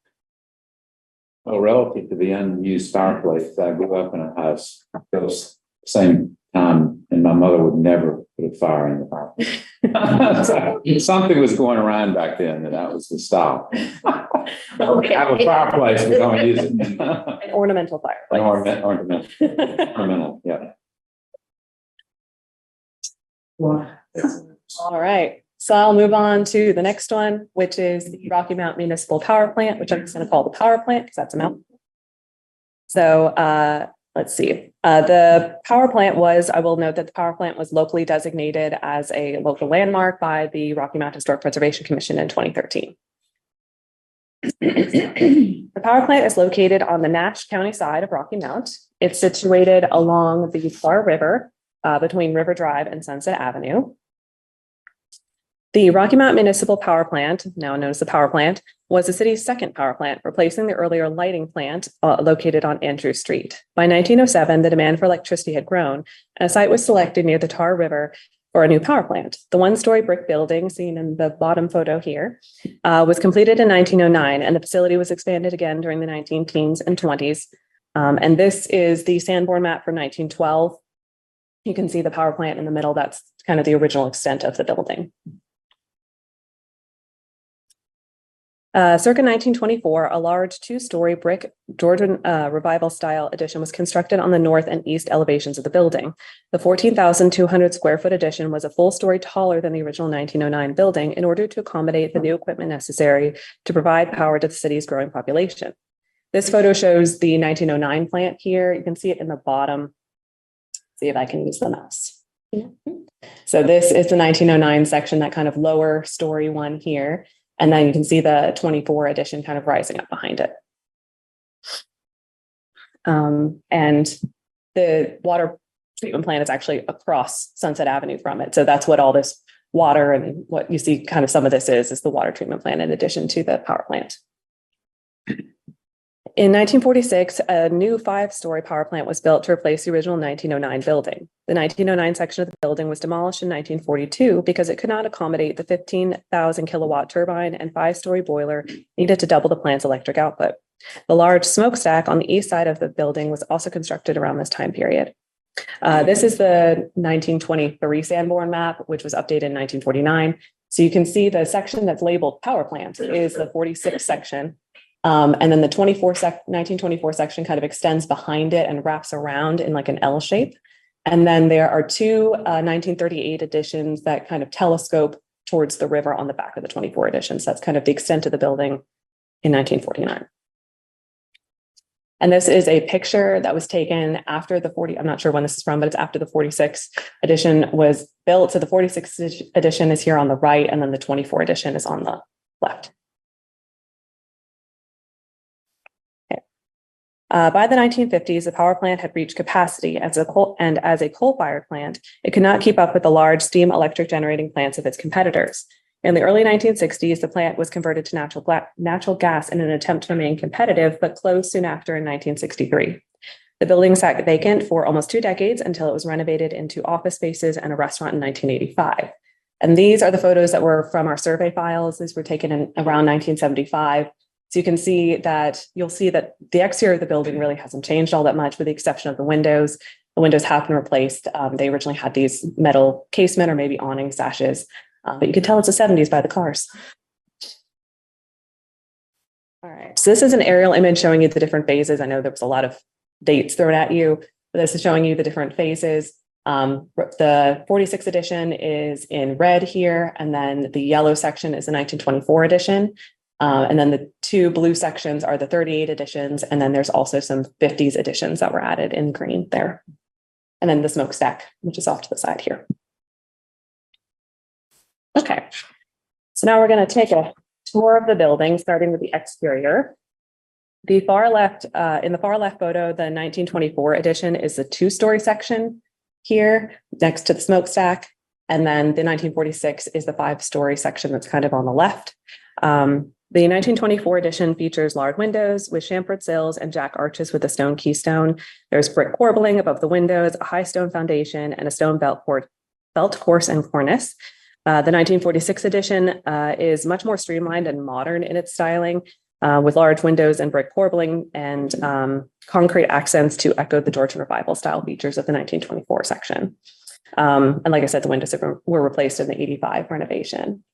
Well, relative to the unused fireplace, I grew up in a house, those same time, and my mother would never put a fire in the fireplace. So, something was going around back then, and that was the style. Okay. Have a fireplace, we don't use it. An ornamental fire. Ornamental, yeah. All right, so I'll move on to the next one, which is the Rocky Mount Municipal Power Plant, which I'm just going to call the power plant because that's a mouthful. So let's see. The power plant was, I will note that the power plant was locally designated as a local landmark by the Rocky Mount Historic Preservation Commission in 2013. The power plant is located on the Nash County side of Rocky Mount. It's situated along the Far River between River Drive and Sunset Avenue. The Rocky Mount Municipal Power Plant, now known as the power plant, was the city's second power plant, replacing the earlier lighting plant located on Andrew Street. By 1907, the demand for electricity had grown, and a site was selected near the Tar River for a new power plant. The one-story brick building, seen in the bottom photo here, was completed in 1909, and the facility was expanded again during the 19-teens and 20s. And this is the Sanborn map from 1912. You can see the power plant in the middle. That's kind of the original extent of the building. Circa 1924, a large two-story brick Georgian Revival style addition was constructed on the north and east elevations of the building. The 14,200 square foot addition was a full story taller than the original 1909 building in order to accommodate the new equipment necessary to provide power to the city's growing population. This photo shows the 1909 plant here. You can see it in the bottom. See if I can use the mouse. So this is the 1909 section, that kind of lower story one here. And then you can see the 24 edition kind of rising up behind it. And the water treatment plant is actually across Sunset Avenue from it. So that's what all this water and what you see kind of some of this is the water treatment plant in addition to the power plant. In 1946, a new 5-story power plant was built to replace the original 1909 building. The 1909 section of the building was demolished in 1942 because it could not accommodate the 15,000 kilowatt turbine and 5-story boiler needed to double the plant's electric output. The large smokestack on the east side of the building was also constructed around this time period. This is the 1923 Sanborn map, which was updated in 1949. So you can see the section that's labeled power plant is the 46 section. And then the 1924 section kind of extends behind it and wraps around in like an L shape. And then there are two 1938 editions that kind of telescope towards the river on the back of the 24 editions. That's kind of the extent of the building in 1949. And this is a picture that was taken after the 40, I'm not sure when this is from, but it's after the 46 edition was built. So the 46 edition is here on the right, and then the 24 edition is on the left. By the 1950s, the power plant had reached capacity as a coal-fired plant. It could not keep up with the large steam electric generating plants of its competitors. In the early 1960s, the plant was converted to natural gas in an attempt to remain competitive, but closed soon after in 1963. The building sat vacant for almost 2 decades until it was renovated into office spaces and a restaurant in 1985. And these are the photos that were from our survey files. These were taken in around 1975. So you can see that you'll see that the exterior of the building really hasn't changed all that much, with the exception of the windows. The windows have been replaced. They originally had these metal casement or maybe awning sashes, but you can tell it's the 70s by the cars. All right, so this is an aerial image showing you the different phases. I know there was a lot of dates thrown at you, but this is showing you the different phases. The 46 edition is in red here, and then the yellow section is the 1924 edition. And then the 2 blue sections are the 38 editions. And then there's also some 50s editions that were added in green there. And then the smokestack, which is off to the side here. Okay. So now we're going to take a tour of the building, starting with the exterior. The far left, in the far left photo, the 1924 edition is the 2-story section here next to the smokestack. And then the 1946 is the 5-story section that's kind of on the left. The 1924 edition features large windows with chamfered sills and jack arches with a stone keystone. There's brick corbelling above the windows, a high stone foundation, and a stone belt course and cornice. The 1946 edition is much more streamlined and modern in its styling, with large windows and brick corbelling and concrete accents to echo the Georgian Revival style features of the 1924 section. And like I said, the windows were replaced in the 85 renovation.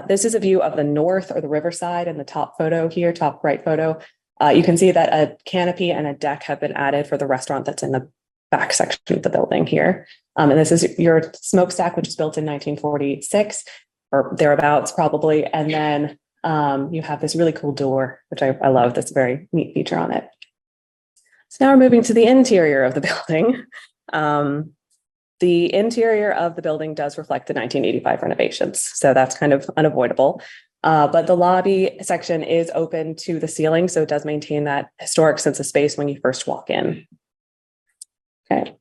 This is a view of the north or the riverside in the top photo here, top right photo. You can see that a canopy and a deck have been added for the restaurant that's in the back section of the building here. And this is your smokestack, which was built in 1946 or thereabouts probably. And then you have this really cool door, which I love. That's a very neat feature on it. So now we're moving to the interior of the building. The interior of the building does reflect the 1985 renovations, so that's kind of unavoidable. But the lobby section is open to the ceiling, so it does maintain that historic sense of space when you first walk in. Okay,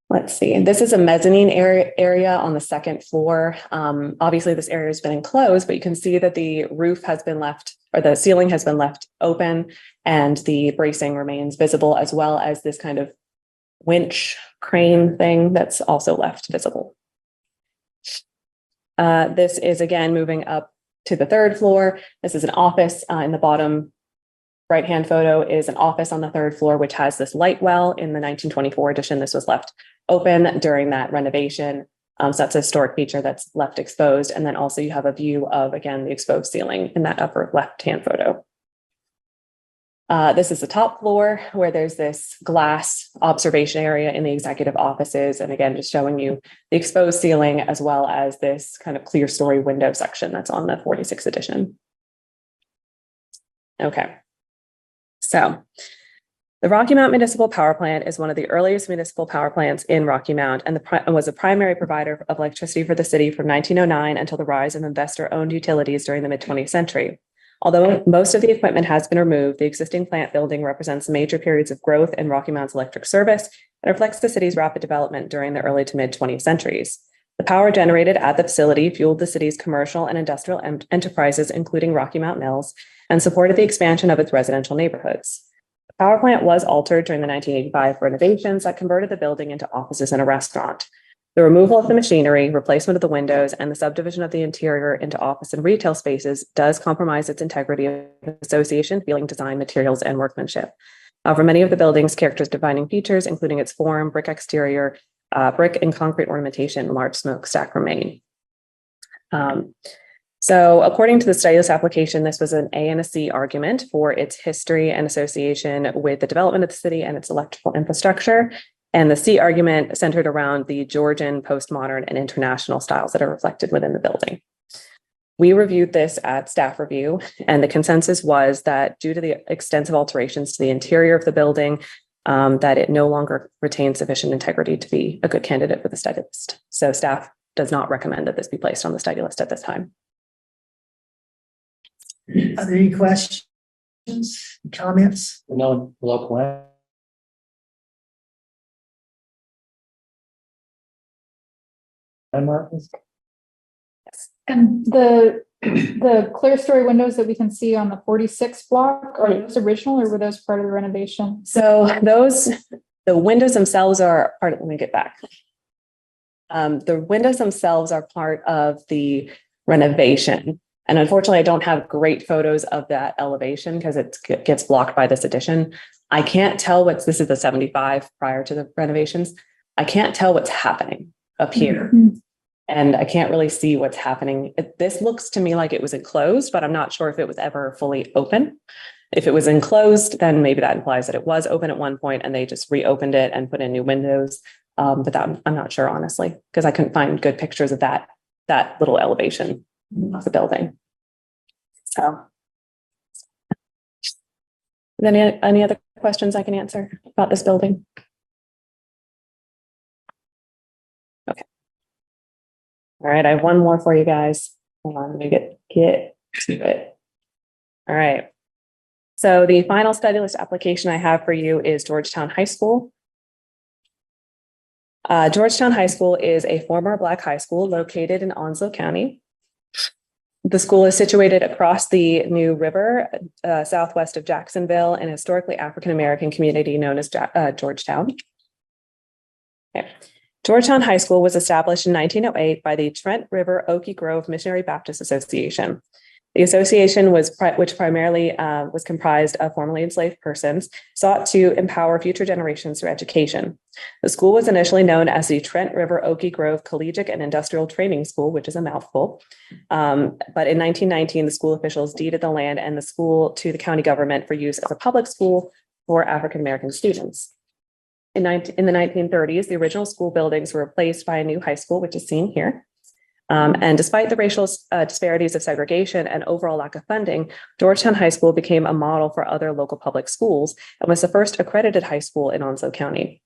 let's see. This is a mezzanine area on the second floor. Obviously, this area has been enclosed, but you can see that the roof has been left, or the ceiling has been left open, and the bracing remains visible, as well as this kind of winch crane thing that's also left visible. This is again moving up to the third floor. This is an office in the bottom right-hand photo is an office on the third floor, which has this light well. In the 1924 edition, this was left open during that renovation. So that's a historic feature that's left exposed. And then also you have a view of, again, the exposed ceiling in that upper left-hand photo. This is the top floor where there's this glass observation area in the executive offices. And again, just showing you the exposed ceiling as well as this kind of clear story window section that's on the 46th edition. Okay. So the Rocky Mount Municipal Power Plant is one of the earliest municipal power plants in Rocky Mount and was a primary provider of electricity for the city from 1909 until the rise of investor-owned utilities during the mid-20th century. Although most of the equipment has been removed, the existing plant building represents major periods of growth in Rocky Mount's electric service and reflects the city's rapid development during the early to mid-20th centuries. The power generated at the facility fueled the city's commercial and industrial enterprises, including Rocky Mount Mills, and supported the expansion of its residential neighborhoods. The power plant was altered during the 1985 renovations that converted the building into offices and a restaurant. The removal of the machinery, replacement of the windows, and the subdivision of the interior into office and retail spaces does compromise its integrity of association, feeling, design, materials, and workmanship. For many of the building's characters defining features, including its form, brick exterior, brick and concrete ornamentation, and large smokestack remain. So according to the stylist application, this was an A and a C argument for its history and association with the development of the city and its electrical infrastructure. And the C argument centered around the Georgian, postmodern, and international styles that are reflected within the building. We reviewed this at staff review, and the consensus was that due to the extensive alterations to the interior of the building, that it no longer retains sufficient integrity to be a good candidate for the study list. So staff does not recommend that this be placed on the study list at this time. Are there any questions, comments? No local. And the clear story windows that we can see on the 46th block, are those original or were those part of the renovation? So the windows themselves are part of, let me get back. The windows themselves are part of the renovation. And unfortunately, I don't have great photos of that elevation because it gets blocked by this addition. I can't tell this is the 75 prior to the renovations. I can't tell what's happening up here. Mm-hmm. And I can't really see what's happening. This looks to me like it was enclosed, but I'm not sure if it was ever fully open. If it was enclosed, then maybe that implies that it was open at one point and they just reopened it and put in new windows. But that I'm not sure, honestly, because I couldn't find good pictures of that little elevation of the building. So, any other questions I can answer about this building? Okay. All right, I have one more for you guys. Hold on, let me get to it. All right. So the final study list application I have for you is Georgetown High School. Georgetown High School is a former Black high school located in Onslow County. The school is situated across the New River, southwest of Jacksonville, in a historically African-American community known as Georgetown. Okay. Georgetown High School was established in 1908 by the Trent River Okie Grove Missionary Baptist Association. The association which primarily was comprised of formerly enslaved persons, sought to empower future generations through education. The school was initially known as the Trent River Okie Grove Collegiate and Industrial Training School, which is a mouthful. But in 1919, the school officials deeded the land and the school to the county government for use as a public school for African-American students. In the 1930s, the original school buildings were replaced by a new high school, which is seen here. And despite the racial disparities of segregation and overall lack of funding, Georgetown High School became a model for other local public schools and was the first accredited high school in Onslow County.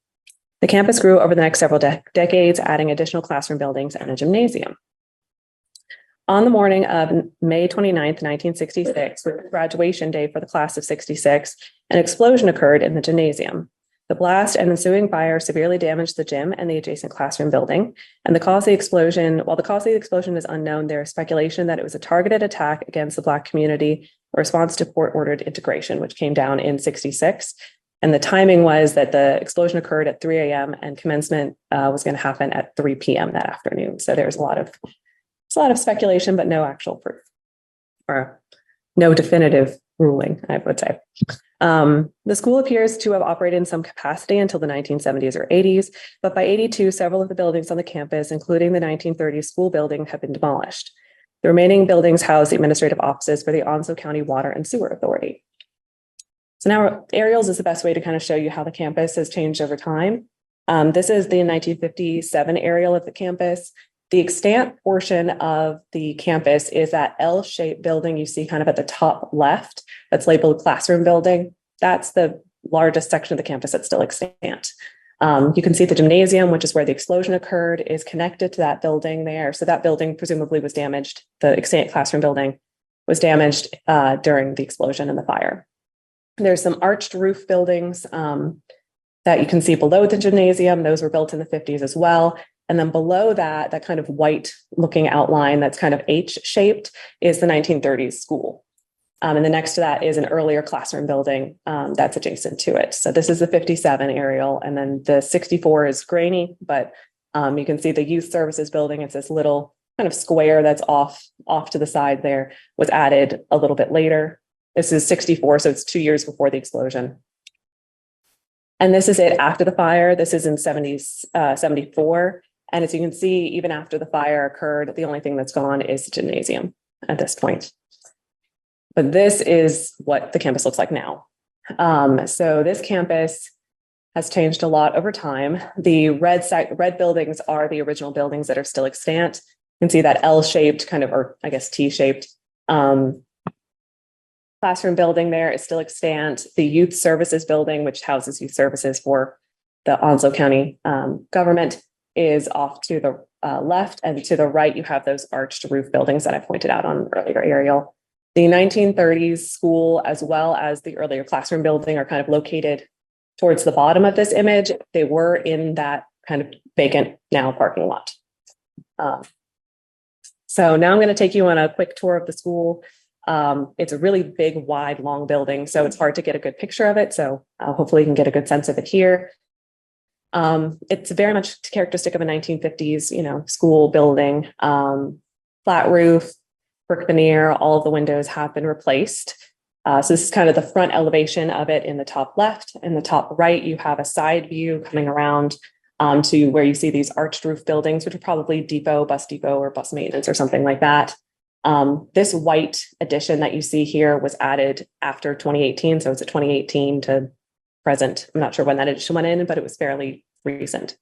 The campus grew over the next several decades, adding additional classroom buildings and a gymnasium. On the morning of May 29th, 1966, with graduation day for the class of 66, an explosion occurred in the gymnasium. The blast and ensuing fire severely damaged the gym and the adjacent classroom building. And the cause of the explosion, while the cause of the explosion is unknown, there is speculation that it was a targeted attack against the Black community, a response to court-ordered integration, which came down in 66. And the timing was that the explosion occurred at 3 a.m. and commencement was going to happen at 3 p.m. that afternoon. So there's a lot of speculation, but no actual proof, or no definitive ruling, I would say. The school appears to have operated in some capacity until the 1970s or 80s, but by 82, several of the buildings on the campus, including the 1930s school building, have been demolished. The remaining buildings house the administrative offices for the Onslow County Water and Sewer Authority. So now aerials is the best way to kind of show you how the campus has changed over time. This is the 1957 aerial of the campus. The extant portion of the campus is that L-shaped building you see kind of at the top left that's labeled classroom building. That's the largest section of the campus that's still extant. You can see the gymnasium, which is where the explosion occurred, is connected to that building there. So that building presumably was damaged. The extant classroom building was damaged during the explosion and the fire. There's some arched roof buildings that you can see below the gymnasium. Those were built in the 50s as well. And then below that, that kind of white looking outline that's kind of H-shaped is the 1930s school. And then next to that is an earlier classroom building that's adjacent to it. So this is the 57 aerial, and then the 64 is grainy, but you can see the youth services building. It's this little kind of square that's off to the side there, was added a little bit later. This is 64, so it's 2 years before the explosion. And this is it after the fire. This is in 74. And as you can see, even after the fire occurred, the only thing that's gone is the gymnasium at this point. But this is what the campus looks like now. So this campus has changed a lot over time. The red buildings are the original buildings that are still extant. You can see that L-shaped kind of, or I guess T-shaped classroom building there is still extant. The youth services building, which houses youth services for the Onslow County government, is off to the left, and to the right, you have those arched roof buildings that I pointed out on an earlier aerial. The 1930s school, as well as the earlier classroom building, are kind of located towards the bottom of this image. They were in that kind of vacant now parking lot. So now I'm going to take you on a quick tour of the school. It's a really big, wide, long building, so it's hard to get a good picture of it. So hopefully you can get a good sense of it here. It's very much characteristic of a 1950s, school building, flat roof, brick veneer, all of the windows have been replaced. So this is kind of the front elevation of it in the top left. In the top right, you have a side view coming around to where you see these arched roof buildings, which are probably bus depot or bus maintenance or something like that. This white addition that you see here was added after 2018. So it's a 2018 to present. I'm not sure when that addition went in, but it was fairly recent.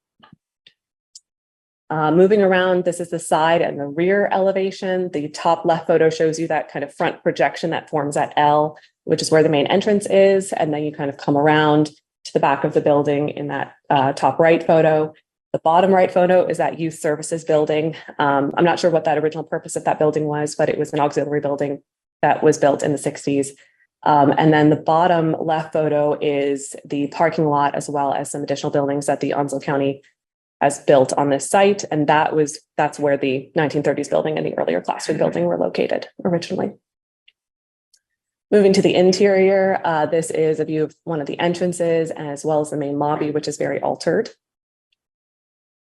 Moving around, this is the side and the rear elevation. The top left photo shows you that kind of front projection that forms that L, which is where the main entrance is. And then you kind of come around to the back of the building in that top right photo. The bottom right photo is that youth services building. I'm not sure what that original purpose of that building was, but it was an auxiliary building that was built in the 60s. And then the bottom left photo is the parking lot, as well as some additional buildings that the Onslow County has built on this site. And that's where the 1930s building and the earlier classroom building were located originally. Moving to the interior, this is a view of one of the entrances, as well as the main lobby, which is very altered.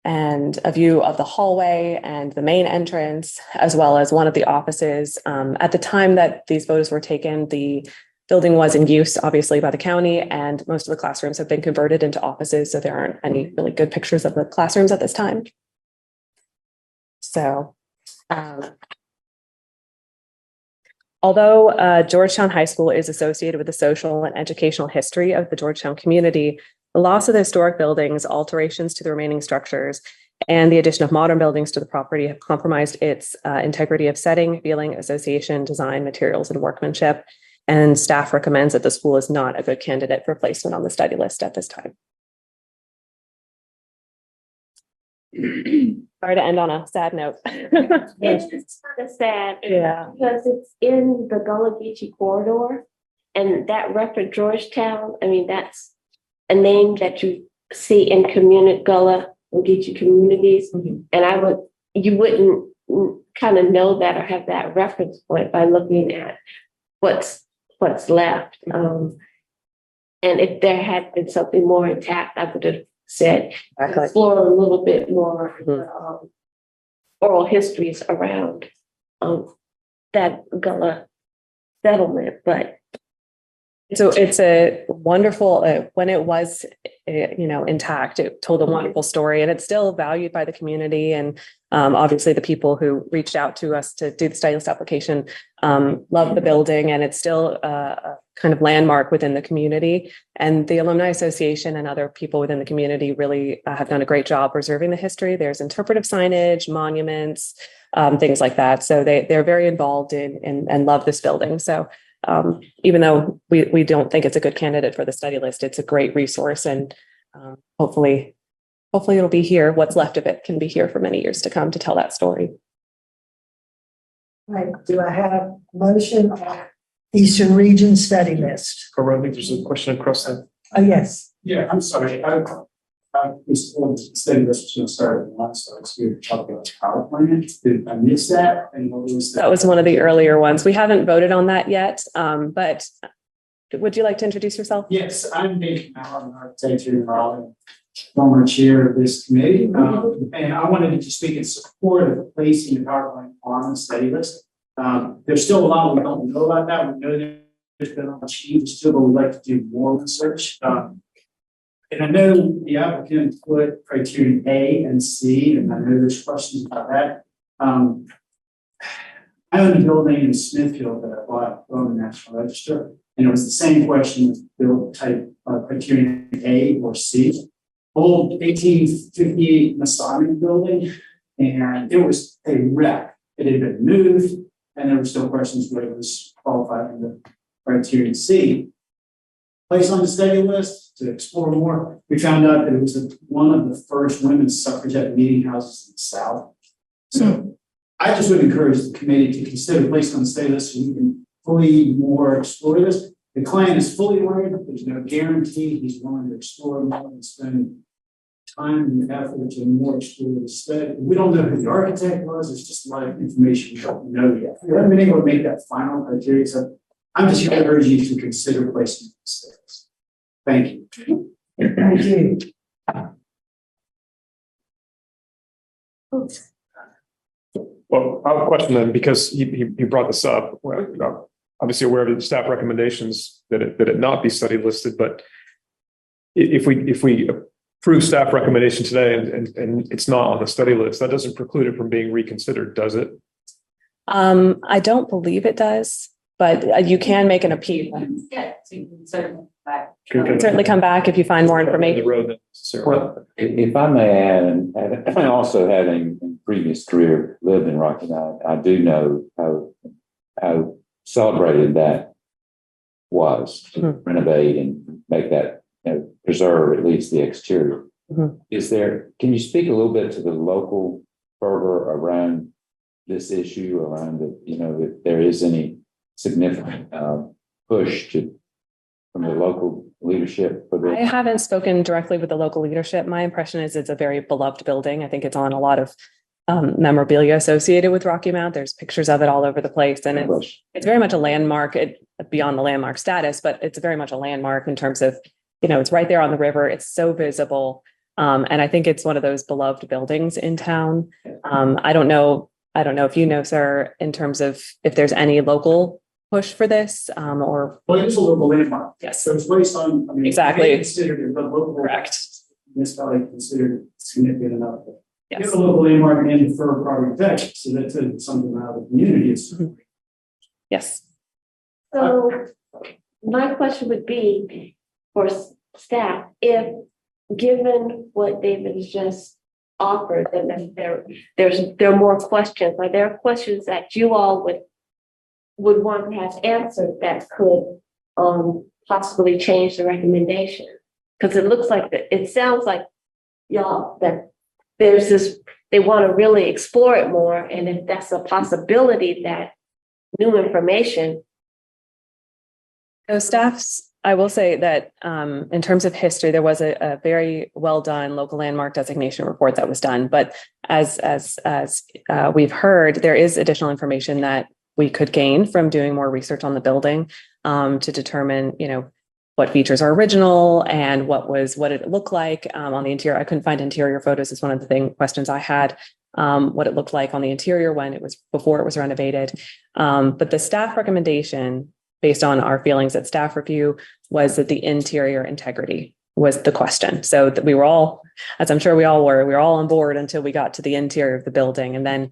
and a view of the hallway and the main entrance, as well as one of the offices. At the time that these photos were taken, the building was in use, obviously, by the county, and most of the classrooms have been converted into offices, so there aren't any really good pictures of the classrooms at this time. So, although Georgetown High School is associated with the social and educational history of the Georgetown community, the loss of the historic buildings, alterations to the remaining structures, and the addition of modern buildings to the property have compromised its integrity of setting, feeling, association, design, materials, and workmanship. And staff recommends that the school is not a good candidate for placement on the study list at this time. Sorry to end on a sad note. It's just kind of sad. Yeah. Because it's in the Gullah Geechee corridor, and that reference Georgetown, I mean, that's a name that you see in Gullah and Geechee communities. And you wouldn't kind of know that or have that reference point by looking at what's left. And if there had been something more intact, I would have said, explore a little bit more oral histories around that Gullah settlement. But so it's a wonderful, when it was, intact, it told a wonderful story, and it's still valued by the community. And obviously the people who reached out to us to do the study list application love the building, and it's still a kind of landmark within the community. And the Alumni Association and other people within the community really have done a great job preserving the history. There's interpretive signage, monuments, things like that. So they're very involved in and love this building. So even though we don't think it's a good candidate for the study list, it's a great resource, and hopefully it'll be here. What's left of it can be here for many years to come to tell that story. Right, do I have a motion on Eastern Region study list? Cobra, I think there's a question across that. Oh, yes. Yeah, I'm sorry. I was studying this was going to start at once, so I was here to talk about power plant. Did I miss that? And what was that? That was one of the earlier ones. We haven't voted on that yet, but would you like to introduce yourself? Yes, I'm Dave Mallon, an architect here in Raleigh, former chair of this committee. And I wanted to speak in support of placing the power plant on the study list. There's still a lot we don't know about that. We know that there's been a lot of changes too, but we'd like to do more research. And I know the applicant put criteria A and C, and I know there's questions about that. I own a building in Smithfield that I bought from the National Register, and it was the same question with build type criteria A or C. Old 1858 Masonic building, and it was a wreck. It had been moved, and there were still questions whether it was qualified for the criteria C. Placed on the study list to explore more, we found out that it was one of the first women's suffragette meeting houses in the South. So I just would encourage the committee to consider placing on the study list so we can fully more explore this. The client is fully aware that there's no guarantee he's willing to explore more and spend time and effort to more explore the study. We don't know who the architect was. There's just a lot of information we don't know yet. We haven't been able to make that final criteria. So I'm just going to urge you to consider placing the study list. Thank you. Thank you. Well, I have a question then, because he brought this up. Well, obviously aware of the staff recommendations that it not be study listed, but if we approve staff recommendation today and it's not on the study list, that doesn't preclude it from being reconsidered, does it? I don't believe it does, but you can make an appeal. Yeah, so you can Certainly come back if you find more information. Well, if I may add, and also having in previous career lived in Rocky Mount, I do know how celebrated that was to renovate and make that, preserve at least the exterior. Can you speak a little bit to the local fervor around this issue, around if there is any significant push from the local leadership for this? I haven't spoken directly with the local leadership. My impression is it's a very beloved building. I think it's on a lot of memorabilia associated with Rocky Mount. There's pictures of it all over the place, and it's very much a landmark. Beyond the landmark status, but it's very much a landmark in terms of, it's right there on the river. It's so visible. And I think it's one of those beloved buildings in town. I don't know if you know, sir, in terms of if there's any local push for this, or. Well, it is a local landmark. Yes. So it's based on, I mean. Exactly. They considered it a local. Correct. Municipality considered it significant enough. Yes. It's a local landmark and defer property tax, so that's something out of the community. Yes. So my question would be for staff, if, given what David has just offered, and then there are more questions, are there questions that you all would want to have answered that could possibly change the recommendation? Because it sounds like y'all that there's this, they want to really explore it more, and if that's a possibility, that new information. So I will say that in terms of history, there was a very well done local landmark designation report that was done. But as we've heard, there is additional information that we could gain from doing more research on the building to determine, what features are original and what did it look like on the interior. I couldn't find interior photos. Is one of the questions I had. What it looked like on the interior before it was renovated. But the staff recommendation, based on our feelings at staff review, was that the interior integrity was the question. So that we were all, as I'm sure we were all on board until we got to the interior of the building. And then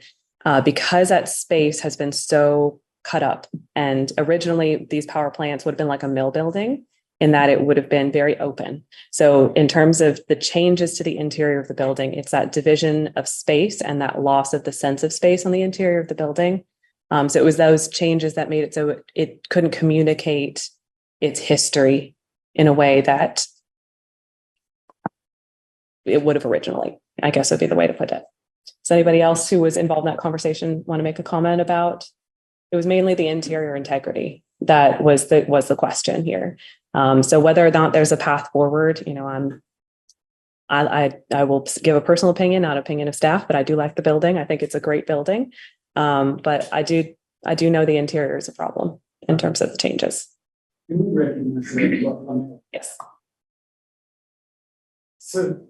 because that space has been so cut up, and originally these power plants would have been like a mill building in that it would have been very open. So in terms of the changes to the interior of the building, it's that division of space and that loss of the sense of space on the interior of the building. So it was those changes that made it so it couldn't communicate its history in a way that it would have originally, I guess would be the way to put it. Does anybody else who was involved in that conversation want to make a comment about? It was mainly the interior integrity that was the question here. So whether or not there's a path forward, I will give a personal opinion, not opinion of staff, but I do like the building. I think it's a great building. But I do know the interior is a problem in terms of the changes. Yes. So,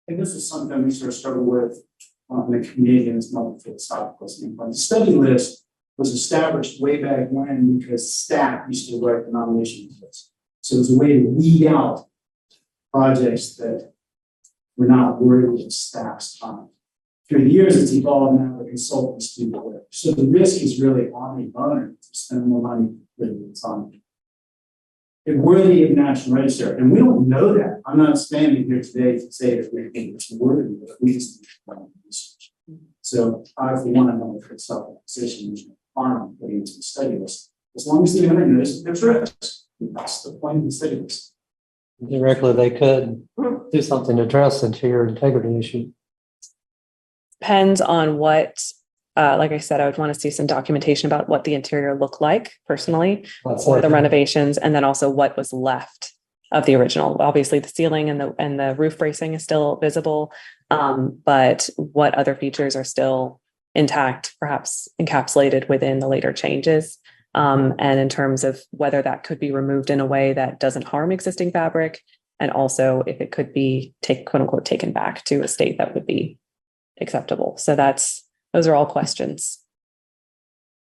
and this is something we sort of struggle with in the Canadian as well philosophical standpoint. The study list was established way back when because staff used to write the nomination list. So it was a way to weed out projects that were not worthy of staff's time. Through the years, it's evolved now, the consultants do the work. So the risk is really on the owner to spend more money than it's on. It's worthy of National Register, and we don't know that. I'm not standing here today to say that we think it's worthy, but we just need to research. So I, for one, I know for itself a position which harm putting into the study list, as long as the owner knows there's risk. That's the point of the study list. Directly, they could do something to address interior integrity issue. Depends on what, like I said, I would want to see some documentation about what the interior looked like personally for the renovations, and then also what was left of the original. Obviously, the ceiling and the roof bracing is still visible, but what other features are still intact, perhaps encapsulated within the later changes. And in terms of whether that could be removed in a way that doesn't harm existing fabric, and also if it could be quote unquote taken back to a state that would be acceptable. So those are all questions.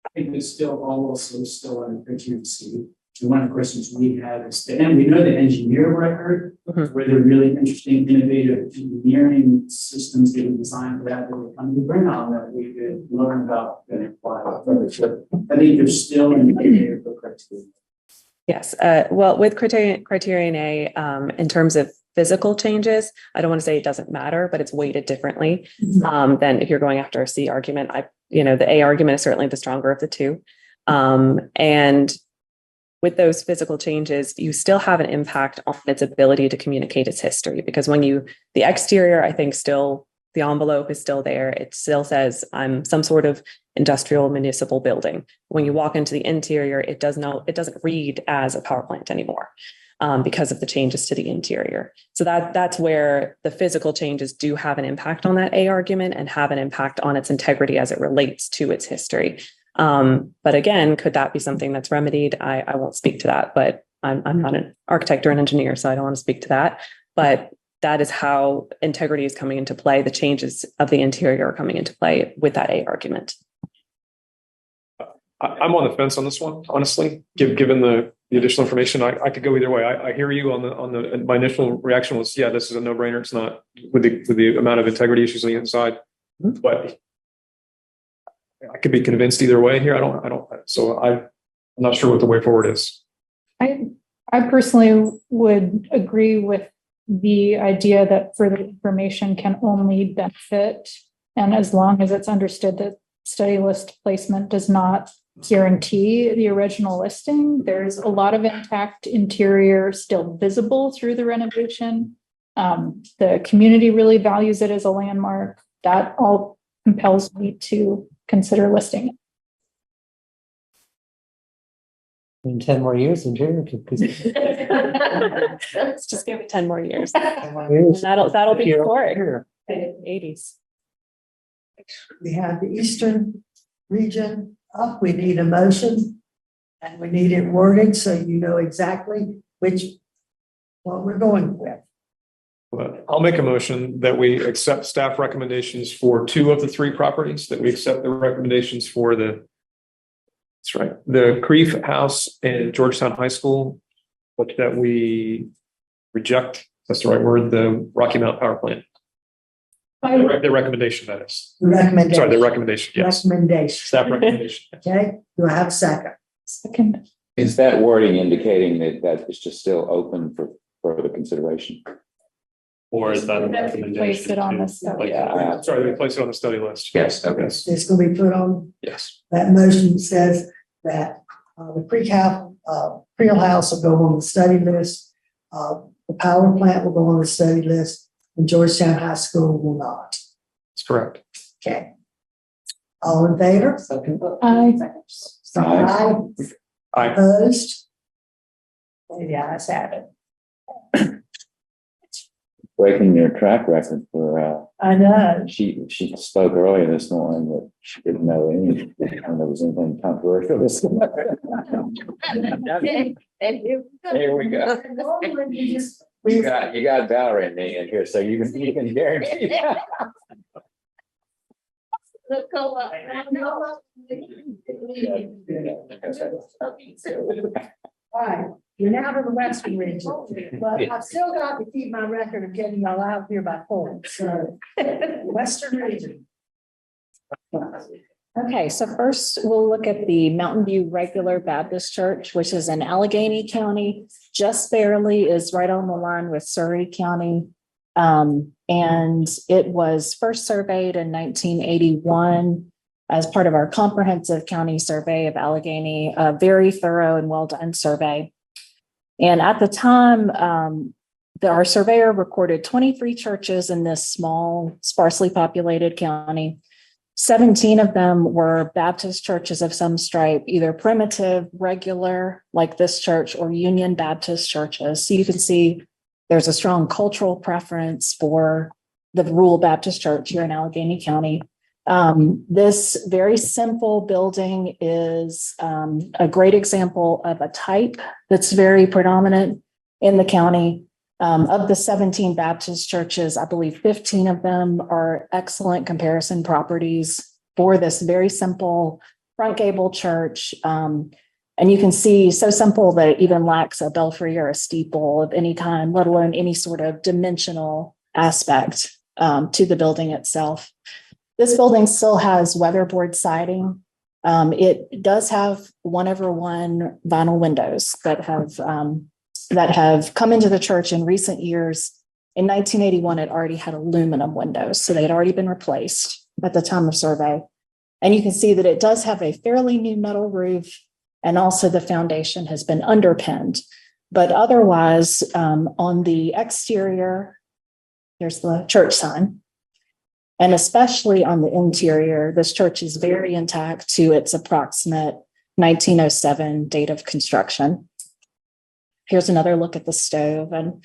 I think it's still also still on the C. And one of the questions we have is and we know the engineer record, where they're really interesting, innovative engineering systems that we designed for that we bring on that we could learn about and apply. I think there's still an area for criteria. Yes. Well, with criterion A, in terms of physical changes, I don't want to say it doesn't matter, but it's weighted differently than if you're going after a C argument. The A argument is certainly the stronger of the two. And with those physical changes, you still have an impact on its ability to communicate its history, because the exterior, I think still, the envelope is still there. It still says I'm some sort of industrial municipal building. When you walk into the interior, it doesn't read as a power plant anymore because of the changes to the interior. So that's where the physical changes do have an impact on that A argument and have an impact on its integrity as it relates to its history. But again, could that be something that's remedied? I won't speak to that, but I'm not an architect or an engineer, so I don't want to speak to that. But that is how integrity is coming into play. The changes of the interior are coming into play with that A argument. I'm on the fence on this one, honestly, given the additional information. I could go either way. I hear you on the, my initial reaction was, yeah, this is a no brainer. It's not with the amount of integrity issues on the inside, but I could be convinced either way here. So I'm not sure what the way forward is. I personally would agree with the idea that further information can only benefit. And as long as it's understood that study list placement does not guarantee the original listing, there's a lot of intact interior still visible through the renovation. The community really values it as a landmark. That all compels me to consider listing it. In 10 more years, and Jerry could. Let's just give it 10 more years. 10 more years. That'll be Here. historic. 80s. We have the eastern region up. We need a motion and we need it worded so you know exactly what we're going with. But I'll make a motion that we accept staff recommendations for 2 of the 3 properties, that we accept the recommendations for that's right, the Creef House and Georgetown High School, but that we reject, that's the right word, the Rocky Mount Power Plant. The recommendation, that is. The recommendation. Sorry, the recommendation, yes. Recommendation. Staff recommendation. Okay, do I have a second? Second. Is that wording indicating that it's just still open for further consideration? Or is that a Place recommendation? it on to- the study. like, Yeah. Sorry, we place it on the study list. Yes, okay. It's gonna be put on, Yes. that motion says that the Creel House will go on the study list. The power plant will go on the study list, and Georgetown High School will not. That's correct. Okay. All in favor? Aye. Aye. Aye. Opposed? The ayes have it. Breaking your track record for, I know. she spoke earlier this morning that she didn't know anything, and there was anything controversial. Here we go. You got Valerie and me in here, so you can guarantee that. All right, you're now to the western region, but I've still got to keep my record of getting y'all out here by 4. So, western region. Okay, so first we'll look at the Mountain View Regular Baptist Church, which is in Allegheny County, just barely is right on the line with Surrey County. And it was first surveyed in 1981 as part of our comprehensive county survey of Allegheny, a very thorough and well-done survey. And at the time, our surveyor recorded 23 churches in this small, sparsely populated county. 17 of them were Baptist churches of some stripe, either primitive, regular, like this church, or Union Baptist churches. So you can see there's a strong cultural preference for the rural Baptist church here in Allegheny County. This very simple building is a great example of a type that's very predominant in the county. Of the 17 Baptist churches, I believe 15 of them are excellent comparison properties for this very simple front gable church. And you can see so simple that it even lacks a belfry or a steeple of any kind, let alone any sort of dimensional aspect to the building itself. This building still has weatherboard siding. It does have 1/1 vinyl windows that have come into the church in recent years. In 1981, it already had aluminum windows, so they had already been replaced at the time of survey. And you can see that it does have a fairly new metal roof, and also the foundation has been underpinned. But otherwise, on the exterior, here's the church sign. And especially on the interior, this church is very intact to its approximate 1907 date of construction. Here's another look at the stove, and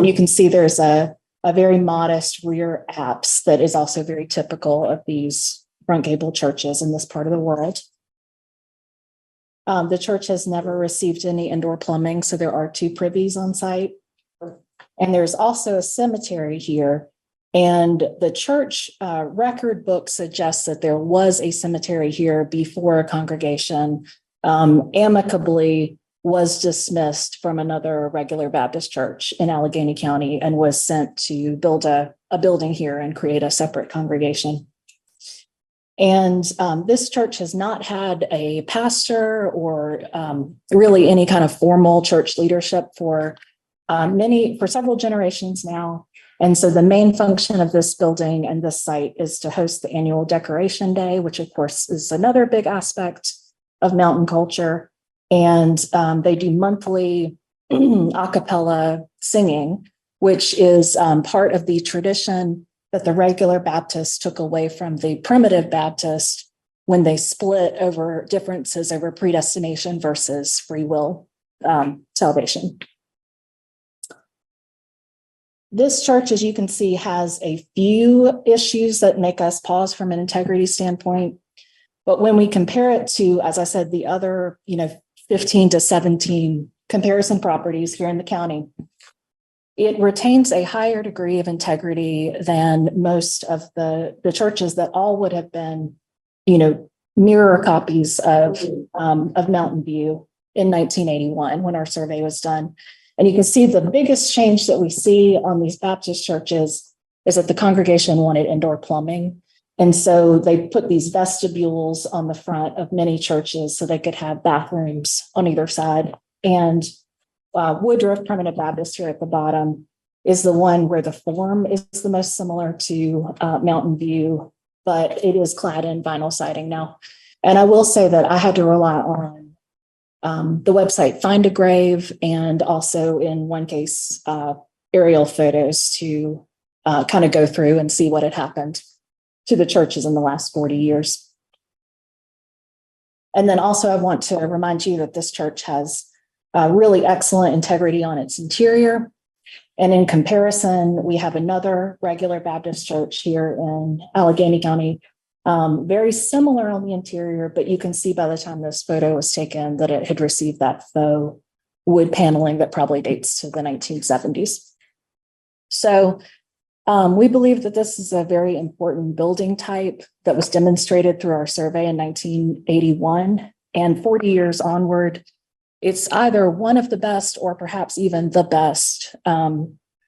you can see there's a very modest rear apse that is also very typical of these front gable churches in this part of the world. The church has never received any indoor plumbing, so there are 2 privies on site. And there's also a cemetery here. And the church record book suggests that there was a cemetery here before a congregation amicably was dismissed from another regular Baptist church in Allegheny County and was sent to build a building here and create a separate congregation. And this church has not had a pastor or really any kind of formal church leadership for several generations now. And so the main function of this building and this site is to host the annual Decoration Day, which of course is another big aspect of mountain culture. And they do monthly a cappella singing, which is part of the tradition that the regular Baptists took away from the primitive Baptist when they split over differences over predestination versus free will salvation. This church, as you can see, has a few issues that make us pause from an integrity standpoint. But when we compare it to, as I said, the other, 15 to 17 comparison properties here in the county, it retains a higher degree of integrity than most of the churches that all would have been, mirror copies of Mountain View in 1981 when our survey was done. And you can see the biggest change that we see on these Baptist churches is that the congregation wanted indoor plumbing. And so they put these vestibules on the front of many churches so they could have bathrooms on either side. And Woodruff Primitive Baptist here at the bottom is the one where the form is the most similar to Mountain View, but it is clad in vinyl siding now. And I will say that I had to rely on the website Find a Grave, and also in one case, aerial photos to kind of go through and see what had happened to the churches in the last 40 years. And then also I want to remind you that this church has really excellent integrity on its interior. And in comparison, we have another regular Baptist church here in Allegheny County, very similar on the interior, but you can see by the time this photo was taken that it had received that faux wood paneling that probably dates to the 1970s. So we believe that this is a very important building type that was demonstrated through our survey in 1981, and 40 years onward, it's either one of the best or perhaps even the best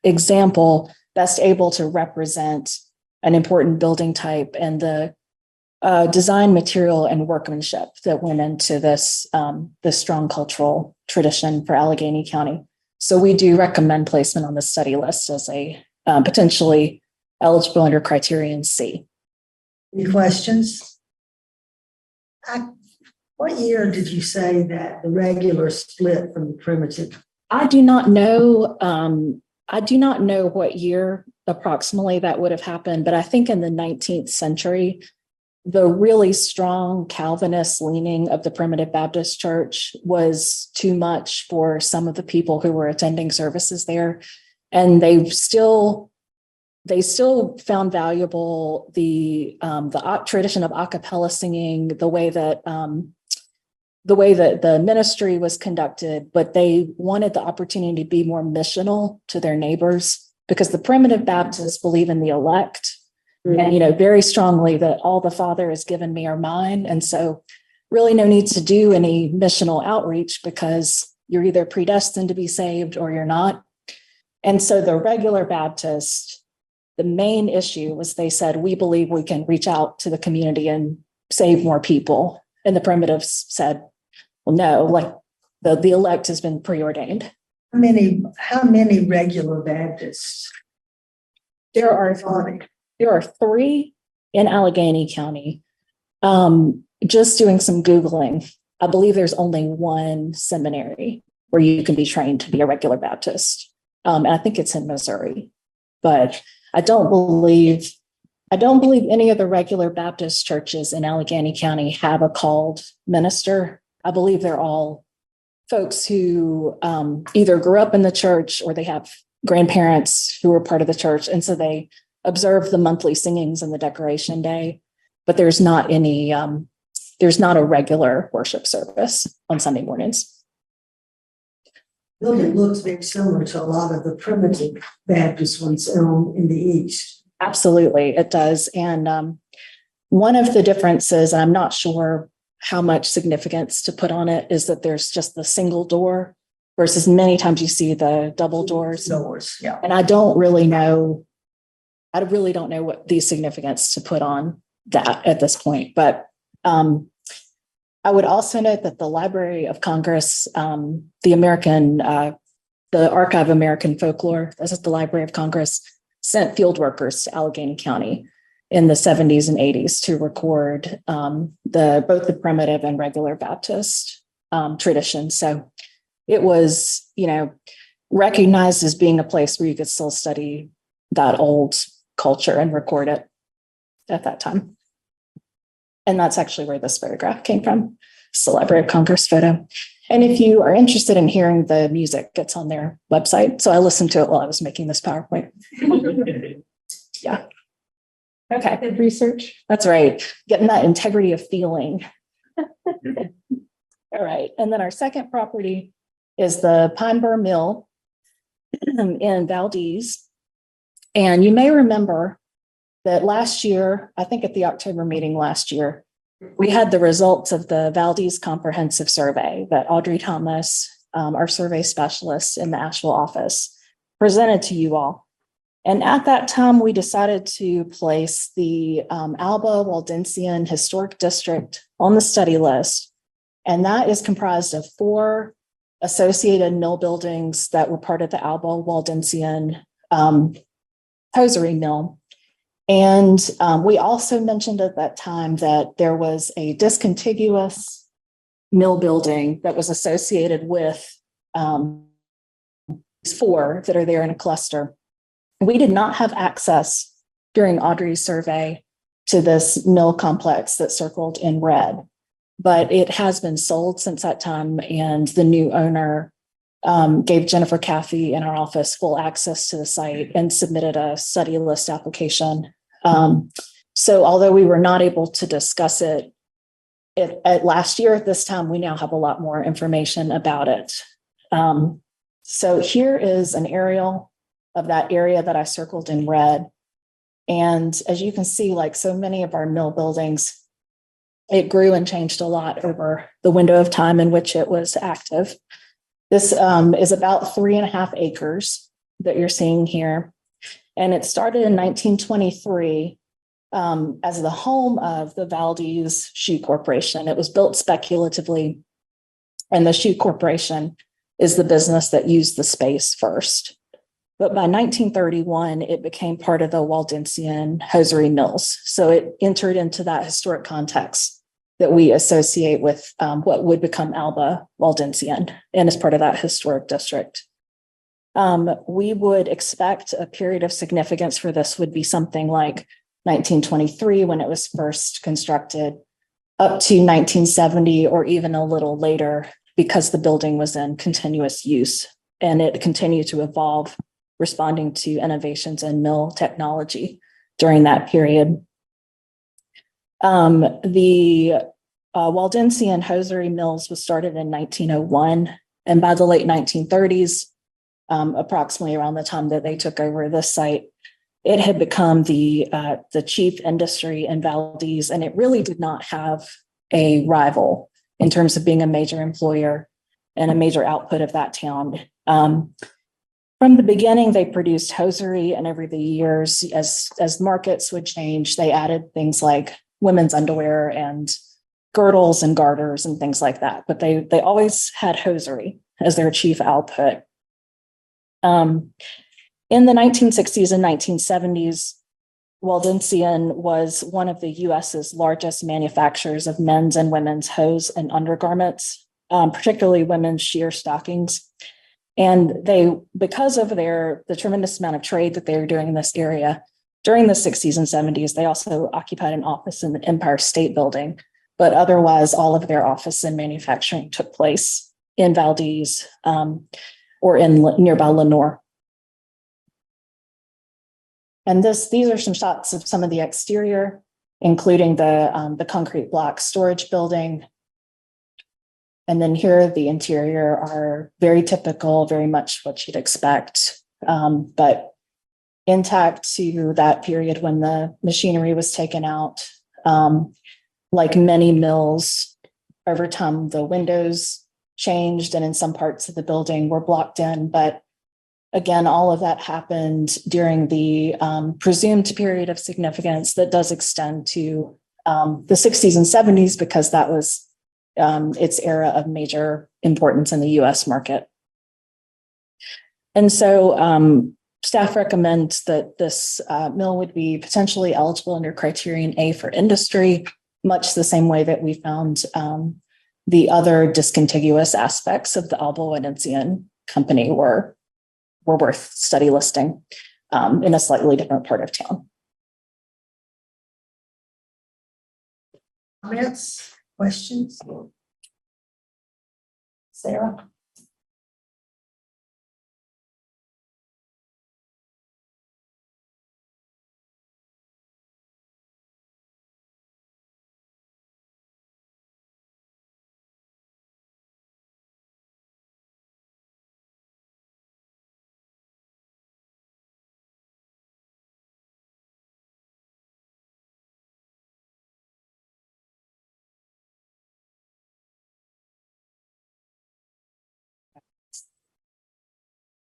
example, best able to represent an important building type and the design material and workmanship that went into this strong cultural tradition for Allegheny County. So we do recommend placement on the study list as a potentially eligible under criterion C. Any questions? What year did you say that the regular split from the primitive? I do not know. I do not know what year approximately that would have happened, but I think in the 19th century, the really strong Calvinist leaning of the Primitive Baptist Church was too much for some of the people who were attending services there. And they still found valuable the tradition of a cappella singing, the way that the ministry was conducted, but they wanted the opportunity to be more missional to their neighbors, because the Primitive Baptists believe in the elect. And, very strongly that all the Father has given me are mine. And so really no need to do any missional outreach because you're either predestined to be saved or you're not. And so the regular Baptist, the main issue was they said, we believe we can reach out to the community and save more people. And the primitives said, well, no, like the elect has been preordained. How many regular Baptists? There are 3 in Allegheny County. Just doing some Googling, I believe there's only one seminary where you can be trained to be a regular Baptist. And I think it's in Missouri, but I don't believe any of the regular Baptist churches in Allegheny County have a called minister. I believe they're all folks who either grew up in the church or they have grandparents who were part of the church. And so they observe the monthly singings and the Decoration Day, but there's not a regular worship service on Sunday mornings. building looks very similar to a lot of the primitive Baptist ones in the east. Absolutely, it does. And one of the differences, and I'm not sure how much significance to put on it, is that there's just the single door versus many times you see the double doors. Yeah. And I don't really know, I really don't know what the significance to put on that at this point. But I would also note that the Library of Congress, the Archive of American Folklore, this is the Library of Congress, sent field workers to Allegheny County in the 70s and 80s to record both the primitive and regular Baptist traditions. So it was, recognized as being a place where you could still study that old culture and record it at that time. And that's actually where this photograph came from. It's the Library of Congress photo. And if you are interested in hearing the music, it's on their website. So I listened to it while I was making this PowerPoint. Yeah. Okay. Good research. That's right. Getting that integrity of feeling. All right. And then our second property is the Pine Bur Mill in Valdez. And you may remember that last year, I think at the October meeting last year, we had the results of the Valdez Comprehensive Survey that Audrey Thomas, our survey specialist in the Asheville office, presented to you all. And at that time, we decided to place the Alba Waldensian Historic District on the study list. And that is comprised of 4 associated mill buildings that were part of the Alba Waldensian hosiery mill. And we also mentioned at that time that there was a discontiguous mill building that was associated with 4 that are there in a cluster. We did not have access during Audrey's survey to this mill complex that's circled in red, but it has been sold since that time. And the new owner gave Jennifer Caffey in our office full access to the site and submitted a study list application. So although we were not able to discuss it at last year at this time, we now have a lot more information about it. So here is an aerial of that area that I circled in red. And as you can see, like so many of our mill buildings, it grew and changed a lot over the window of time in which it was active. This is about 3.5 acres that you're seeing here. And it started in 1923 as the home of the Valdez Shoe Corporation. It was built speculatively, and the Shoe Corporation is the business that used the space first. But by 1931, it became part of the Waldensian hosiery mills. So it entered into that historic context that we associate with what would become Alba Waldensian and is part of that historic district. We would expect a period of significance for this would be something like 1923 when it was first constructed, up to 1970 or even a little later, because the building was in continuous use and it continued to evolve, responding to innovations in mill technology during that period. The Waldensian hosiery mills was started in 1901, and by the late 1930s, approximately around the time that they took over this site, it had become the chief industry in Valdez, and it really did not have a rival in terms of being a major employer and a major output of that town. From the beginning, they produced hosiery, and over the years, as markets would change, they added things like women's underwear and girdles and garters and things like that. But they always had hosiery as their chief output. In the 1960s and 1970s, Waldensian was one of the US's largest manufacturers of men's and women's hose and undergarments, particularly women's sheer stockings. And they, because of the tremendous amount of trade that they were doing in this area during the 60s and 70s, they also occupied an office in the Empire State Building, but otherwise all of their office and manufacturing took place in Valdez or in nearby Lenoir. And these are some shots of some of the exterior, including the concrete block storage building. And then here, the interior are very typical, very much what you'd expect. But intact to that period when the machinery was taken out. Like many mills, over time, the windows changed and in some parts of the building were blocked in. But again, all of that happened during the presumed period of significance that does extend to the 60s and 70s, because that was its era of major importance in the US market. And so staff recommends that this mill would be potentially eligible under criterion A for industry, much the same way that we found the other discontiguous aspects of the Albo-Enzian company were worth study listing in a slightly different part of town. Comments, questions? Sarah?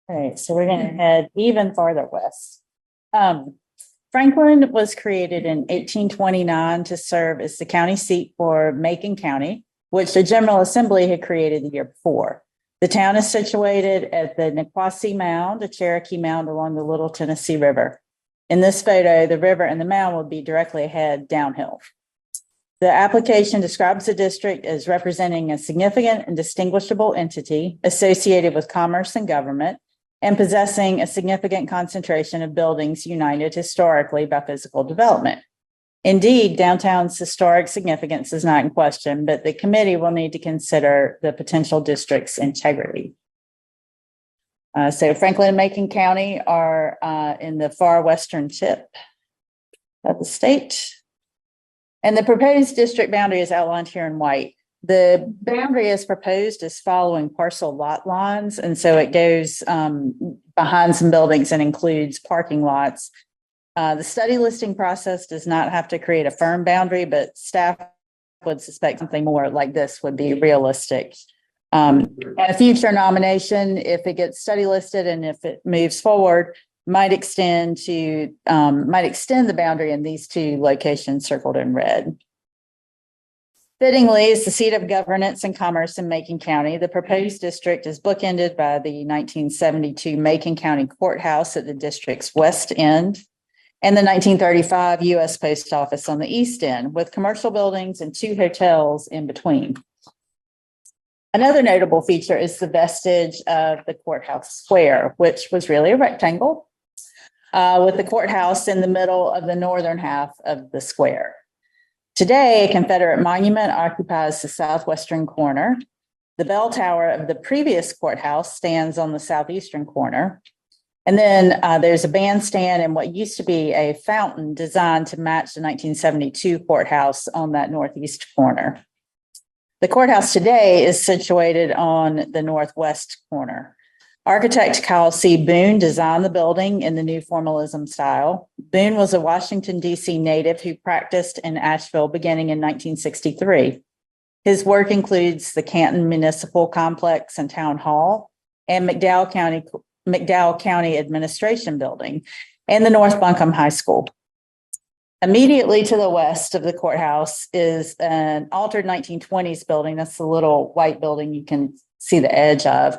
All right, so we're going to head even farther west. Franklin was created in 1829 to serve as the county seat for Macon County, which the General Assembly had created the year before. The town is situated at the Niquosi Mound, a Cherokee mound along the Little Tennessee River. In this photo, the river and the mound will be directly ahead downhill. The application describes the district as representing a significant and distinguishable entity associated with commerce and government, and possessing a significant concentration of buildings united historically by physical development. Indeed, downtown's historic significance is not in question, but the committee will need to consider the potential district's integrity. So Franklin and Macon County are in the far western tip of the state. And the proposed district boundary is outlined here in white. The boundary as proposed is following parcel lot lines, and so it goes behind some buildings and includes parking lots. The study listing process does not have to create a firm boundary, but staff would suspect something more like this would be realistic. And a future nomination, if it gets study listed and if it moves forward, might extend the boundary in these two locations circled in red. Fittingly, is the seat of governance and commerce in Macon County. The proposed district is bookended by the 1972 Macon County Courthouse at the district's west end and the 1935 U.S. Post Office on the east end, with commercial buildings and 2 hotels in between. Another notable feature is the vestige of the courthouse square, which was really a rectangle, with the courthouse in the middle of the northern half of the square. Today, a Confederate monument occupies the southwestern corner. The bell tower of the previous courthouse stands on the southeastern corner. And then there's a bandstand and what used to be a fountain designed to match the 1972 courthouse on that northeast corner. The courthouse today is situated on the northwest corner. Architect Kyle C. Boone designed the building in the new formalism style. Boone was a Washington, D.C. native who practiced in Asheville beginning in 1963. His work includes the Canton Municipal Complex and Town Hall and McDowell County Administration Building and the North Buncombe High School. Immediately to the west of the courthouse is an altered 1920s building. That's the little white building you can see the edge of.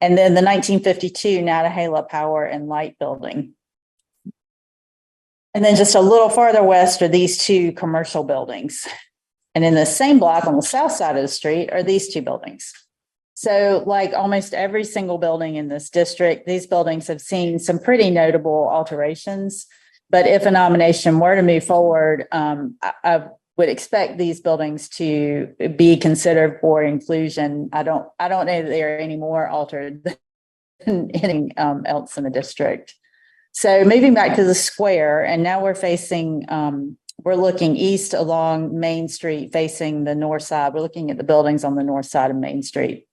And then the 1952 Nantahala Power and Light Building. And then just a little farther west are these 2 commercial buildings. And in the same block on the south side of the street are these 2 buildings. So like almost every single building in this district, these buildings have seen some pretty notable alterations. But if a nomination were to move forward, I would expect these buildings to be considered for inclusion. I don't know that they are any more altered than anything else in the district. So moving back to the square, and now we're facing we're looking east along Main Street facing the north side. We're looking at the buildings on the north side of Main Street.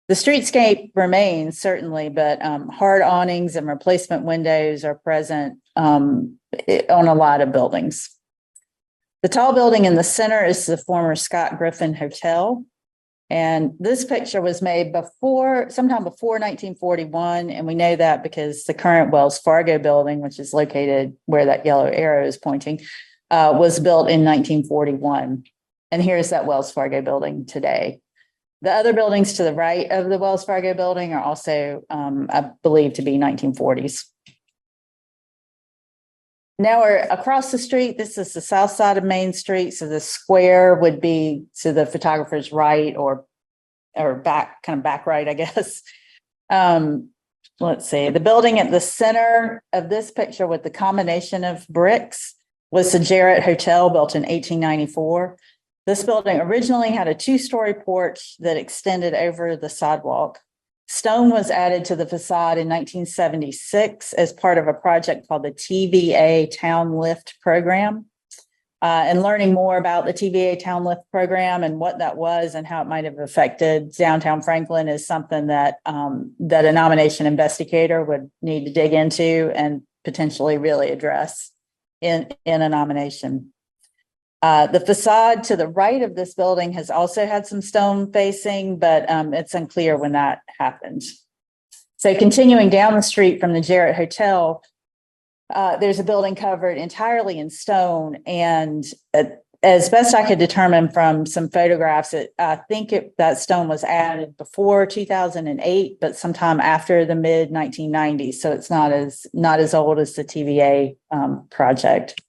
The streetscape remains certainly, but hard awnings and replacement windows are present on a lot of buildings. The tall building in the center is the former Scott Griffin Hotel. And this picture was made sometime before 1941. And we know that because the current Wells Fargo building, which is located where that yellow arrow is pointing, was built in 1941. And here's that Wells Fargo building today. The other buildings to the right of the Wells Fargo building are also, I believe, to be 1940s. Now we're across the street. This is the south side of Main Street. So the square would be to the photographer's right or back, kind of back right, I guess. Let's see. The building at the center of this picture with the combination of bricks was the Jarrett Hotel, built in 1894. This building originally had a 2-story porch that extended over the sidewalk. Stone was added to the facade in 1976 as part of a project called the TVA Town Lift Program. And learning more about the TVA Town Lift Program and what that was and how it might have affected downtown Franklin is something that that a nomination investigator would need to dig into and potentially really address in a nomination. The facade to the right of this building has also had some stone facing, but it's unclear when that happened. So continuing down the street from the Jarrett Hotel, there's a building covered entirely in stone. And as best I could determine from some photographs, I think that stone was added before 2008, but sometime after the mid 1990s. So it's not as old as the TVA project.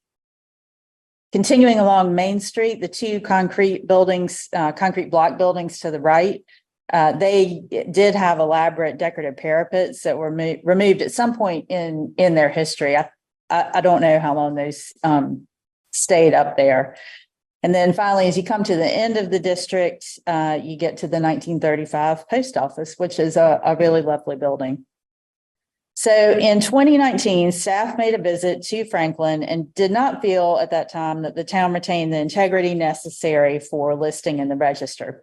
Continuing along Main Street, the 2 concrete buildings, concrete block buildings to the right, they did have elaborate decorative parapets that were removed at some point in their history. I don't know how long those stayed up there. And then finally, as you come to the end of the district, you get to the 1935 post office, which is a really lovely building. So in 2019, staff made a visit to Franklin and did not feel at that time that the town retained the integrity necessary for listing in the register.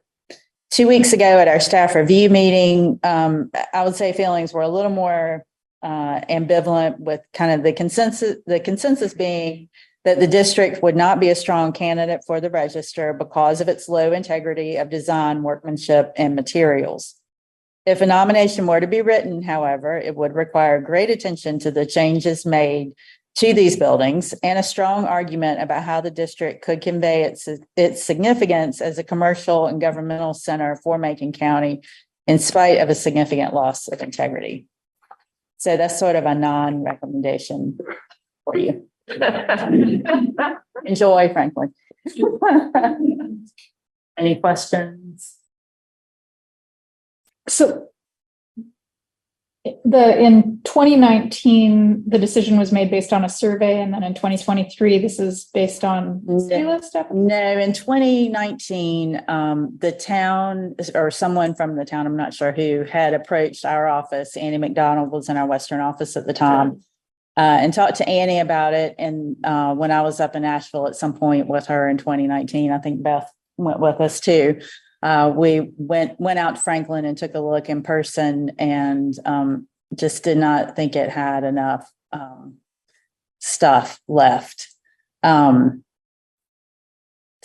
2 weeks ago at our staff review meeting, I would say feelings were a little more ambivalent, with kind of the consensus being that the district would not be a strong candidate for the register because of its low integrity of design, workmanship, and materials. If a nomination were to be written, however, it would require great attention to the changes made to these buildings and a strong argument about how the district could convey its significance as a commercial and governmental center for Macon County in spite of a significant loss of integrity. So that's sort of a non-recommendation for you. Enjoy, Franklin. Any questions? So in 2019, the decision was made based on a survey, and then in 2023, this is based on city list stuff? No, in 2019, the town or someone from the town, I'm not sure who, had approached our office. Annie McDonald was in our Western office at the time, and talked to Annie about it. And when I was up in Nashville at some point with her in 2019, I think Beth went with us too. We went out to Franklin and took a look in person, and just did not think it had enough stuff left. Did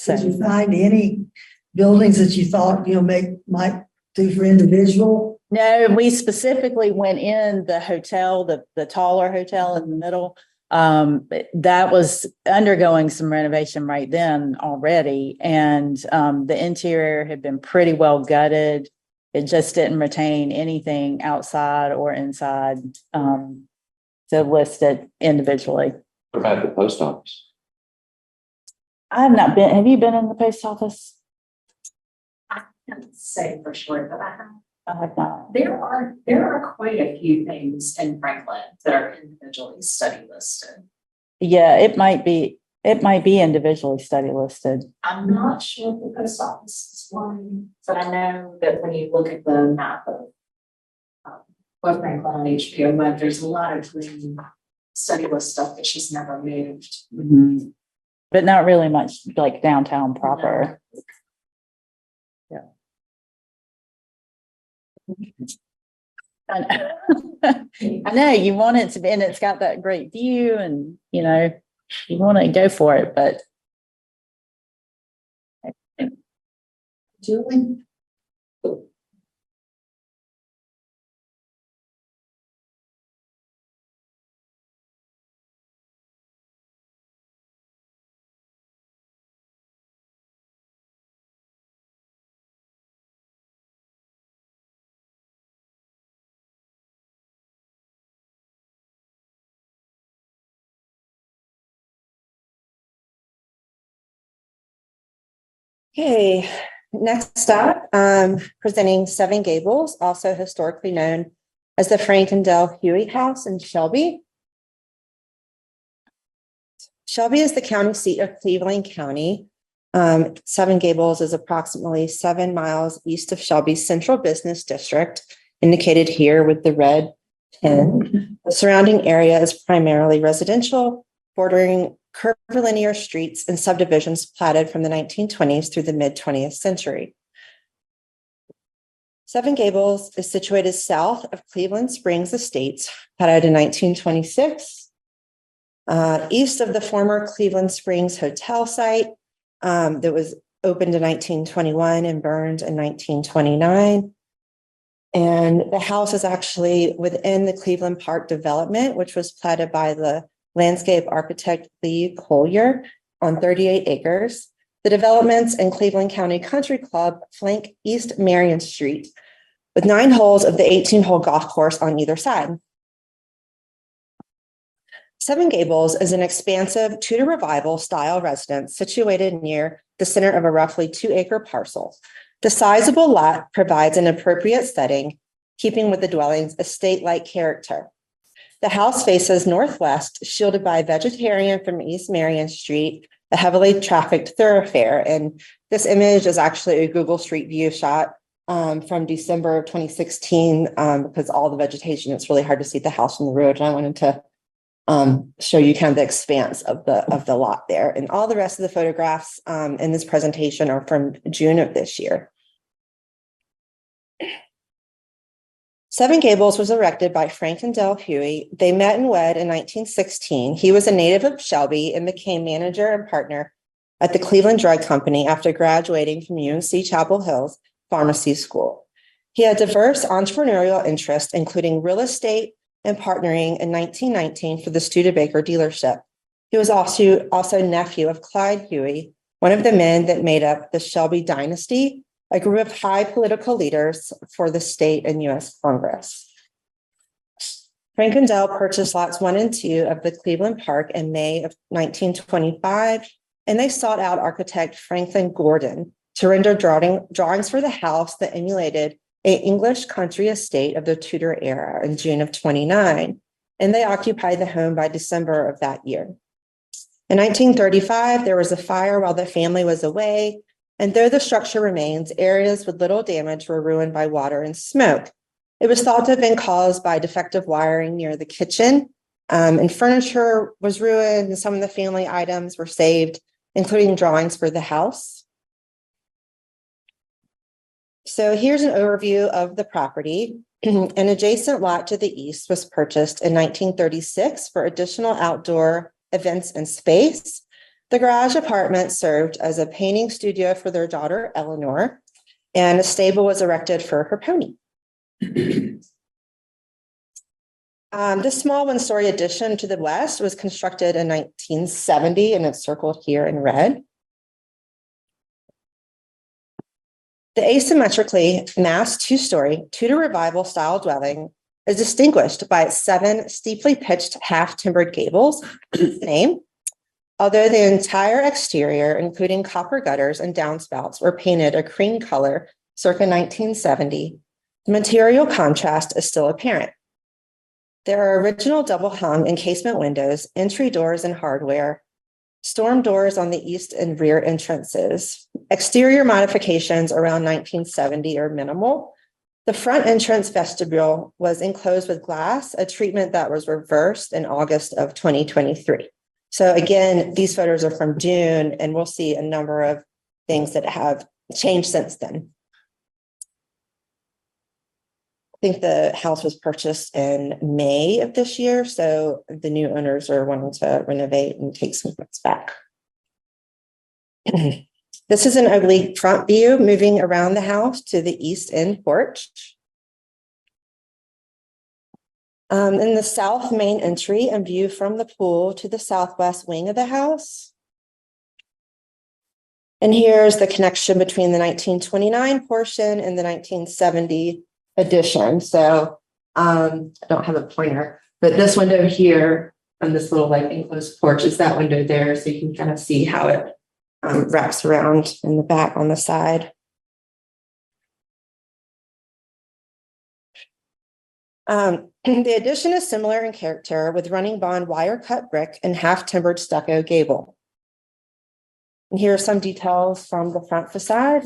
you find any buildings that you thought, might do for individual? No, we specifically went in the hotel, the taller hotel in the middle. That was undergoing some renovation right then already. And the interior had been pretty well gutted. It just didn't retain anything outside or inside to list it individually. What about the post office? I have not been. Have you been in the post office? I can't say for sure that I have. I have not. There are quite a few things in Franklin that are individually study listed. Yeah, it might be individually study listed. I'm not sure if the post office is one, but I know that when you look at the map of what Franklin on HBO web, there's a lot of green study list stuff that she's never moved. Mm-hmm. but not really much like downtown proper. I know you want it to be, and it's got that great view, and you know, you want to go for it, but Julie? Okay, next up, presenting Seven Gables, also historically known as the Frank and Dell Huey House in Shelby. Shelby is the county seat of Cleveland County. Seven Gables is approximately 7 miles east of Shelby's central business district, indicated here with the red pin. The surrounding area is primarily residential, bordering curvilinear streets and subdivisions platted from the 1920s through the mid-20th century. Seven Gables is situated south of Cleveland Springs Estates, platted in 1926, east of the former Cleveland Springs Hotel site that was opened in 1921 and burned in 1929. And the house is actually within the Cleveland Park development, which was platted by the landscape architect Lee Collier on 38 acres. The developments in Cleveland County Country Club flank East Marion Street with 9 holes of the 18-hole golf course on either side. Seven Gables is an expansive Tudor Revival style residence situated near the center of a roughly 2-acre parcel. The sizable lot provides an appropriate setting, keeping with the dwelling's estate-like character. The house faces northwest, shielded by vegetation from East Marion Street, a heavily trafficked thoroughfare. And this image is actually a Google Street View shot from December of 2016 because all the vegetation, it's really hard to see the house from the road. And I wanted to show you kind of the expanse of the lot there. And all the rest of the photographs in this presentation are from June of this year. Seven Gables was erected by Frank and Dell Huey. They met and wed in 1916. He was a native of Shelby and became manager and partner at the Cleveland Drug Company after graduating from UNC Chapel Hill's pharmacy school. He had diverse entrepreneurial interests, including real estate and partnering in 1919 for the Studebaker dealership. He was also nephew of Clyde Huey, one of the men that made up the Shelby dynasty, a group of high political leaders for the state and U.S. Congress. Frank and Dell purchased lots 1 and 2 of the Cleveland Park in May of 1925, and they sought out architect Franklin Gordon to render drawings for the house that emulated an English country estate of the Tudor era in June of 29, and they occupied the home by December of that year. In 1935, there was a fire while the family was away, and though the structure remains, areas with little damage were ruined by water and smoke. It was thought to have been caused by defective wiring near the kitchen, and furniture was ruined, and some of the family items were saved, including drawings for the house. So here's an overview of the property. An adjacent lot to the east was purchased in 1936 for additional outdoor events and space. The garage apartment served as a painting studio for their daughter, Eleanor, and a stable was erected for her pony. This small 1-story addition to the west was constructed in 1970, and it's circled here in red. The asymmetrically massed 2-story Tudor Revival style dwelling is distinguished by its 7 steeply pitched half-timbered gables, name. Although the entire exterior, including copper gutters and downspouts, were painted a cream color circa 1970, the material contrast is still apparent. There are original double-hung encasement windows, entry doors and hardware, storm doors on the east and rear entrances. Exterior modifications around 1970 are minimal. The front entrance vestibule was enclosed with glass, a treatment that was reversed in August of 2023. So again, these photos are from June, and we'll see a number of things that have changed since then. I think the house was purchased in May of this year, so the new owners are wanting to renovate and take some things back. This is an ugly front view moving around the house to the east end porch. In the south main entry and view from the pool to the southwest wing of the house. And here's the connection between the 1929 portion and the 1970 addition. So I don't have a pointer, but this window here and this little like enclosed porch is that window there. So you can kind of see how it wraps around in the back on the side. The addition is similar in character with running bond wire cut brick and half timbered stucco gable. And here are some details from the front facade.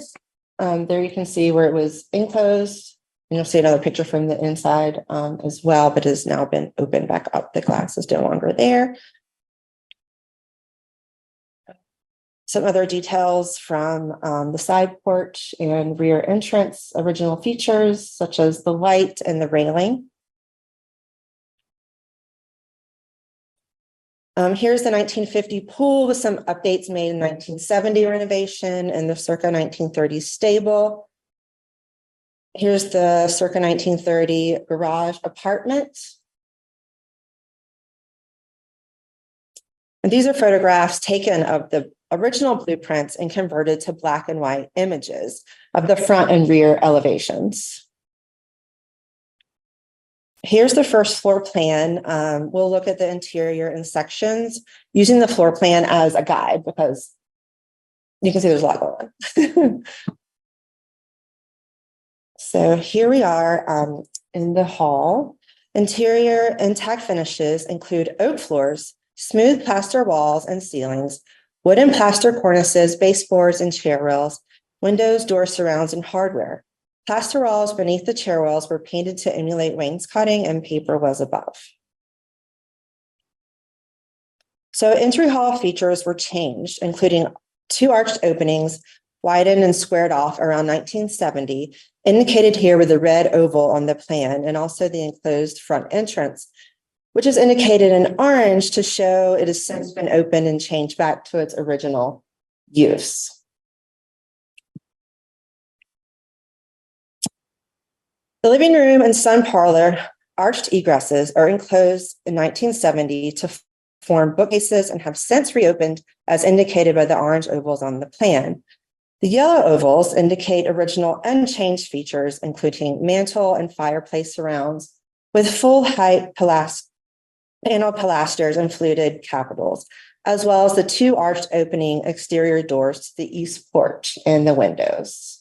There you can see where it was enclosed. And you'll see another picture from the inside as well, but has now been opened back up. The glass is no longer there. Some other details from the side porch and rear entrance, original features such as the light and the railing. Here's the 1950 pool with some updates made in 1970 renovation and the circa 1930s stable. Here's the circa 1930 garage apartment. And these are photographs taken of the original blueprints and converted to black and white images of the front and rear elevations. Here's the first floor plan. We'll look at the interior in sections using the floor plan as a guide because you can see there's a lot going on. So here we are in the hall. Interior intact finishes include oak floors, smooth plaster walls and ceilings, wooden plaster cornices, baseboards, and chair rails, windows, door surrounds, and hardware. Plaster walls beneath the chair walls were painted to emulate wainscoting, and paper was above. So entry hall features were changed, including 2 arched openings, widened and squared off around 1970, indicated here with the red oval on the plan, and also the enclosed front entrance, which is indicated in orange to show it has since been opened and changed back to its original use. The living room and sun parlor arched egresses are enclosed in 1970 to form bookcases and have since reopened as indicated by the orange ovals on the plan. The yellow ovals indicate original unchanged features, including mantle and fireplace surrounds with full height panel pilasters and fluted capitals, as well as the 2 arched opening exterior doors to the east porch and the windows.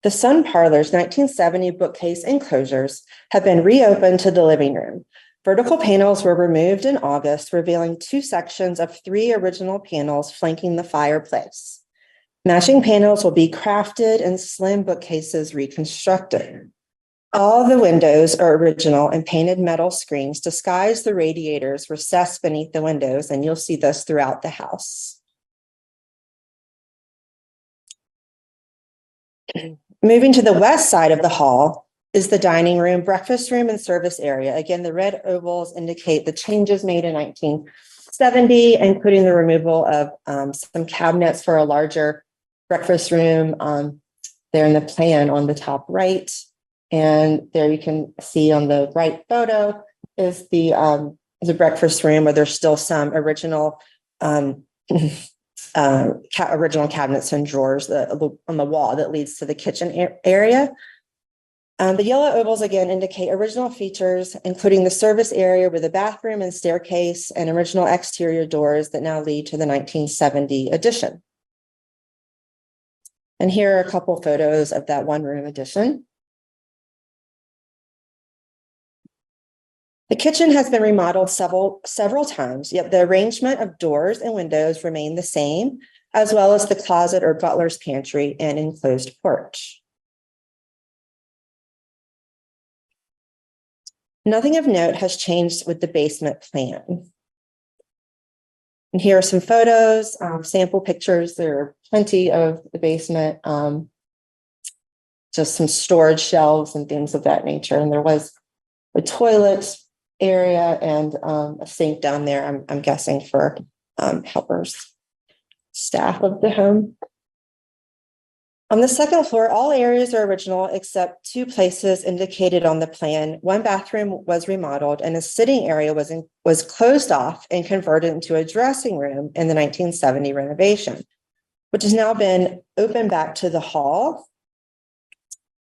The sun parlor's 1970 bookcase enclosures have been reopened to the living room. Vertical panels were removed in August, revealing 2 sections of 3 original panels flanking the fireplace. Matching panels will be crafted and slim bookcases reconstructed. All the windows are original and painted metal screens disguise the radiators recessed beneath the windows, and you'll see this throughout the house. Moving to the west side of the hall is the dining room, breakfast room, and service area. Again, the red ovals indicate the changes made in 1970, including the removal of some cabinets for a larger breakfast room there in the plan on the top right. And there you can see on the right photo is the breakfast room where there's still some original original cabinets and drawers on the wall that leads to the kitchen area. The yellow ovals again indicate original features, including the service area with a bathroom and staircase and original exterior doors that now lead to the 1970 addition. And here are a couple photos of that one room addition. The kitchen has been remodeled several times, yet the arrangement of doors and windows remain the same, as well as the closet or butler's pantry and enclosed porch. Nothing of note has changed with the basement plan. And here are some photos, sample pictures. There are plenty of the basement, just some storage shelves and things of that nature. And there was a toilet area and a sink down there, I'm guessing for helpers, staff of the home. On the second floor, all areas are original except two places indicated on the plan. One bathroom was remodeled and a sitting area was closed off and converted into a dressing room in the 1970 renovation, which has now been opened back to the hall.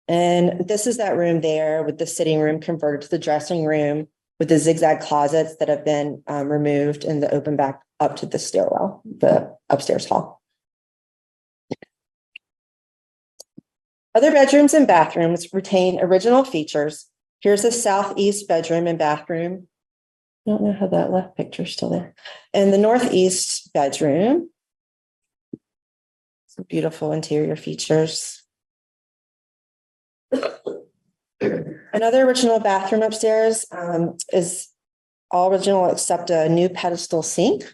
And this is that room there with the sitting room converted to the dressing room with the zigzag closets that have been removed and the open back up to the stairwell, the upstairs hall. Other bedrooms and bathrooms retain original features. Here's the southeast bedroom and bathroom. I don't know how that left picture is still there. And the northeast bedroom. Some beautiful interior features. Another original bathroom upstairs is all original except a new pedestal sink.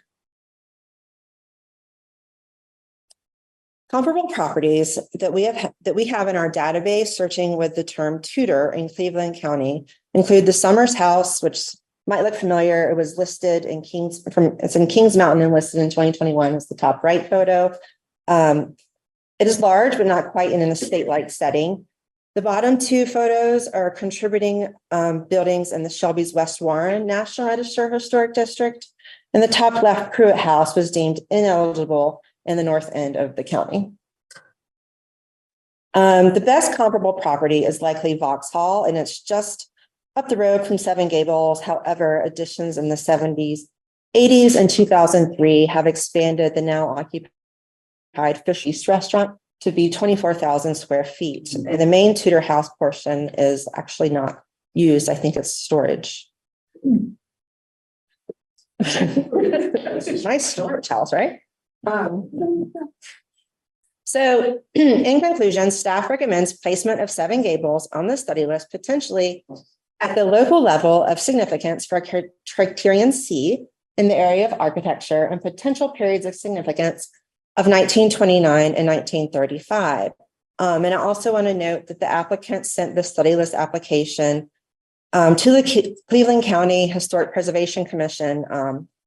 Comparable properties that we have in our database searching with the term Tudor in Cleveland County include the Summers House, which might look familiar. It was listed in it's in Kings Mountain and listed in 2021 as the top right photo. It is large, but not quite in an estate-like setting. The bottom two photos are contributing buildings in the Shelby's West Warren National Register Historic District. And the top left Pruitt House was deemed ineligible in the north end of the county. The best comparable property is likely Vauxhall, and it's just up the road from Seven Gables. However, additions in the 70s, 80s, and 2003 have expanded the now occupied Fish East restaurant to be 24,000 square feet. And the main Tudor House portion is actually not used. I think it's storage. Nice storage house, right? So in conclusion, staff recommends placement of Seven Gables on the study list, potentially at the local level of significance for criterion C in the area of architecture and potential periods of significance of 1929 and 1935. And I also want to note that the applicant sent the study list application to the Cleveland County Historic Preservation Commission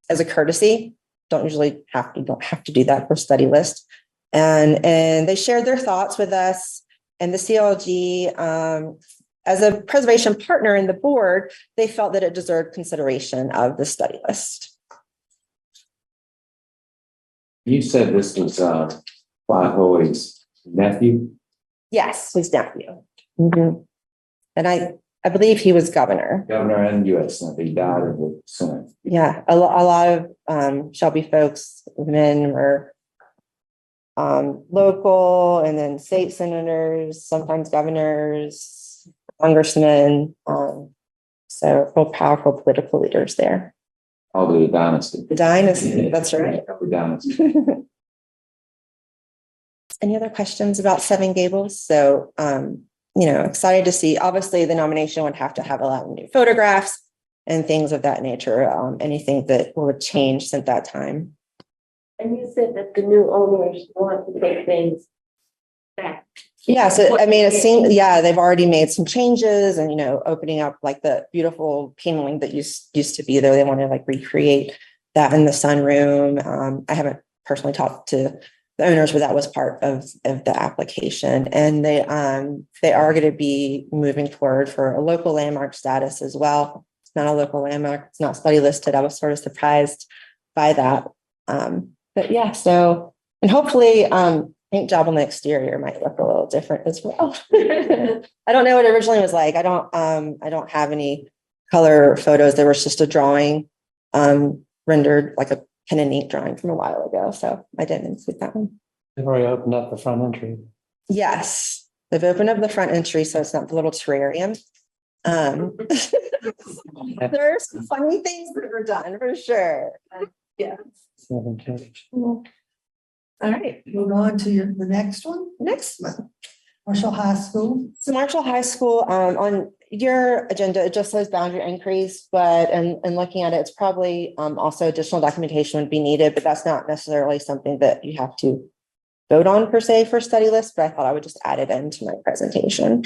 as a courtesy. Don't have to do that for study list. And they shared their thoughts with us, and the CLG, as a preservation partner in the board, they felt that it deserved consideration of the study list. You said this was Hoy's nephew? Yes, his nephew. Mm-hmm. And I believe he was governor. Governor and U.S. Senator. He died of the Senate. Yeah, a lot of Shelby folks, men were local, and then state senators, sometimes governors, congressmen. So real powerful political leaders there. Oh, the dynasty. The dynasty, that's right. The dynasty. Any other questions about Seven Gables? So, excited to see. Obviously, the nomination would have to have a lot of new photographs and things of that nature. Anything that would change since that time. And you said that the new owners want to take things back. Yeah, so I mean, it seems, they've already made some changes and, opening up like the beautiful paneling that used to be there. They want to like recreate that in the sunroom. I haven't personally talked to the owners, but that was part of the application. And they are going to be moving forward for a local landmark status as well. It's not a local landmark. It's not study listed. I was sort of surprised by that. But yeah, so, and hopefully paint job on the exterior might look a little different as well. I don't know what it originally was like. I don't have any color photos. There was just a drawing rendered like a pen and ink drawing from a while ago. So I didn't include that one. They've already opened up the front entry. Yes, they've opened up the front entry, so it's not the little terrarium. There's some funny things that were done for sure. Yeah. All right, move on to the next one. Next one. Marshall High School. So Marshall High School, on your agenda, it just says boundary increase, but and looking at it, it's probably also additional documentation would be needed, but that's not necessarily something that you have to vote on per se for study list, but I thought I would just add it into my presentation.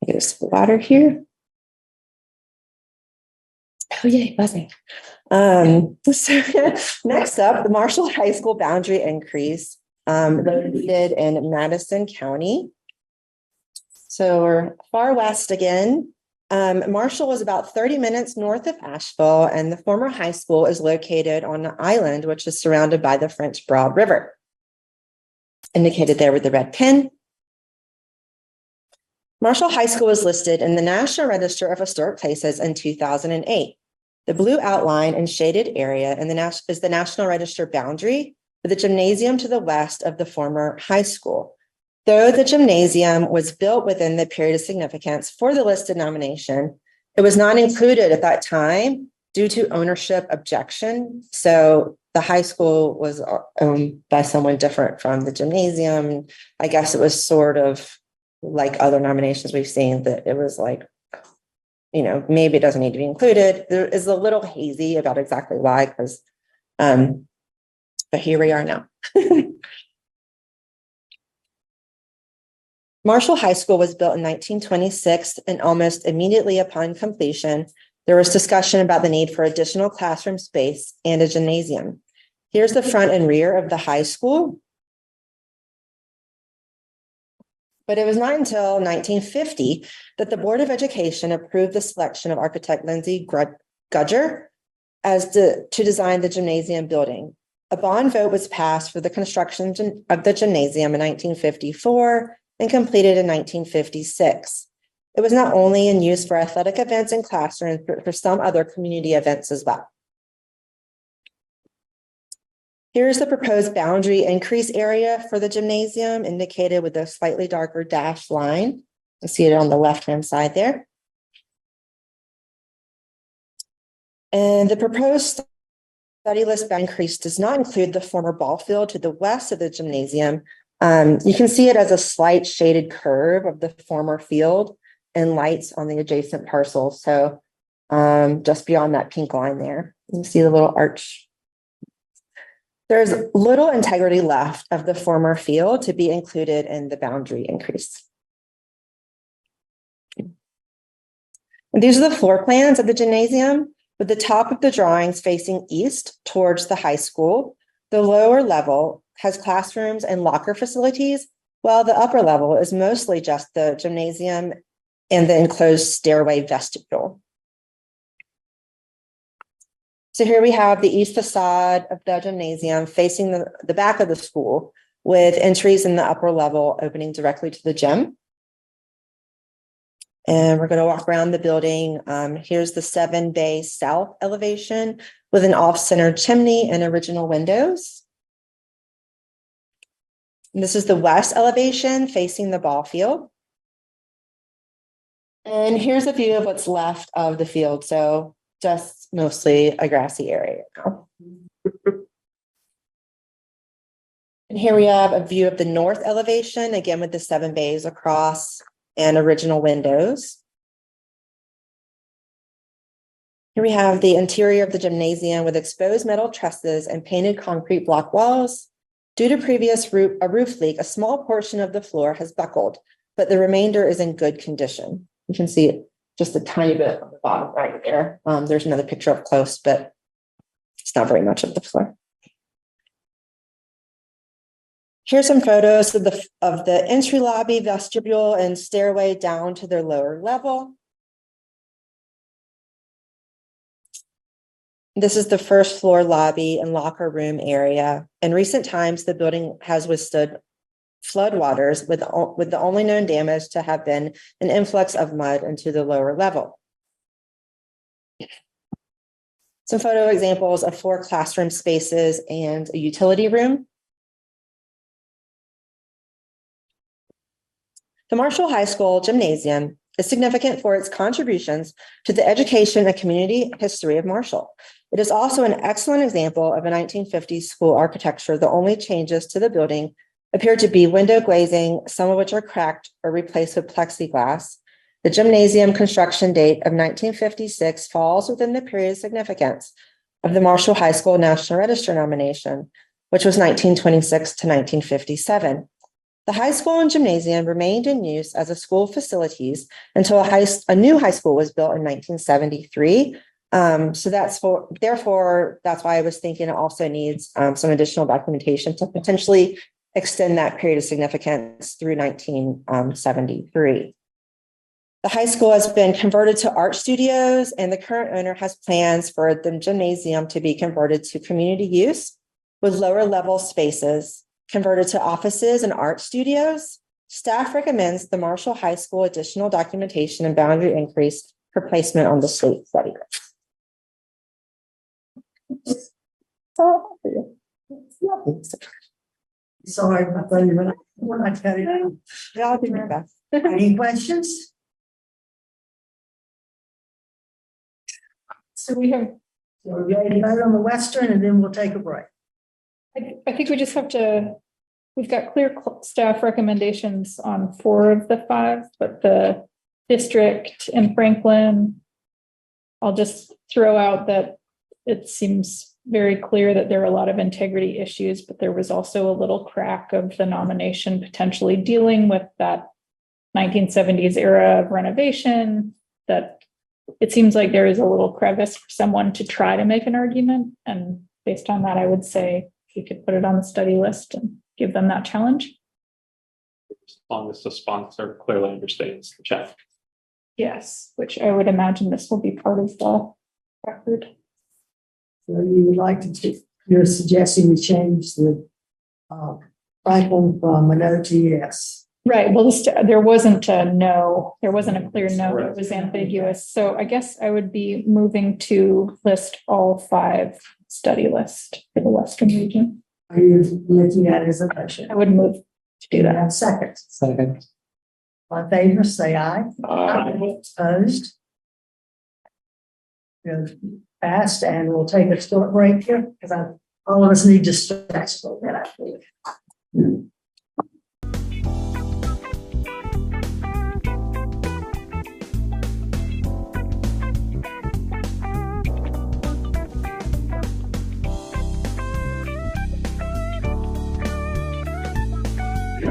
Get some water here. Oh yay, buzzing. So next up, the Marshall High School boundary increase located in Madison County. So we're far west again. Marshall was about 30 minutes north of Asheville, and the former high school is located on an island which is surrounded by the French Broad River, indicated there with the red pin. Marshall High School was listed in the National Register of Historic Places in 2008. The blue outline and shaded area is the National Register boundary with the gymnasium to the west of the former high school. Though the gymnasium was built within the period of significance for the listed nomination, it was not included at that time due to ownership objection. So the high school was owned by someone different from the gymnasium. I guess it was sort of like other nominations we've seen, that it was like, you know, maybe it doesn't need to be included. There is a little hazy about exactly why, because, but here we are now. Marshall High School was built in 1926, and almost immediately upon completion, there was discussion about the need for additional classroom space and a gymnasium. Here's the front and rear of the high school. But it was not until 1950 that the Board of Education approved the selection of architect Lindsay Gudger to design the gymnasium building. A bond vote was passed for the construction of the gymnasium in 1954 and completed in 1956. It was not only in use for athletic events and classrooms, but for some other community events as well. Here's the proposed boundary increase area for the gymnasium, indicated with a slightly darker dashed line. You see it on the left-hand side there. And the proposed study list boundary increase does not include the former ball field to the west of the gymnasium. You can see it as a slight shaded curve of the former field and lights on the adjacent parcel. So just beyond that pink line there, you can see the little arch. There's little integrity left of the former field to be included in the boundary increase. And these are the floor plans of the gymnasium, with the top of the drawings facing east towards the high school. The lower level has classrooms and locker facilities, while the upper level is mostly just the gymnasium and the enclosed stairway vestibule. So here we have the east facade of the gymnasium facing the back of the school, with entries in the upper level opening directly to the gym. And we're going to walk around the building. Here's the 7-bay south elevation with an off-center chimney and original windows. And this is the west elevation facing the ball field. And here's a view of what's left of the field. So just mostly a grassy area now. And here we have a view of the north elevation, again with the 7 bays across and original windows. Here we have the interior of the gymnasium with exposed metal trusses and painted concrete block walls. Due to previous roof leak, a small portion of the floor has buckled, but the remainder is in good condition. You can see it just a tiny bit on the bottom right there. There's another picture up close, but it's not very much of the floor. Here's some photos of the entry lobby, vestibule, and stairway down to their lower level. This is the first floor lobby and locker room area. In recent times, the building has withstood floodwaters with the only known damage to have been an influx of mud into the lower level. Some photo examples of 4 classroom spaces and a utility room. The Marshall High School Gymnasium is significant for its contributions to the education and community history of Marshall. It is also an excellent example of a 1950s school architecture. The only changes to the building appear to be window glazing, some of which are cracked or replaced with plexiglass. The gymnasium construction date of 1956 falls within the period of significance of the Marshall High School National Register nomination, which was 1926 to 1957. The high school and gymnasium remained in use as a school facilities until a new high school was built in 1973. Therefore, that's why I was thinking it also needs some additional documentation to potentially extend that period of significance through 1973. The high school has been converted to art studios, and the current owner has plans for the gymnasium to be converted to community use with lower level spaces, converted to offices and art studios. Staff recommends the Marshall High School additional documentation and boundary increase for placement on the state study list. Sorry, I thought you were not cutting out. I'll do my best. Any questions? So we have, So we're ready to vote on the Western and then we'll take a break. I think we just have to, we've got clear staff recommendations on 4 of the 5, but the district in Franklin, I'll just throw out that it seems very clear that there are a lot of integrity issues, but there was also a little crack of the nomination potentially dealing with that 1970s era of renovation, that it seems like there is a little crevice for someone to try to make an argument. And based on that, I would say we could put it on the study list and give them that challenge. As long as the sponsor clearly understands the challenge. Yes, which I would imagine this will be part of the record. So you would like to, you're suggesting we change the Franklin from a no to yes. Right. Well, there wasn't a no, there wasn't a clear no, it was ambiguous. So I guess I would be moving to list all 5 study list for the Western region. Are you making that as a motion? I would move to do that. Have second. Second. All in favor, say aye. Aye. Opposed? Goes Passed, and we'll take a short break here because all of us need to stretch a little bit, I think.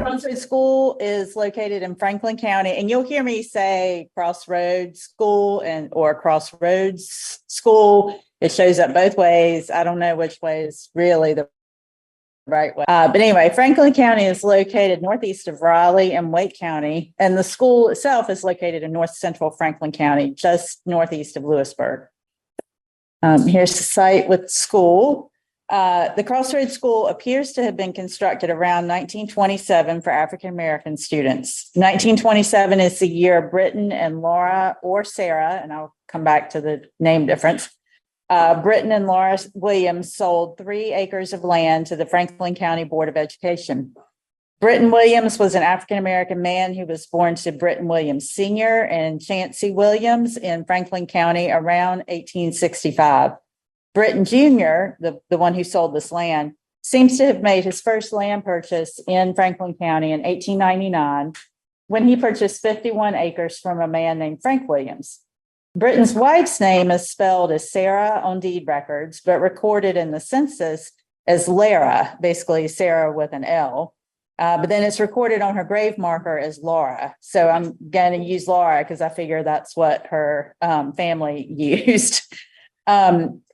Crossroads School is located in Franklin County, and you'll hear me say Crossroads School or Crossroads School. It shows up both ways. I don't know which way is really the right way. But anyway, Franklin County is located northeast of Raleigh and Wake County, and the school itself is located in north central Franklin County, just northeast of Lewisburg. Here's the site with the school. The Crossroads School appears to have been constructed around 1927 for African-American students. 1927 is the year Britton and Laura or Sarah, and I'll come back to the name difference. Britton and Laura Williams sold 3 acres of land to the Franklin County Board of Education. Britton Williams was an African-American man who was born to Britton Williams Sr. and Chancey Williams in Franklin County around 1865. Britton Jr., the one who sold this land, seems to have made his first land purchase in Franklin County in 1899 when he purchased 51 acres from a man named Frank Williams. Britton's wife's name is spelled as Sarah on deed records, but recorded in the census as Lara, basically Sarah with an L. But then it's recorded on her grave marker as Laura. So I'm going to use Laura because I figure that's what her family used.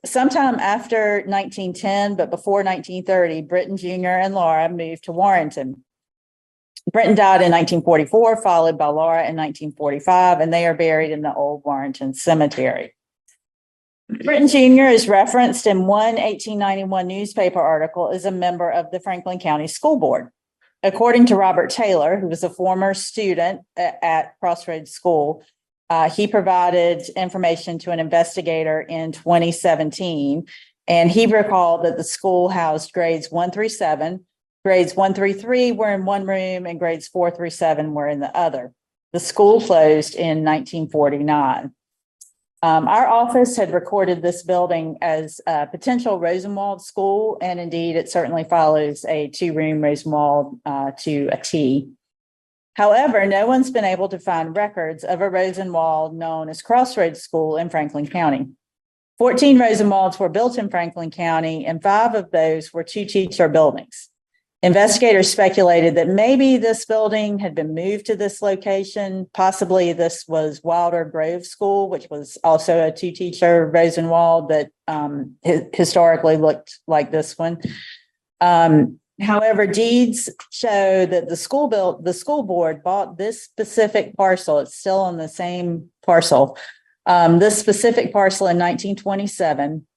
Sometime after 1910, but before 1930, Britton Jr. and Laura moved to Warrenton. Britton died in 1944, followed by Laura in 1945, and they are buried in the old Warrenton Cemetery. Britton Jr. is referenced in one 1891 newspaper article as a member of the Franklin County School Board. According to Robert Taylor, who was a former student at Crossroads School, he provided information to an investigator in 2017, and he recalled that the school housed grades 1 through 7. Grades 1 through 3 were in one room, and grades 4 through 7 were in the other. The school closed in 1949. Our office had recorded this building as a potential Rosenwald school, and indeed it certainly follows a 2-room Rosenwald to a T. However, no one's been able to find records of a Rosenwald known as Crossroads School in Franklin County. 14 Rosenwalds were built in Franklin County, and 5 of those were 2-teacher buildings. Investigators speculated that maybe this building had been moved to this location. Possibly this was Wilder Grove School, which was also a 2-teacher Rosenwald that historically looked like this one. However, deeds show that the school board bought this specific parcel. It's still on the same parcel. This specific parcel in 1927,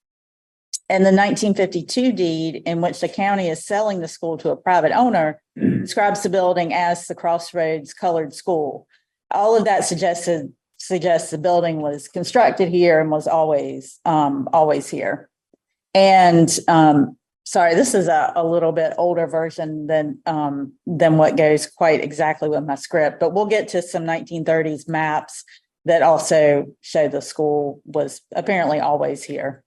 and the 1952 deed in which the county is selling the school to a private owner describes the building as the Crossroads Colored School. All of that suggests the building was constructed here and was always here. And sorry, this is a little bit older version than what goes quite exactly with my script, but we'll get to some 1930s maps that also show the school was apparently always here.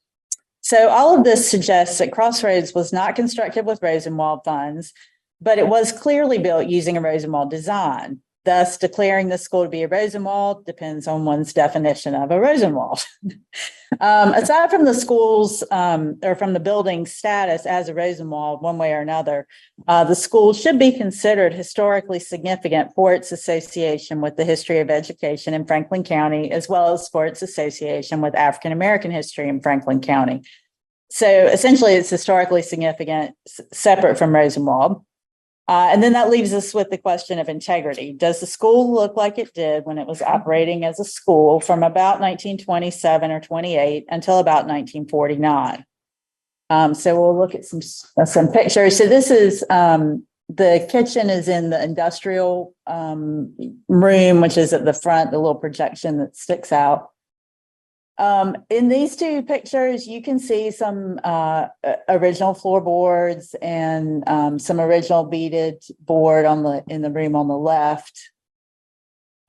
So all of this suggests that Crossroads was not constructed with Rosenwald funds, but it was clearly built using a Rosenwald design. Thus, declaring the school to be a Rosenwald depends on one's definition of a Rosenwald. Aside from the schools or from the building's status as a Rosenwald, one way or another, the school should be considered historically significant for its association with the history of education in Franklin County, as well as for its association with African American history in Franklin County. So essentially, it's historically significant, separate from Rosenwald. And then that leaves us with the question of integrity. Does the school look like it did when it was operating as a school from about 1927 or 28 until about 1949? So we'll look at some pictures. So this is the kitchen is in the industrial room, which is at the front, the little projection that sticks out. In these 2 pictures, you can see some original floorboards and some original beaded board in the room on the left.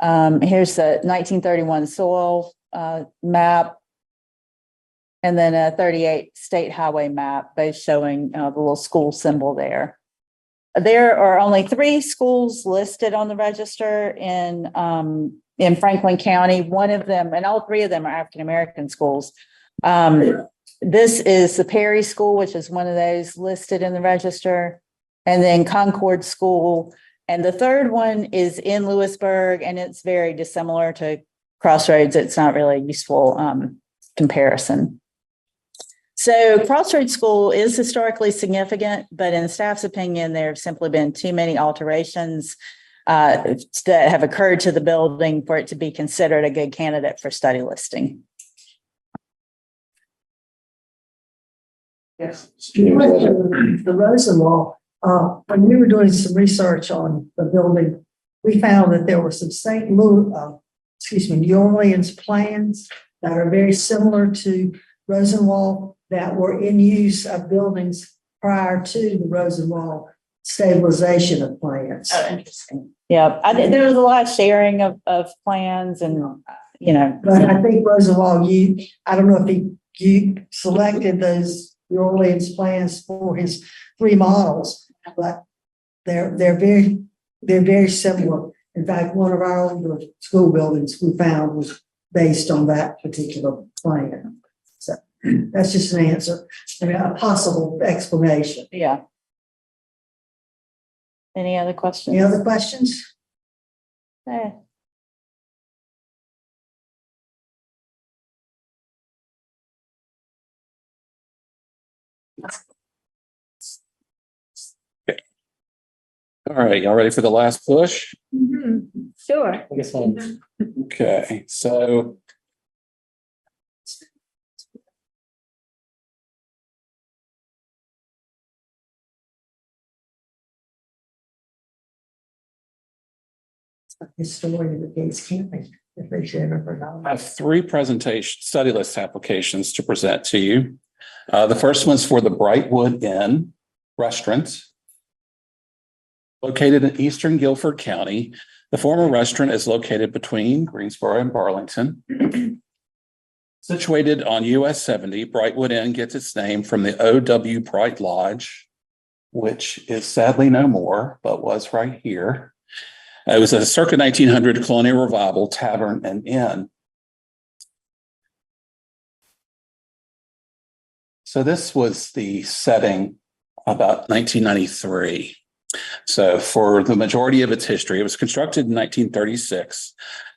Here's the 1931 soil map, and then a 38 state highway map, both showing the little school symbol there. There are only 3 schools listed on the register in Franklin County. One of them, and all 3 of them are African-American schools. This is the Perry School, which is one of those listed in the register, and then Concord School. And the 3rd one is in Lewisburg, and it's very dissimilar to Crossroads. It's not really a useful comparison. So Crossroads School is historically significant, but in staff's opinion, there have simply been too many alterations that have occurred to the building for it to be considered a good candidate for study listing. Yes. The Rosenwald, when we were doing some research on the building, we found that there were some New Orleans plans that are very similar to Rosenwald that were in use of buildings prior to the Rosenwald stabilization of plans. Oh, interesting. Yeah, I think there was a lot of sharing of plans and, But I think Rosenwald, I don't know if you selected those New Orleans plans for his 3 models, but they're very similar. In fact, one of our older school buildings we found was based on that particular plan. So that's just an answer, a possible explanation. Yeah. Any other questions? Any other questions? Okay. All right, y'all ready for the last push? Sure. Okay, so Historian of the Gates County, if they should ever know. I have 3 presentation study list applications to present to you. The first one's for the Brightwood Inn restaurant. Located in eastern Guilford County, the former restaurant is located between Greensboro and Burlington. Situated on US 70, Brightwood Inn gets its name from the O.W. Bright Lodge, which is sadly no more, but was right here. It was a circa 1900 colonial revival tavern and inn. So this was the setting about 1993. So for the majority of its history, it was constructed in 1936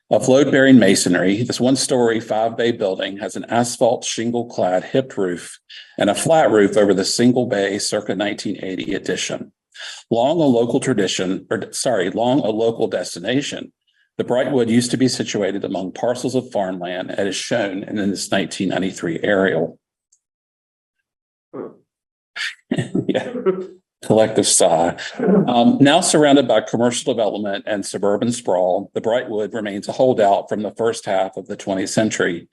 of load-bearing masonry. This one-story, 5-bay building has an asphalt shingle-clad hipped roof and a flat roof over the single bay circa 1980 addition. Long a local destination, the Brightwood used to be situated among parcels of farmland as shown in this 1993 aerial. Yeah. Collective sigh. Now surrounded by commercial development and suburban sprawl, the Brightwood remains a holdout from the first half of the 20th century.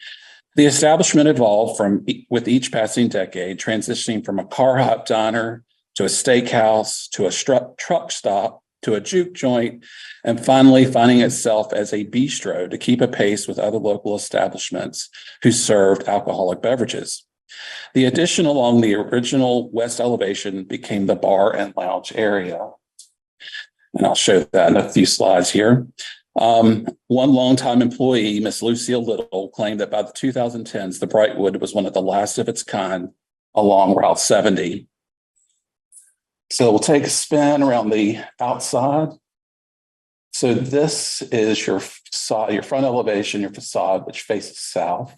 The establishment evolved with each passing decade, transitioning from a car hop diner to a steakhouse to a truck stop to a juke joint, and finally finding itself as a bistro to keep pace with other local establishments who served alcoholic beverages. The addition along the original west elevation became the bar and lounge area. And I'll show that in a few slides here. One longtime employee, Miss Lucille Little, claimed that by the 2010s, the Brightwood was one of the last of its kind along Route 70. So we'll take a spin around the outside. So this is your front elevation, your facade, which faces south.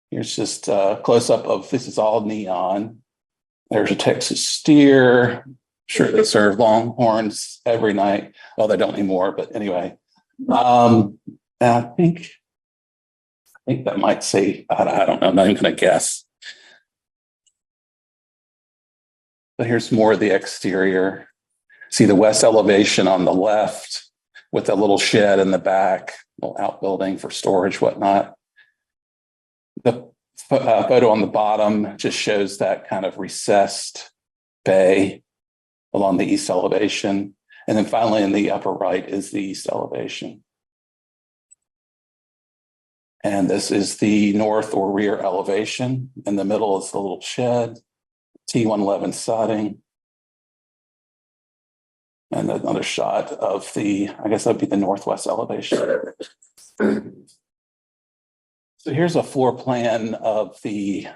Here's just a close-up of this is all neon. There's a Texas steer. Sure, they serve Longhorns every night. Well, they don't anymore, but anyway. And I think that might say, I don't know, I'm not even going to guess. But here's more of the exterior. See the west elevation on the left with a little shed in the back, little outbuilding for storage, whatnot. The photo on the bottom just shows that kind of recessed bay along the east elevation. And then finally in the upper right is the east elevation. And this is the north or rear elevation. In the middle is the little shed, T111 siding. And another shot of the, I guess that'd be the northwest elevation. So here's a floor plan of the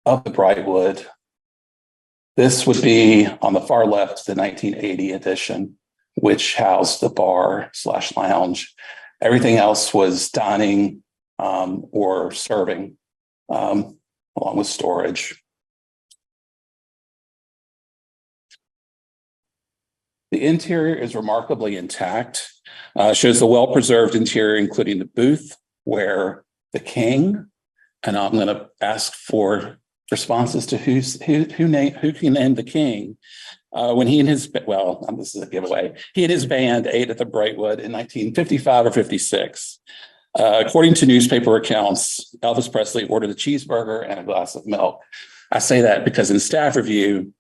Brightwood. This would be on the far left, the 1980 edition, which housed the bar/lounge. Everything else was dining or serving, along with storage. The interior is remarkably intact. Shows the well-preserved interior, including the booth, where the king, and I'm going to ask for responses to who can name the king, when he and his, well, this is a giveaway, he and his band ate at the Brightwood in 1955 or 56. According to newspaper accounts, Elvis Presley ordered a cheeseburger and a glass of milk. I say that because in staff review,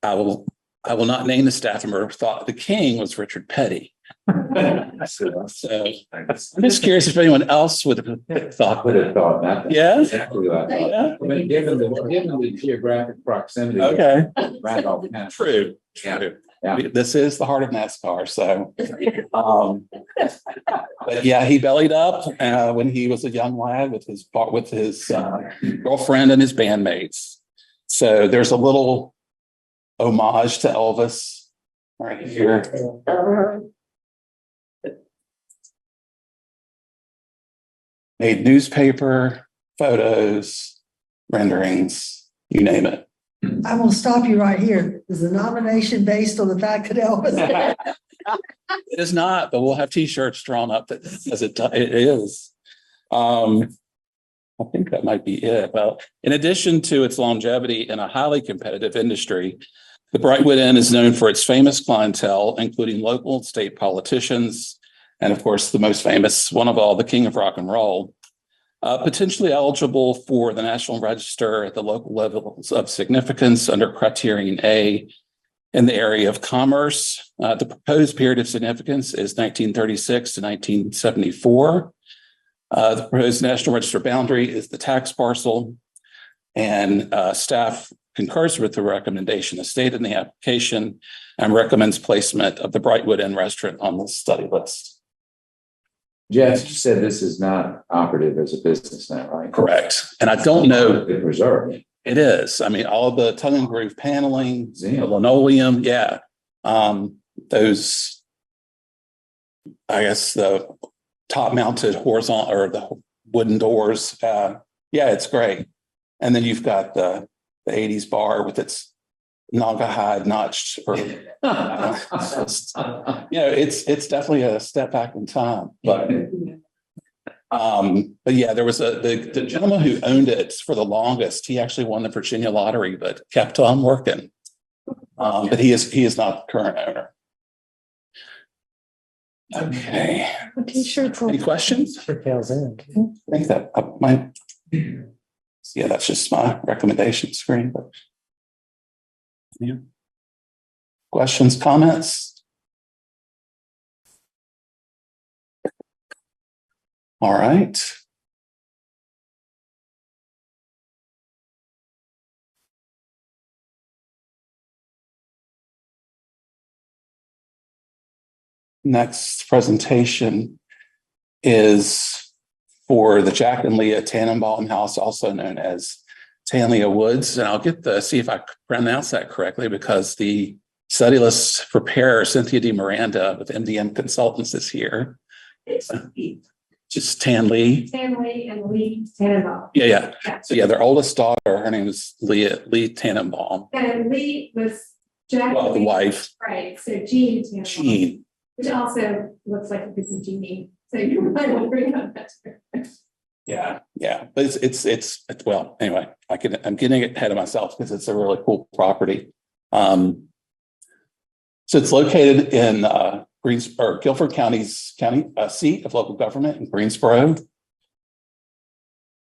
I will not name the staff member who thought the king was Richard Petty. So I'm just curious if anyone else would have thought that. Yeah. Exactly what I thought. Yeah. I mean, given the geographic proximity. Okay. Randolph County. True. Yeah. This is the heart of NASCAR. So, but yeah, he bellied up when he was a young lad with his girlfriend and his bandmates. So there's a little homage to Elvis right here. Made newspaper, photos, renderings, you name it. I'm gonna stop you right here. Is the nomination based on the fact that Elvis? It is not, but we'll have T-shirts drawn up that says it is. I think that might be it. Well, in addition to its longevity in a highly competitive industry, the Brightwood Inn is known for its famous clientele, including local and state politicians, and of course, the most famous one of all, the King of Rock and Roll. Potentially eligible for the National Register at the local levels of significance under Criterion A in the area of commerce. The proposed period of significance is 1936 to 1974. The proposed National Register boundary is the tax parcel. And staff concurs with the recommendation as stated in the application and recommends placement of the Brightwood Inn restaurant on the study list. Jeff, you said this is not operative as a business now, right? Correct. And I don't know. The preserve. It is. I mean, all the tongue and groove paneling, the linoleum, yeah. Those, I guess, the top mounted horizontal or the wooden doors. Yeah, it's great. And then you've got the 80s bar with its Naugahyde notched. It's definitely a step back in time. But yeah, there was the gentleman who owned it for the longest. He actually won the Virginia lottery, but kept on working. But he is not the current owner. Okay. Any questions? Sure tails in. I think that yeah, that's just my recommendation screen. But yeah. Questions, comments? All right. Next presentation is for the Jack and Leah Tannenbaum House, also known as Tanleah Woods. And I'll see if I pronounce that correctly, because the study list preparer, Cynthia D. Miranda with MDM Consultants, is here. Just Tanleah. Tanleah and Lee Tannenbaum. Yeah. So yeah, their oldest daughter, her name is Lee Tannenbaum. And Lee was Jack. Well, the wife. Right, so Jean Tannenbaum. Jean. Which also looks like a piece of Jeannie. So you might want to bring up that. Yeah. But it's well, anyway, I'm getting ahead of myself because it's a really cool property. So it's located in Guilford County's seat of local government in Greensboro.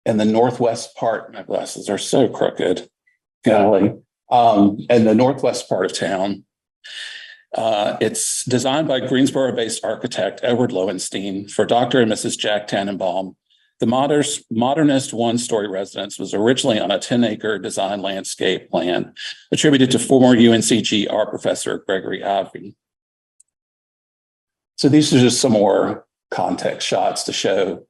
In the northwest part, my glasses are so crooked. Golly. In the northwest part of town. It's designed by Greensboro-based architect Edward Lowenstein for Dr. and Mrs. Jack Tannenbaum. The modernist one-story residence was originally on a 10-acre design landscape plan attributed to former UNCG art professor Gregory Ivey. So these are just some more context shots to show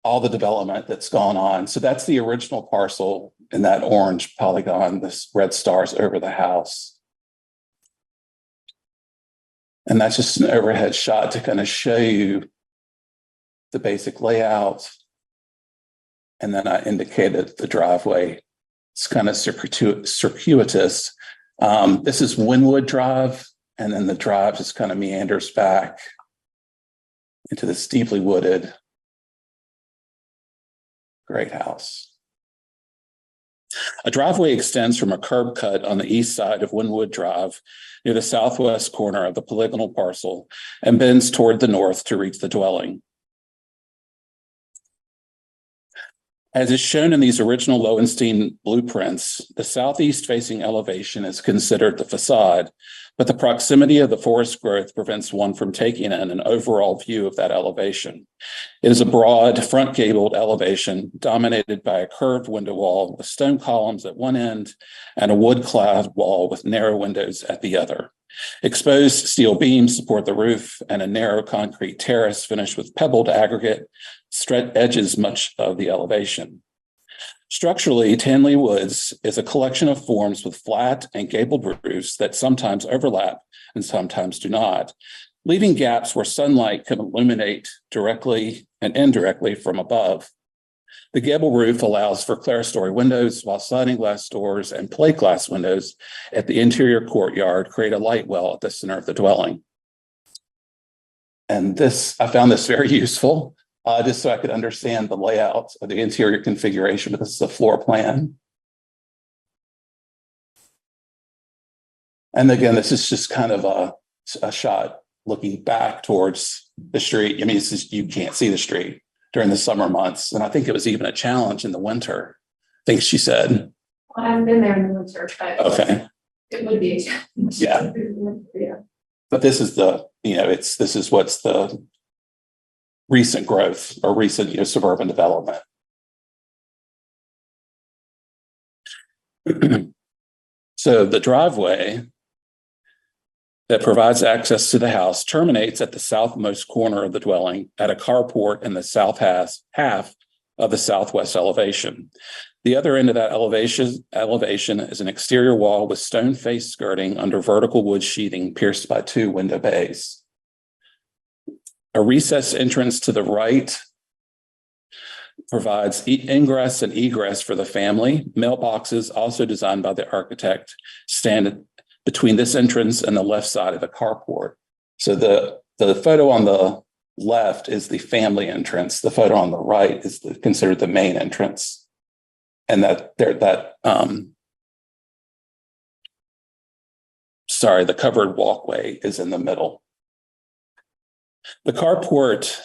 all the development that's gone on. So that's the original parcel in that orange polygon, this red stars over the house. And that's just an overhead shot to kind of show you the basic layout. And then I indicated the driveway. It's kind of circuitous. This is Winwood Drive, and then the drive just kind of meanders back into this deeply wooded, great house. A driveway extends from a curb cut on the east side of Winwood Drive near the southwest corner of the polygonal parcel and bends toward the north to reach the dwelling. As is shown in these original Lowenstein blueprints, the southeast facing elevation is considered the facade, but the proximity of the forest growth prevents one from taking in an overall view of that elevation. It is a broad front gabled elevation dominated by a curved window wall with stone columns at one end and a wood-clad wall with narrow windows at the other. Exposed steel beams support the roof, and a narrow concrete terrace finished with pebbled aggregate edges much of the elevation. Structurally, Tanleah Woods is a collection of forms with flat and gabled roofs that sometimes overlap and sometimes do not, leaving gaps where sunlight can illuminate directly and indirectly from above. The gable roof allows for clerestory windows, while sliding glass doors and plate glass windows at the interior courtyard create a light well at the center of the dwelling. And I found this very useful, just so I could understand the layout of the interior configuration, but this is a floor plan. And again, this is just kind of a shot looking back towards the street. I mean, you can't see the street during the summer months. And I think it was even a challenge in the winter, I think she said. Well, I haven't been there in the winter, but okay. It would be a challenge. Yeah. But this is what's the recent growth or recent suburban development. So the driveway that provides access to the house terminates at the southmost corner of the dwelling at a carport in the south half of the southwest elevation. The other end of that elevation is an exterior wall with stone face skirting under vertical wood sheathing pierced by 2 window bays. A recessed entrance to the right provides ingress and egress for the family. Mailboxes, also designed by the architect, stand between this entrance and the left side of the carport. So the photo on the left is the family entrance. The photo on the right is considered the main entrance. And the covered walkway is in the middle. The carport,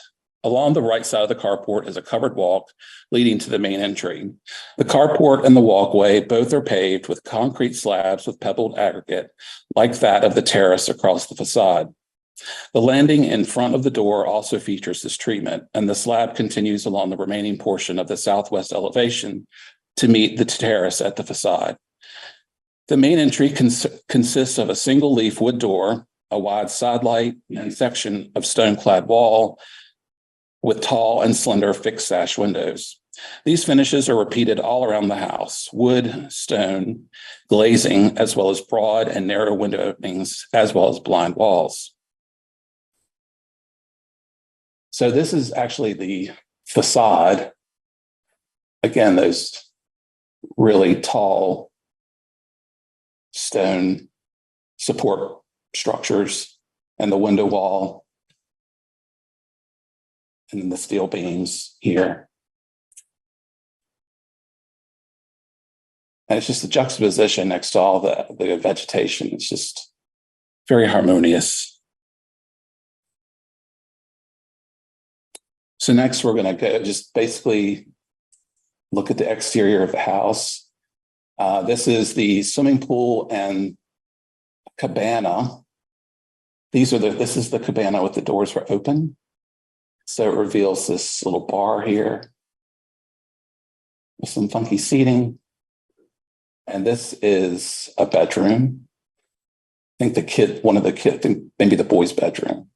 along the right side of the carport, is a covered walk leading to the main entry. The carport and the walkway both are paved with concrete slabs with pebbled aggregate, like that of the terrace across the facade. The landing in front of the door also features this treatment, and the slab continues along the remaining portion of the southwest elevation to meet the terrace at the facade. The main entry consists of a single leaf wood door, a wide side light, and section of stone-clad wall with tall and slender fixed sash windows. These finishes are repeated all around the house: wood, stone, glazing, as well as broad and narrow window openings, as well as blind walls. So this is actually the facade. Again, those really tall stone support structures and the window wall, and then the steel beams here. And it's just the juxtaposition next to all the vegetation. It's just very harmonious. So next we're going to go just basically look at the exterior of the house. This is the swimming pool and cabana. This is the cabana with the doors were open. So it reveals this little bar here with some funky seating. And this is a bedroom. I think maybe the boy's bedroom.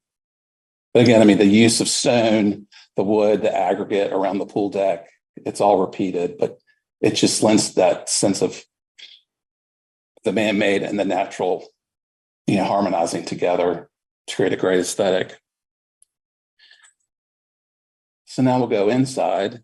But again, I mean, the use of stone, the wood, the aggregate around the pool deck, it's all repeated, but it just lends that sense of the man-made and the natural, harmonizing together to create a great aesthetic. So now we'll go inside.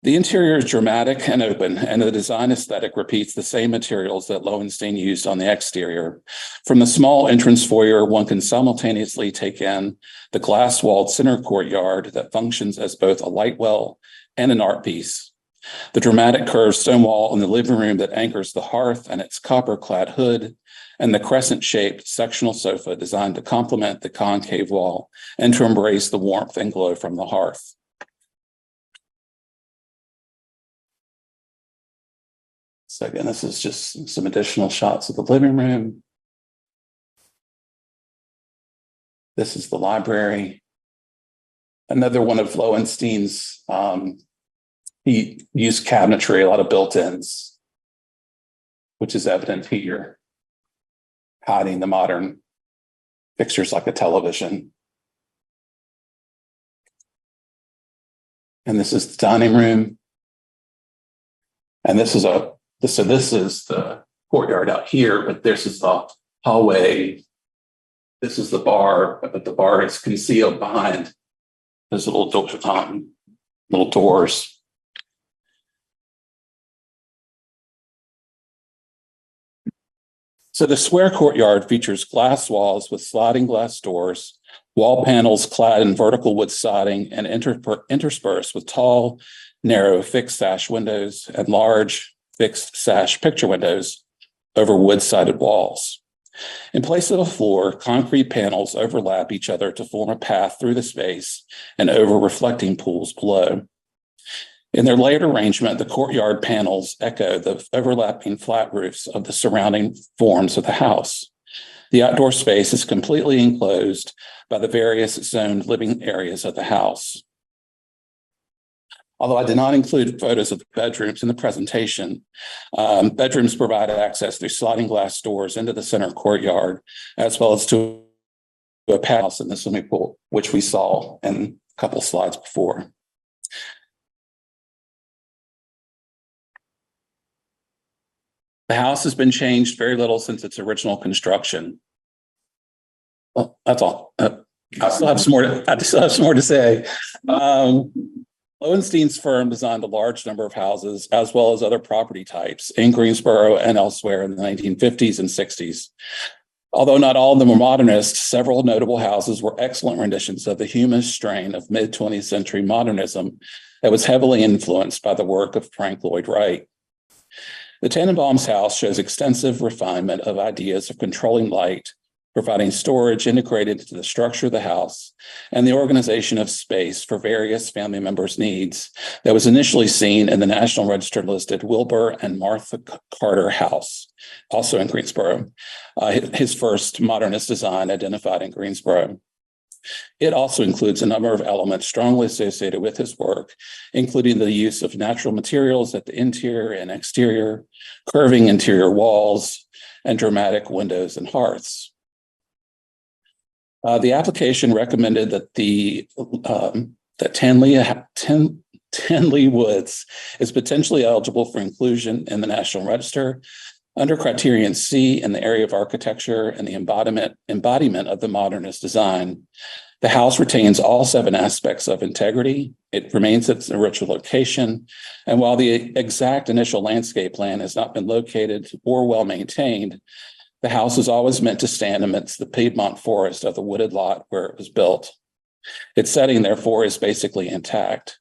The interior is dramatic and open, and the design aesthetic repeats the same materials that Lowenstein used on the exterior. From the small entrance foyer, one can simultaneously take in the glass-walled center courtyard that functions as both a light well and an art piece. The dramatic curved stone wall in the living room that anchors the hearth and its copper-clad hood, and the crescent-shaped sectional sofa designed to complement the concave wall and to embrace the warmth and glow from the hearth. So again, this is just some additional shots of the living room. This is the library. Another one of Lowenstein's, he used cabinetry, a lot of built-ins, which is evident here, hiding the modern fixtures like a television. And this is the dining room. And this is the courtyard out here, but this is the hallway. This is the bar, but the bar is concealed behind those little doors. So the square courtyard features glass walls with sliding glass doors, wall panels clad in vertical wood siding and interspersed with tall, narrow fixed sash windows and large fixed sash picture windows over wood-sided walls. In place of a floor, concrete panels overlap each other to form a path through the space and over reflecting pools below. In their layered arrangement, the courtyard panels echo the overlapping flat roofs of the surrounding forms of the house. The outdoor space is completely enclosed by the various zoned living areas of the house. Although I did not include photos of the bedrooms in the presentation, bedrooms provide access through sliding glass doors into the center courtyard, as well as to a house in the swimming pool, which we saw in a couple slides before. The house has been changed very little since its original construction. Well, that's all. I still have some more to say. Lowenstein's firm designed a large number of houses as well as other property types in Greensboro and elsewhere in the 1950s and 60s. Although not all of them were modernist, several notable houses were excellent renditions of the humanist strain of mid-20th century modernism that was heavily influenced by the work of Frank Lloyd Wright. The Tannenbaum's house shows extensive refinement of ideas of controlling light, providing storage integrated into the structure of the house, and the organization of space for various family members' needs that was initially seen in the National Register listed Wilbur and Martha Carter house, also in Greensboro, his first modernist design identified in Greensboro. It also includes a number of elements strongly associated with his work, including the use of natural materials at the interior and exterior, curving interior walls, and dramatic windows and hearths. The application recommended that that Tanley Woods is potentially eligible for inclusion in the National Register under criterion C in the area of architecture and the embodiment of the modernist design. The house retains all 7 aspects of integrity. It remains its original location. And while the exact initial landscape plan has not been located or well maintained, the house is always meant to stand amidst the Piedmont forest of the wooded lot where it was built. Its setting, therefore, is basically intact.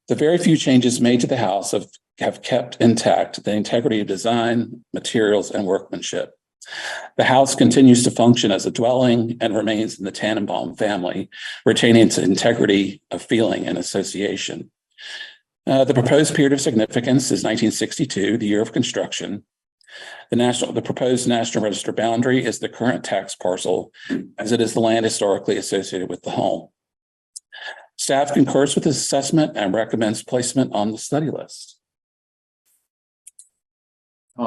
The very few changes made to the house have kept intact the integrity of design, materials, and workmanship. The house continues to function as a dwelling and remains in the Tannenbaum family, retaining its integrity of feeling and association. The proposed period of significance is 1962, the year of construction. The proposed National Register boundary is the current tax parcel, as it is the land historically associated with the home. Staff concurs with this assessment and recommends placement on the study list.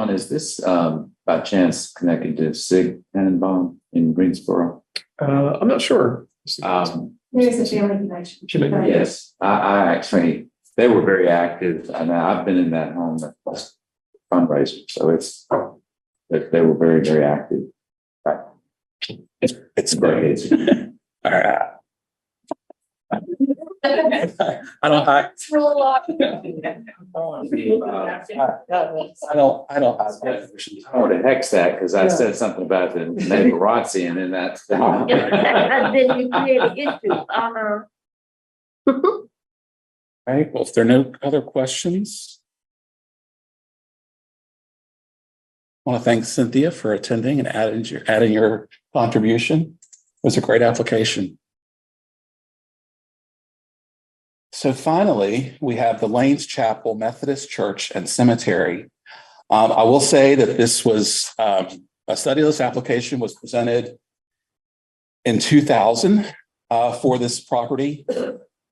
Is this by chance connected to Sig Tannenbaum in Greensboro? I'm not sure. There's a family connection. Yes, I actually, they were very active, and I've been in that home fundraiser, so they were very, very active. Right. It's great. All right. I don't have. It's real lot. I don't have questions. I want to hex that because I said something about the neighborhood and then that's. And then you create an issue. All right, well, if there are no other questions, I want to thank Cynthia for attending and adding your contribution. It was a great application. So finally, we have the Lanes Chapel Methodist Church and Cemetery. I will say that this was a study list application was presented in 2000 for this property.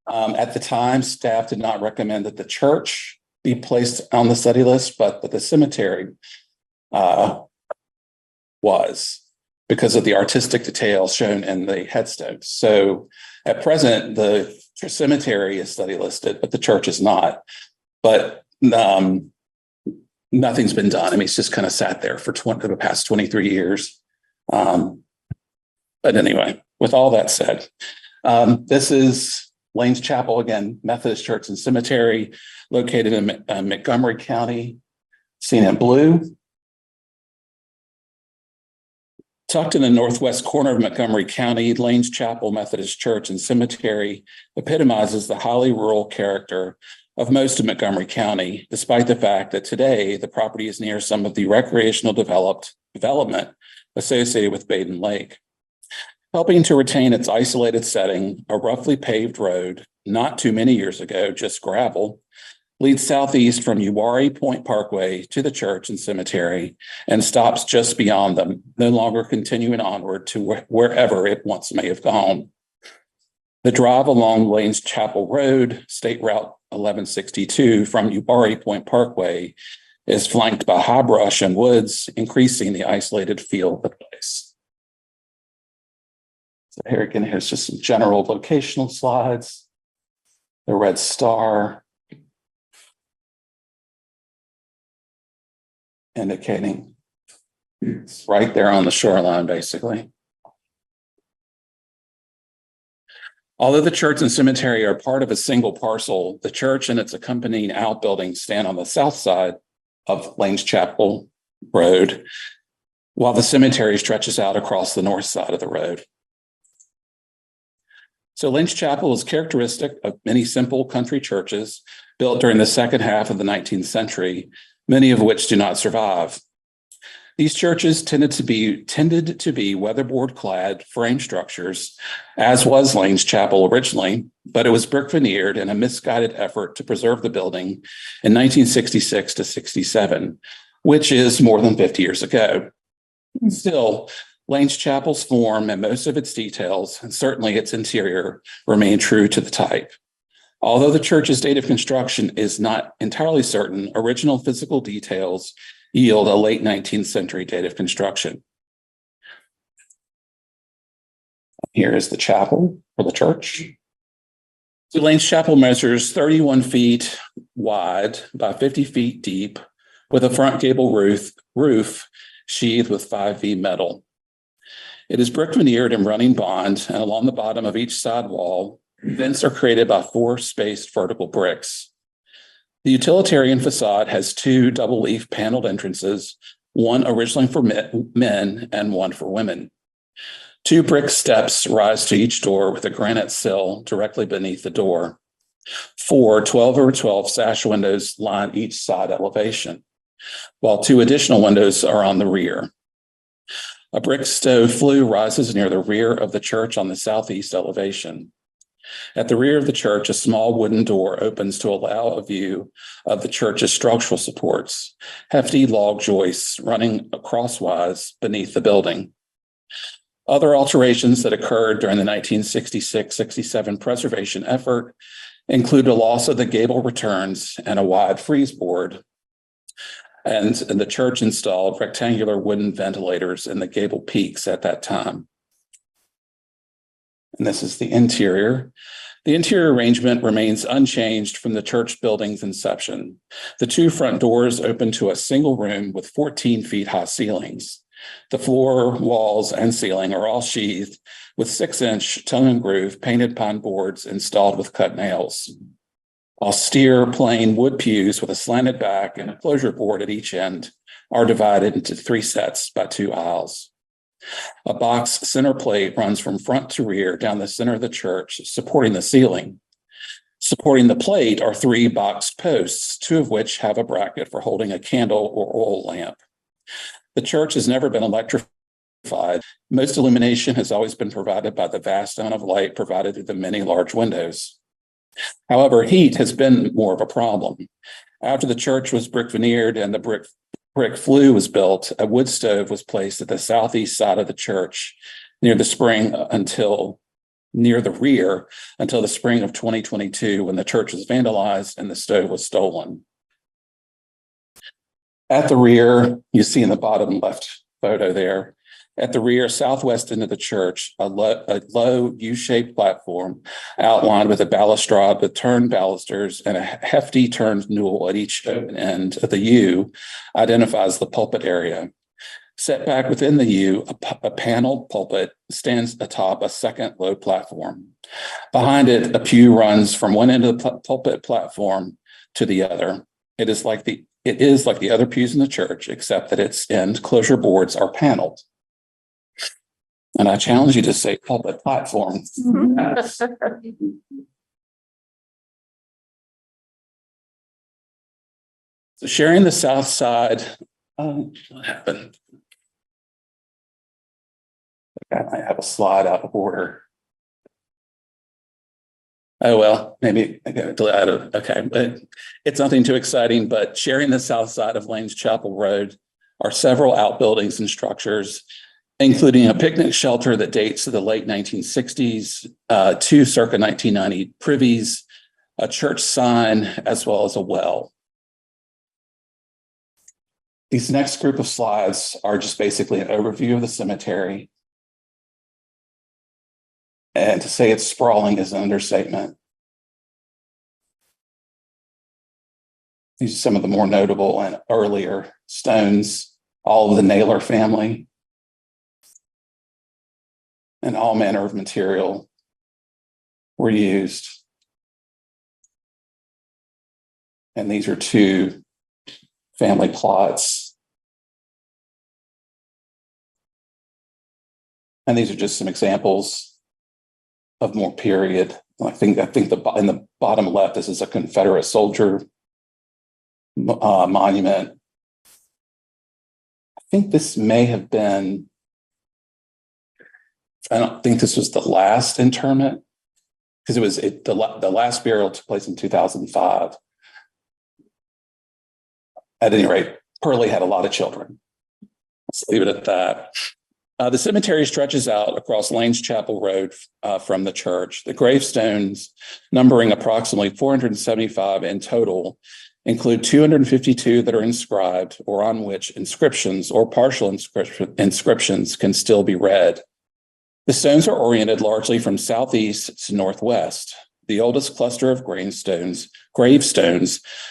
At the time, staff did not recommend that the church be placed on the study list, but that the cemetery was because of the artistic details shown in the headstones. So at present, the cemetery is study listed, but the church is not. But nothing's been done. I mean, it's just kind of sat there for the past 23 years. But anyway, with all that said, this is Lanes Chapel, again, Methodist Church and Cemetery, located in Montgomery County, seen in blue. Tucked in the northwest corner of Montgomery County, Lanes Chapel Methodist Church and Cemetery epitomizes the highly rural character of most of Montgomery County, despite the fact that today the property is near some of the recreational development associated with Baden Lake. Helping to retain its isolated setting, a roughly paved road, not too many years ago, just gravel, leads southeast from Uwharrie Point Parkway to the church and cemetery and stops just beyond them, no longer continuing onward to wherever it once may have gone. The drive along Lanes Chapel Road, State Route 1162 from Uwharrie Point Parkway is flanked by high brush and woods, increasing the isolated feel of the place. So here again, here's just some general locational slides. The red star indicating it's right there on the shoreline, basically. Although the church and cemetery are part of a single parcel, the church and its accompanying outbuildings stand on the south side of Lanes Chapel Road, while the cemetery stretches out across the north side of the road. So Lanes Chapel is characteristic of many simple country churches built during the second half of the 19th century, many of which do not survive. These churches tended to be weatherboard clad frame structures, as was Lanes Chapel originally, but it was brick veneered in a misguided effort to preserve the building in 1966 to 67, which is more than 50 years ago. Still, Lanes Chapel's form and most of its details, and certainly its interior, remain true to the type. Although the church's date of construction is not entirely certain, original physical details yield a late 19th century date of construction. Here is the chapel for the church. So Lanes Chapel measures 31 feet wide by 50 feet deep with a front gable roof sheathed with 5V metal. It is brick veneered and running bond, and along the bottom of each side wall, vents are created by 4 spaced vertical bricks. The utilitarian facade has 2 double leaf paneled entrances, one originally for men and one for women. 2 brick steps rise to each door with a granite sill directly beneath the door. 4 12/12 sash windows line each side elevation, while 2 additional windows are on the rear. A brick stove flue rises near the rear of the church on the southeast elevation. At the rear of the church, a small wooden door opens to allow a view of the church's structural supports, hefty log joists running crosswise beneath the building. Other alterations that occurred during the 1966-67 preservation effort include a loss of the gable returns and a wide frieze board. And the church installed rectangular wooden ventilators in the gable peaks at that time. And this is the interior. The interior arrangement remains unchanged from the church building's inception. The 2 front doors open to a single room with 14 feet high ceilings. The floor, walls, and ceiling are all sheathed with 6-inch tongue and groove painted pine boards installed with cut nails. Austere plain wood pews with a slanted back and a closure board at each end are divided into 3 sets by 2 aisles. A box center plate runs from front to rear down the center of the church, supporting the ceiling. Supporting the plate are 3 box posts, 2 of which have a bracket for holding a candle or oil lamp. The church has never been electrified. Most illumination has always been provided by the vast amount of light provided through the many large windows. However, heat has been more of a problem. After the church was brick veneered and the brick flue was built, a wood stove was placed at the southeast side of the church near the rear until the spring of 2022, when the church was vandalized and the stove was stolen. At the rear, you see in the bottom left photo there, at the rear southwest end of the church, a low U-shaped platform outlined with a balustrade with turned balusters and a hefty turned newel at each open end of the U identifies the pulpit area. Set back within the U, a paneled pulpit stands atop a second low platform. Behind it, a pew runs from one end of the pulpit platform to the other. It is like the other pews in the church, except that its end closure boards are paneled. And I challenge you to say pulpit platform. Yes. So sharing the south side, what happened? I might have a slide out of order. Oh, well, maybe, okay, but it's nothing too exciting, but sharing the south side of Lanes Chapel Road are several outbuildings and structures, including a picnic shelter that dates to the late 1960s, two circa 1990 privies, a church sign, as well as a well. These next group of slides are just basically an overview of the cemetery. And to say it's sprawling is an understatement. These are some of the more notable and earlier stones, all of the Naylor family, and all manner of material were used. And these are two family plots. And these are just some examples of more in the bottom left, this is a Confederate soldier monument. I think this may have been, I don't think this was the last interment, because the last burial took place in 2005. At any rate, Pearlie had a lot of children. Let's leave it at that. The cemetery stretches out across Lanes Chapel Road from the church. The gravestones, numbering approximately 475 in total, include 252 that are inscribed or on which inscriptions or partial inscriptions can still be read. The stones are oriented largely from southeast to northwest. The oldest cluster of gravestones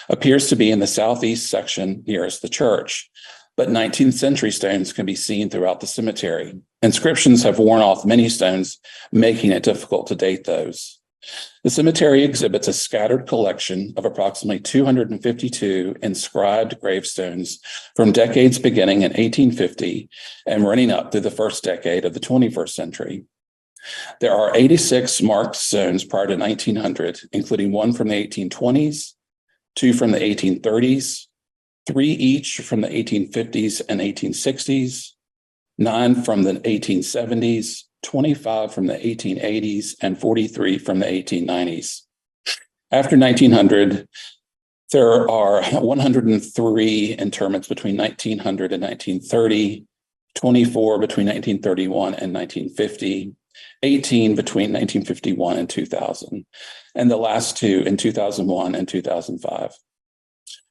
appears to be in the southeast section nearest the church, but 19th century stones can be seen throughout the cemetery. Inscriptions have worn off many stones, making it difficult to date those. The cemetery exhibits a scattered collection of approximately 252 inscribed gravestones from decades beginning in 1850 and running up through the first decade of the 21st century. There are 86 marked stones prior to 1900, including one from the 1820s, two from the 1830s, 3 each from the 1850s and 1860s, 9 from the 1870s, 25 from the 1880s, and 43 from the 1890s. After 1900, there are 103 interments between 1900 and 1930, 24 between 1931 and 1950, 18 between 1951 and 2000, and the last two in 2001 and 2005.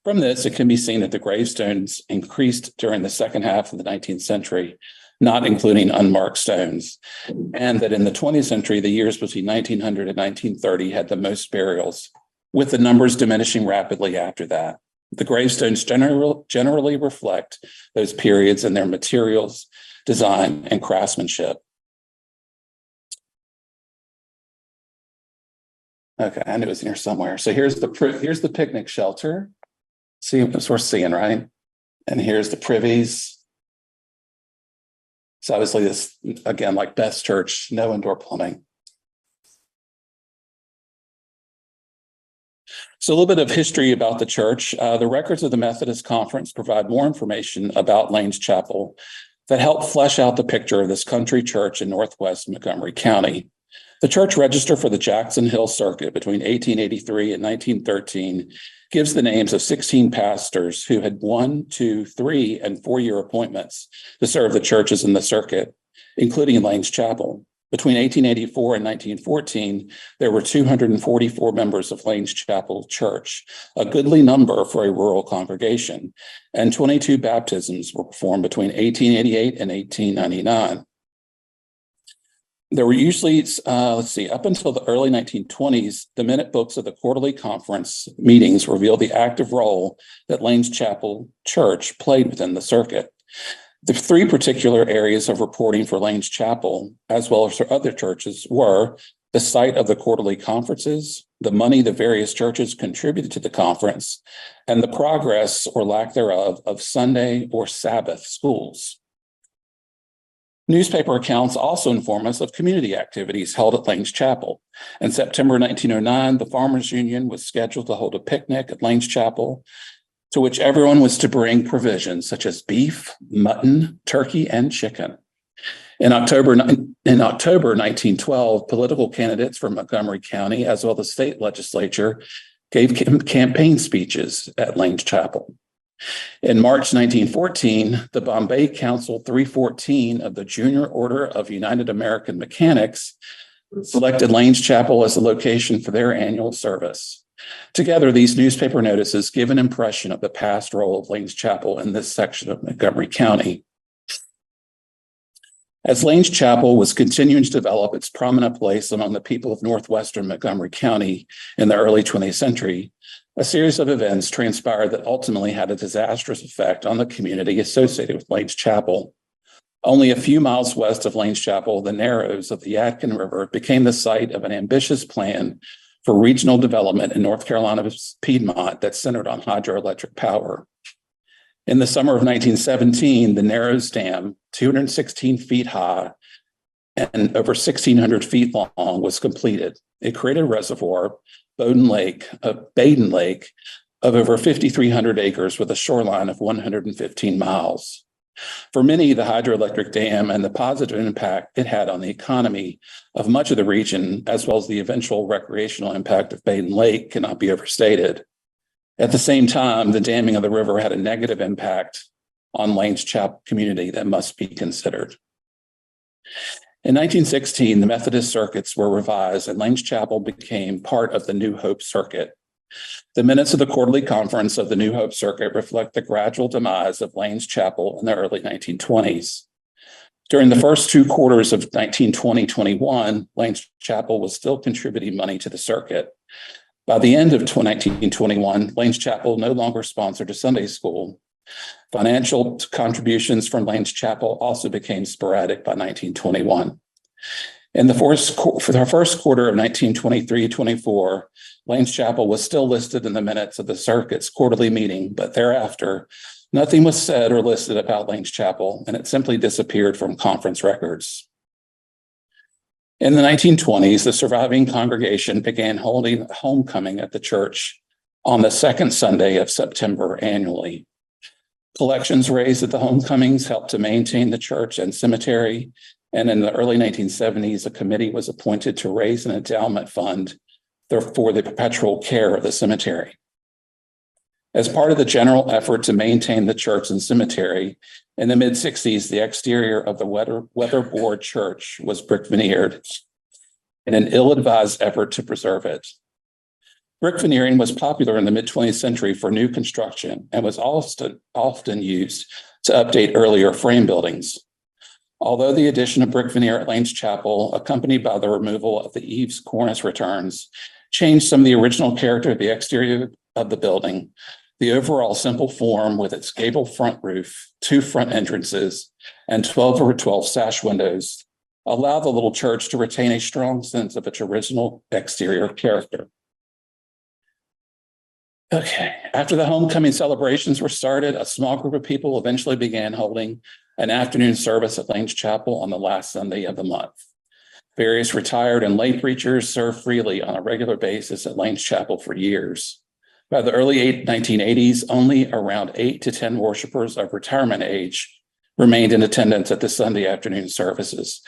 From this, it can be seen that the gravestones increased during the second half of the 19th century, not including unmarked stones, and that in the 20th century, the years between 1900 and 1930 had the most burials, with the numbers diminishing rapidly after that. The gravestones generally reflect those periods in their materials, design, and craftsmanship. Okay, I knew it was in here somewhere. So here's the picnic shelter. See, that's what we're seeing, right? And here's the privies. So obviously this, again, like Beth's Church, no indoor plumbing. So a little bit of history about the church. The records of the Methodist Conference provide more information about Lanes Chapel that help flesh out the picture of this country church in Northwest Montgomery County. The church register for the Jackson Hill Circuit between 1883 and 1913 gives the names of 16 pastors who had 1, 2, 3, and 4-year appointments to serve the churches in the circuit, including Lanes Chapel. Between 1884 and 1914, there were 244 members of Lanes Chapel Church, a goodly number for a rural congregation, and 22 baptisms were performed between 1888 and 1899. There were usually, up until the early 1920s, the minute books of the quarterly conference meetings revealed the active role that Lanes Chapel Church played within the circuit. The 3 particular areas of reporting for Lanes Chapel, as well as for other churches, were the site of the quarterly conferences, the money the various churches contributed to the conference, and the progress or lack thereof of Sunday or Sabbath schools. Newspaper accounts also inform us of community activities held at Lanes Chapel. In September 1909, the Farmers Union was scheduled to hold a picnic at Lanes Chapel, to which everyone was to bring provisions such as beef, mutton, turkey, and chicken. In October 1912, political candidates from Montgomery County, as well as the state legislature, gave campaign speeches at Lane's Chapel. In March 1914, the Bombay Council 314 of the Junior Order of United American Mechanics selected Lane's Chapel as the location for their annual service. Together, these newspaper notices give an impression of the past role of Lane's Chapel in this section of Montgomery County. As Lane's Chapel was continuing to develop its prominent place among the people of northwestern Montgomery County in the early 20th century, a series of events transpired that ultimately had a disastrous effect on the community associated with Lane's Chapel. Only a few miles west of Lane's Chapel, the Narrows of the Yadkin River became the site of an ambitious plan for regional development in North Carolina's Piedmont that centered on hydroelectric power. In the summer of 1917, the Narrows Dam, 216 feet high and over 1,600 feet long, was completed. It created a reservoir, Baden Lake, of over 5,300 acres with a shoreline of 115 miles. For many, the hydroelectric dam and the positive impact it had on the economy of much of the region, as well as the eventual recreational impact of Baden Lake, cannot be overstated. At the same time, the damming of the river had a negative impact on Lane's Chapel community that must be considered. In 1916, the Methodist circuits were revised and Lane's Chapel became part of the New Hope Circuit. The minutes of the quarterly conference of the New Hope Circuit reflect the gradual demise of Lane's Chapel in the early 1920s. During the first 2 quarters of 1920-21, Lane's Chapel was still contributing money to the circuit. By the end of 1921, Lane's Chapel no longer sponsored a Sunday school. Financial contributions from Lane's Chapel also became sporadic by 1921. For the first quarter of 1923-24, Lane's Chapel was still listed in the minutes of the circuit's quarterly meeting, but thereafter, nothing was said or listed about Lane's Chapel, and it simply disappeared from conference records. In the 1920s, the surviving congregation began holding homecoming at the church on the second Sunday of September annually. Collections raised at the homecomings helped to maintain the church and cemetery, and in the early 1970s, a committee was appointed to raise an endowment fund for the perpetual care of the cemetery. As part of the general effort to maintain the church and cemetery, in the mid-60s, the exterior of the weatherboard church was brick veneered in an ill-advised effort to preserve it. Brick veneering was popular in the mid-20th century for new construction and was often used to update earlier frame buildings. Although the addition of brick veneer at Lane's Chapel, accompanied by the removal of the eaves cornice returns, changed some of the original character of the exterior of the building, the overall simple form with its gable front roof, 2 front entrances, and 12/12 sash windows allowed the little church to retain a strong sense of its original exterior character. Okay, after the homecoming celebrations were started, a small group of people eventually began holding an afternoon service at Lane's Chapel on the last Sunday of the month. Various retired and lay preachers served freely on a regular basis at Lane's Chapel for years. By the early 1980s, only around 8 to 10 worshipers of retirement age remained in attendance at the Sunday afternoon services.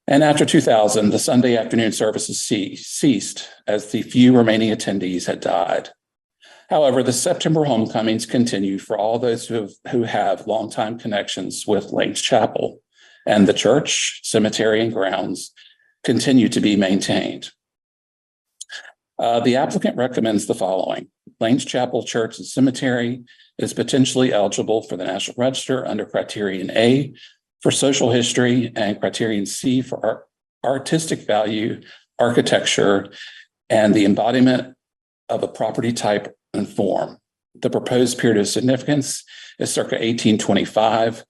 And after 2000, the Sunday afternoon services ceased as the few remaining attendees had died. However, the September homecomings continue for all those who have longtime connections with Lane's Chapel, and the church, cemetery, and grounds continue to be maintained. The applicant recommends the following. Lane's Chapel Church and Cemetery is potentially eligible for the National Register under Criterion A for social history and Criterion C for artistic value, architecture, and the embodiment of a property type and form. The proposed period of significance is circa 1825,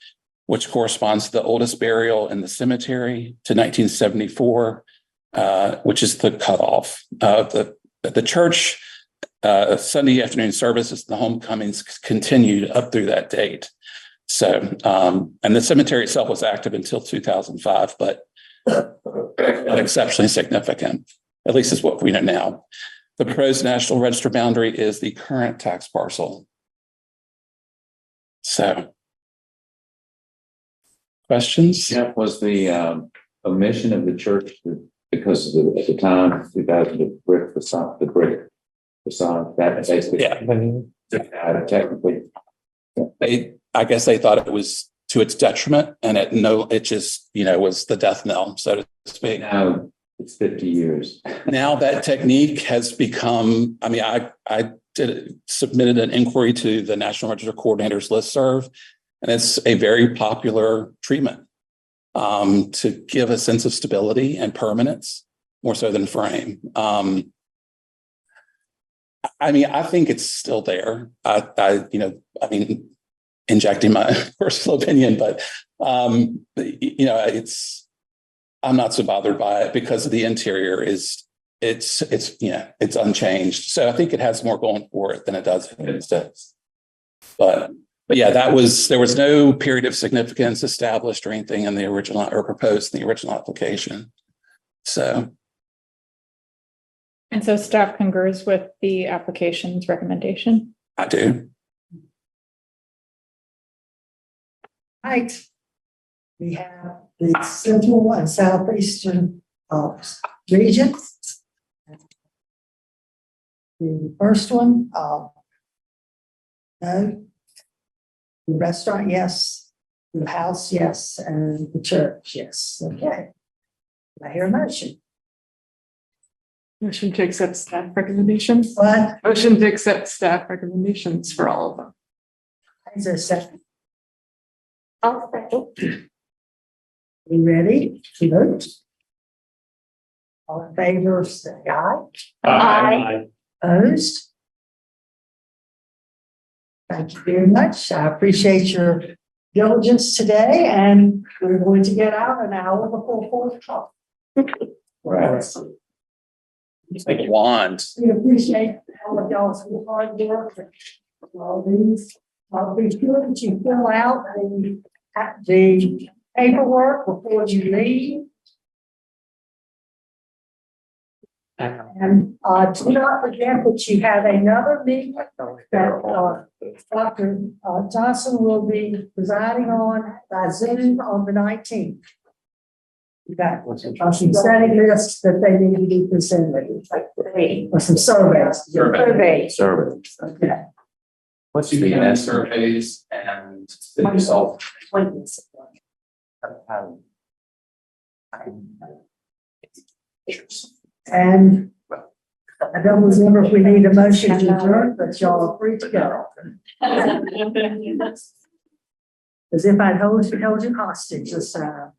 which corresponds to the oldest burial in the cemetery, to 1974, which is the cutoff. The church Sunday afternoon services, the homecomings continued up through that date. So, and the cemetery itself was active until 2005, but not exceptionally significant, at least is what we know now. The proposed National Register boundary is the current tax parcel. So Questions? Yeah, was the omission of the church because of at the time, 2000, the brick facade, that basically. Yeah. Technically. I guess they thought it was to its detriment and it just, was the death knell, so to speak. Now it's 50 years. Now that technique has become, I submitted an inquiry to the National Register Coordinators listserv, and it's a very popular treatment to give a sense of stability and permanence, more so than frame. I think it's still there. Injecting my personal opinion, but I'm not so bothered by it because the interior it's unchanged. So I think it has more going for it than it does instead. But yeah, there was no period of significance established or anything in the original or proposed in the original application. So. And so staff concurs with the application's recommendation? I do. Right. We have the central and southeastern regions. The first one, no. The restaurant, yes. The house, yes. And the church, yes. Okay. I hear a motion. Motion to accept staff recommendations. What? Motion to accept staff recommendations for all of them. Is there a second? I'll second. You ready to vote? All in favor, say aye. Aye. Opposed? Thank you very much. I appreciate your diligence today, and we're going to get out an hour before 4 o'clock. Right. It's like a wand. We appreciate all of y'all's hard work and all these. I'll be sure that you fill out the paperwork before you leave. And do not forget that you have another meeting that Dr. Johnson will be presiding on by Zoom on the 19th. You got some setting lists that they need to be presented. Or some surveys. Surveys. Okay. What's the surveys and the result? And I don't remember if we need a motion to adjourn, but y'all are free to go. As if I'd held you hostage this time.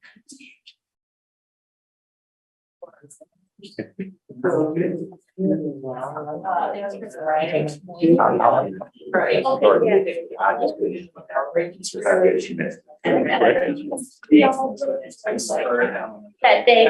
That day.